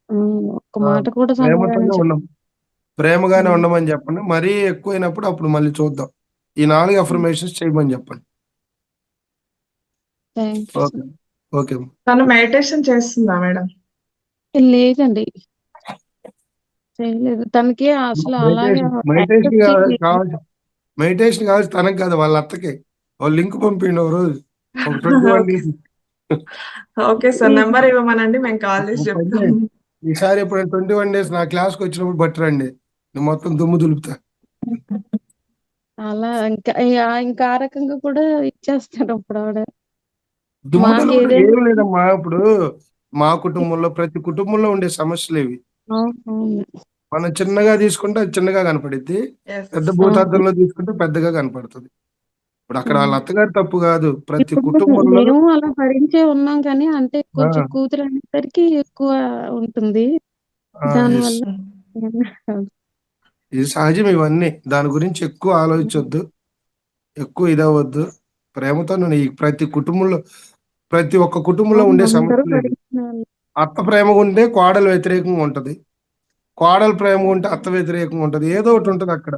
Speaker 5: ఒక్క మాట కూడా
Speaker 2: ప్రేమతోనే ప్రేమగానే ఉండమని చెప్పండి. మరీ ఎక్కువైనప్పుడు అప్పుడు మళ్ళీ చూద్దాం. ఈ 4 అఫర్మేషన్స్ చేయమని చెప్పండి. Okay, okay.
Speaker 1: తను మెడిటేషన్ చేస్తుందా మేడం?
Speaker 5: లేదండి, చేయలేదు. తనకి అసలు అలాగే
Speaker 2: మెడిటేషన్ కావచ్చు తనకు కాదు, వాళ్ళ అత్తకి వాళ్ళు లింక్ పంపిండి ఒక రోజు, ఒక 21 days.
Speaker 1: ఓకే సార్, నెంబర్ ఇవ్వమనండి, మేము కాల్ చేసి చెప్తాం.
Speaker 2: ఈసారి ఎప్పుడైనా 21 days నా క్లాస్కి వచ్చినప్పుడు బట్టి రండి, నేను మొత్తం దుమ్ము దులుపుతా.
Speaker 5: అలా ఇంకా ఆ రకంగా కూడా ఇచ్చేస్తారు అప్పుడు ఆవిడ.
Speaker 2: దుమ్ము
Speaker 5: మాకు
Speaker 2: దులుపుడు
Speaker 5: ఏదైనా
Speaker 2: ఏం లేదమ్మా. ఇప్పుడు మా కుటుంబంలో ప్రతి కుటుంబంలో ఉండే సమస్యలు ఇవి.
Speaker 5: అవును.
Speaker 2: మనం చిన్నగా తీసుకుంటే అది చిన్నగా కనపడిద్ది,
Speaker 1: ఎస్.
Speaker 2: పెద్ద
Speaker 5: అవును.
Speaker 2: భూతార్థంలో తీసుకుంటే పెద్దగా కనపడుతుంది. ఇప్పుడు అక్కడ వాళ్ళ
Speaker 5: అవును.
Speaker 2: అత్తగారి తప్పు కాదు, ప్రతి
Speaker 5: ఇప్పుడు
Speaker 2: కుటుంబంలో.
Speaker 5: మేము అలా భరించే ఉన్నాం కానీ అంటే
Speaker 2: ఆ,
Speaker 5: కొంచెం కూతురు అనేసరికి ఎక్కువ ఉంటుంది
Speaker 2: ఆ, yes.
Speaker 5: దానివల్ల.
Speaker 2: ఇది సహజం ఇవన్నీ. దాని గురించి ఎక్కువ ఆలోచించొద్దు, ఎక్కువ ఇదవద్దు. ప్రేమతో నేను ఈ ప్రతి ఒక్క కుటుంబంలో
Speaker 5: అవును,
Speaker 2: ఉండే
Speaker 5: అందరూ
Speaker 2: సమస్యలు ఇవి.
Speaker 5: భరించిన వాళ్ళు.
Speaker 2: అత్త ప్రేమగా ఉంటే కోడలు వ్యతిరేకంగా ఉంటది, కోడలు ప్రేమగా ఉంటే అత్త వ్యతిరేకంగా ఉంటది. ఏదో ఒకటి ఉంటది అక్కడ.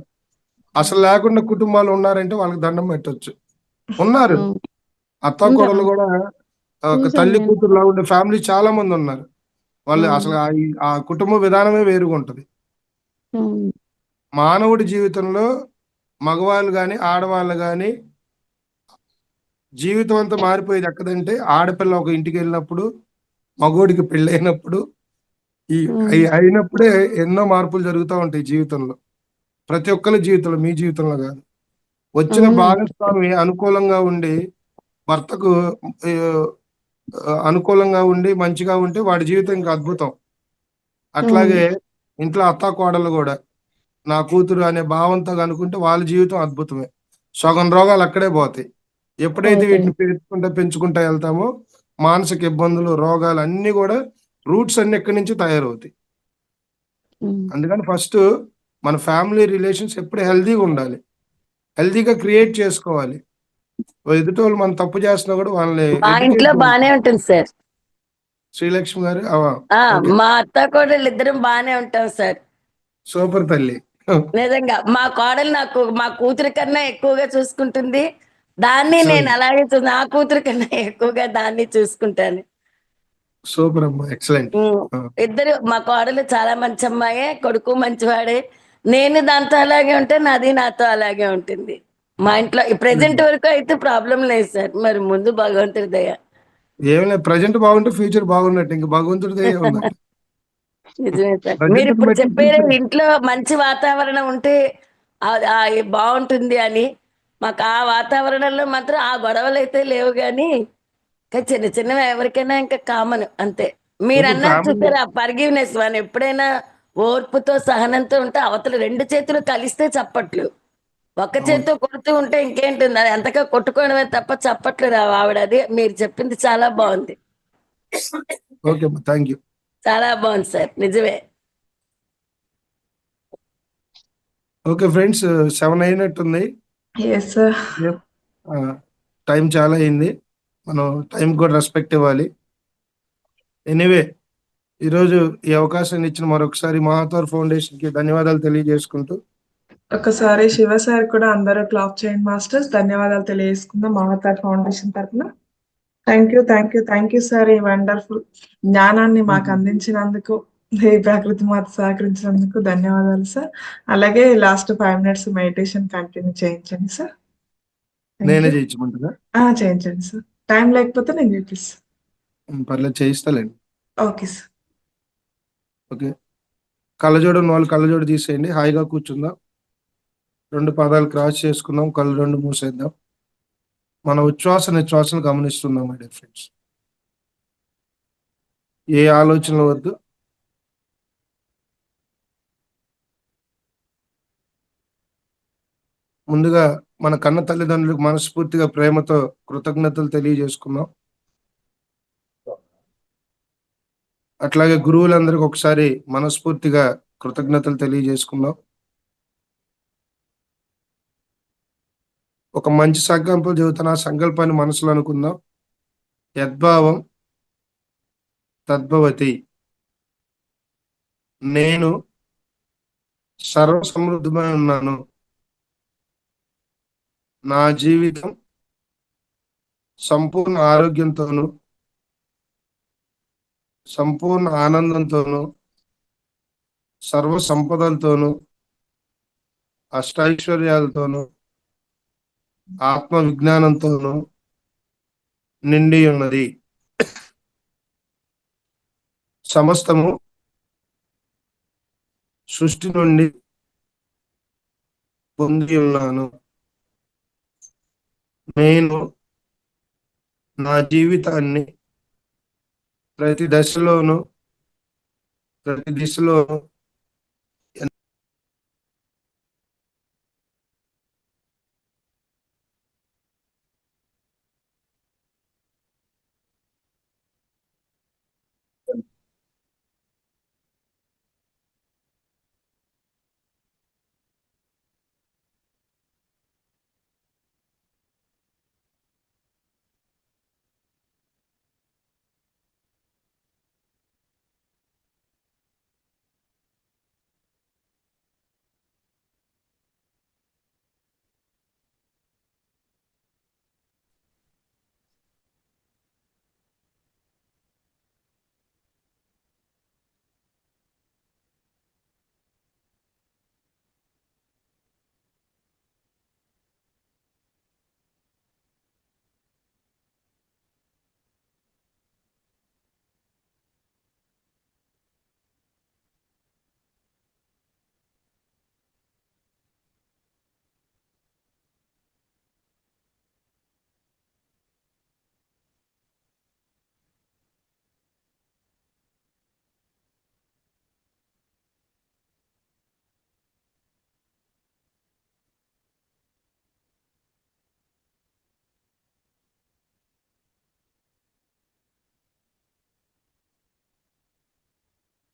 Speaker 2: అసలు లేకుండా కుటుంబాలు ఉన్నారంటే వాళ్ళకి దండం పెట్టొచ్చు. ఉన్నారు
Speaker 5: అవును.
Speaker 2: అత్త కోడలు
Speaker 5: ఉంటారు.
Speaker 2: కూడా, ఒక
Speaker 5: చూసాను
Speaker 2: తల్లి
Speaker 5: నేను.
Speaker 2: కూతురులా ఉండే ఫ్యామిలీ చాలా మంది ఉన్నారు. వాళ్ళు
Speaker 5: అవును.
Speaker 2: అసలు ఆ కుటుంబ విధానమే వేరుగా ఉంటది.
Speaker 5: అవును.
Speaker 2: మానవుడి జీవితంలో మగవాళ్ళు గాని ఆడవాళ్ళు గాని జీవితం అంతా మారిపోయేది ఎక్కడంటే, ఆడపిల్ల ఒక ఇంటికి వెళ్ళినప్పుడు, మగోడికి పెళ్ళైనప్పుడు, ఈ
Speaker 5: అవును.
Speaker 2: అయినప్పుడే ఎన్నో మార్పులు జరుగుతూ ఉంటాయి జీవితంలో. ప్రతి ఒక్కరి జీవితంలో, మీ జీవితంలో కాదు. వచ్చిన
Speaker 5: అవునండి.
Speaker 2: భాగస్వామి అనుకూలంగా ఉండి, భర్తకు ఆ, అనుకూలంగా ఉండి మంచిగా ఉంటే వాడి జీవితం ఇంకా అద్భుతం.
Speaker 5: అవును.
Speaker 2: అట్లాగే ఇంట్లో అత్తా కోడలు కూడా నా కూతురు అనే భావంతో అనుకుంటే వాళ్ళ జీవితం అద్భుతమే. సగం రోగాలు అక్కడే పోతాయి. ఎప్పుడైతే
Speaker 5: పోతాయి.
Speaker 2: వీటిని పెంచుకుంటా వెళ్తామో మానసిక ఇబ్బందులు, రోగాలు అన్ని కూడా రూట్స్ అన్ని ఎక్కడి నుంచి తయారవుతాయి.
Speaker 5: ఉమ్.
Speaker 2: అందుకని ఫస్ట్ మన ఫ్యామిలీ రిలేషన్స్ ఎప్పుడు హెల్దీగా ఉండాలి, హెల్దీగా క్రియేట్ చేసుకోవాలి. ఎదుటి వాళ్ళు మనం తప్పు చేస్తున్నా కూడా వాళ్ళని
Speaker 6: మా
Speaker 2: ఎడ్యుకేట్
Speaker 6: ఇంట్లో
Speaker 2: చేయాలి.
Speaker 6: బానే ఉంటుంది సార్.
Speaker 2: శ్రీలక్ష్మి గారు ఓకే,
Speaker 6: మా అత్త కోడళ్ళు ఇద్దరం బానే ఉంటాం సార్.
Speaker 2: సూపర్ తల్లి.
Speaker 6: నిజంగా మా కోడలు మా కూతురి కన్నా ఎక్కువగా చూసుకుంటుంది. దాన్ని నేను అలాగే నా కూతురి కన్నా ఎక్కువగా దాన్ని చూసుకుంటాను.
Speaker 2: సూపర్ అమ్మా, ఎక్సలెంట్.
Speaker 6: ఉమ్. ఇద్దరు మా కోడలు చాలా మంచి అమ్మాయే, కొడుకు మంచివాడే. నేను దాంతో అలాగే ఉంటే నాది నాతో అలాగే ఉంటుంది. మా ఇంట్లో ప్రెజెంట్ వరకు అయితే ప్రాబ్లం లేదు సార్. మరి ముందు భగవంతుడి దయ.
Speaker 2: ఏం లేదు, ప్రజెంట్ బాగుంటే ఫ్యూచర్ బాగున్నట్టు, ఇంక భగవంతుడిదే ఉందంట.
Speaker 6: నిజమే సార్. మీరు
Speaker 2: ప్రజెంట్
Speaker 6: ఇప్పుడు
Speaker 2: బట్టి
Speaker 6: చెప్పారు
Speaker 2: ఫ్యూచర్.
Speaker 6: ఇంట్లో మంచి వాతావరణం ఉంటే బాగుంటుంది అని. మాకు ఆ వాతావరణంలో మాత్రం ఆ గొడవలు అయితే లేవు కానీ ఇంకా చిన్న చిన్నవి ఎవరికైనా ఇంకా కామన్ అంతే. మీరు
Speaker 2: ఇప్పుడు
Speaker 6: అన్నారు
Speaker 2: ఫ్యామిలీ.
Speaker 6: చూసారా ఫర్గివ్నెస్, మనం ఎప్పుడైనా ఓర్పుతో సహనంతో ఉంటే అవతల రెండు చేతులు కలిస్తే చప్పట్లు. ఒక్క
Speaker 2: అవును.
Speaker 6: చేత్తో కొడుతూ ఉంటే ఇంకేంటుంది, అది ఎంతగా కొట్టుకోవడమే తప్ప చప్పట్లు రావు. ఆవిడ అది మీరు చెప్పింది చాలా బాగుంది.
Speaker 2: ఓకే అమ్మా, థ్యాంక్ యూ.
Speaker 6: చాలా బాగుంది సార్, నిజమే.
Speaker 2: ఓకే ఫ్రెండ్స్, 7 అయినట్టుంది.
Speaker 1: Yes sir.
Speaker 2: టైం చాలా అయింది, మనం టైం కూడా రెస్పెక్ట్ ఇవ్వాలి. ఎనీవే, ఈరోజు ఈ అవకాశాన్ని ఇచ్చిన మరొకసారి మహాతోర్ ఫౌండేషన్ కి ధన్యవాదాలు తెలియజేసుకుంటూ,
Speaker 1: ఒకసారి శివ సార్ కూడా అందరూ క్లాప్ చేయండి మాస్టర్స్. ధన్యవాదాలు తెలియజేసుకుందాం మమతా ఫౌండేషన్ తరఫున. థ్యాంక్ యూ సార్, ఈ వండర్ఫుల్ జ్ఞానాన్ని మాకు అందించినందుకు, ఈ ప్రకృతి మాత సహకరించినందుకు ధన్యవాదాలు సార్. అలాగే లాస్ట్ 5 minutes మెడిటేషన్ కంటిన్యూ చేయించండి సార్.
Speaker 2: నేనే చేయించమంటున్నా.
Speaker 1: చేయించండి సార్, టైం లేకపోతే నేను చేపిస్తాను.
Speaker 2: పర్లేదు, చేయిస్తాలేండి.
Speaker 1: Okay sir.
Speaker 2: ఓకే, కళ్ళజోడు ఉన్న వాళ్ళు కళ్ళజోడు తీసేయండి, హాయిగా కూర్చుందాం. 2 పాదాలు క్రాస్ చేసుకుందాం, కళ్ళు 2 మూసేద్దాం. మన ఉచ్ఛ్వాస నిశ్వాసను గమనిస్తున్నాం మై డియర్ ఫ్రెండ్స్. ఏ ఆలోచనలు వద్దు. ముందుగా మన కన్న తల్లిదండ్రులకు మనస్ఫూర్తిగా ప్రేమతో కృతజ్ఞతలు తెలియజేసుకుందాం. అట్లాగే గురువులందరికీ ఒకసారి మనస్ఫూర్తిగా కృతజ్ఞతలు తెలియజేసుకుందాం. ఒక మంచి సంకల్పం చెబుతున్న ఆ సంకల్పాన్ని మనసులో అనుకుందాం. యద్భావం తద్భవతి. నేను సర్వ సమృద్ధమై ఉన్నాను. నా జీవితం సంపూర్ణ ఆరోగ్యంతోను, సంపూర్ణ ఆనందంతోను, సర్వ సంపదలతోను, అష్టైశ్వర్యాలతోను, ఆత్మ విజ్ఞానంతోను నిండి ఉన్నది. సమస్తము సృష్టి నుండి పొంది ఉన్నాను. నేను నా జీవితాన్ని ప్రతి దశలోను ప్రతి దిశలోను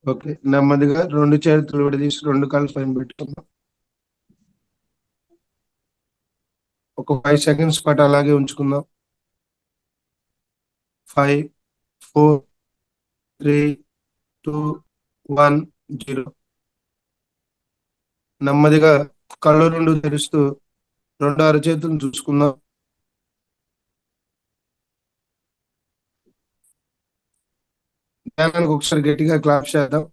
Speaker 2: ఓకే, నెమ్మదిగా 2 చేతులు విడదీసి 2 కాళ్ళు పైన పెట్టుకుందాం. ఒక 5 సెకండ్స్ పాటు అలాగే ఉంచుకుందాం. 5, 4, 3, 2, 1, 0. నెమ్మదిగా కళ్ళు 2 తెరుస్తూ 2 అరచేతులను చూసుకుందాం. ధ్యానానికి ఒకసారి గట్టిగా క్లాప్ చేద్దాం.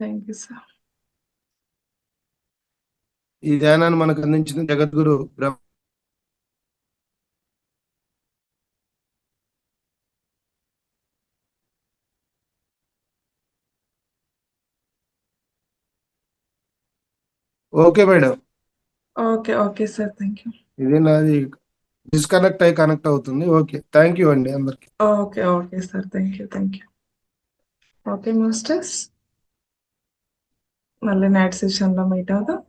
Speaker 1: Thank you sir.
Speaker 2: ఈ ధ్యానాన్ని మనకు అందించిన జగద్గురు okay madam.
Speaker 1: Okay okay sir, thank you.
Speaker 2: ఇది నాది డిస్కనెక్ట్ అయి కనెక్ట్ అవుతుంది. ఓకే, థ్యాంక్ యూ అండి అందరికి.
Speaker 1: Okay okay sir, thank you thank you. Okay masters, మళ్ళీ నైట్ సెషన్లో మీట్ అవుదాం.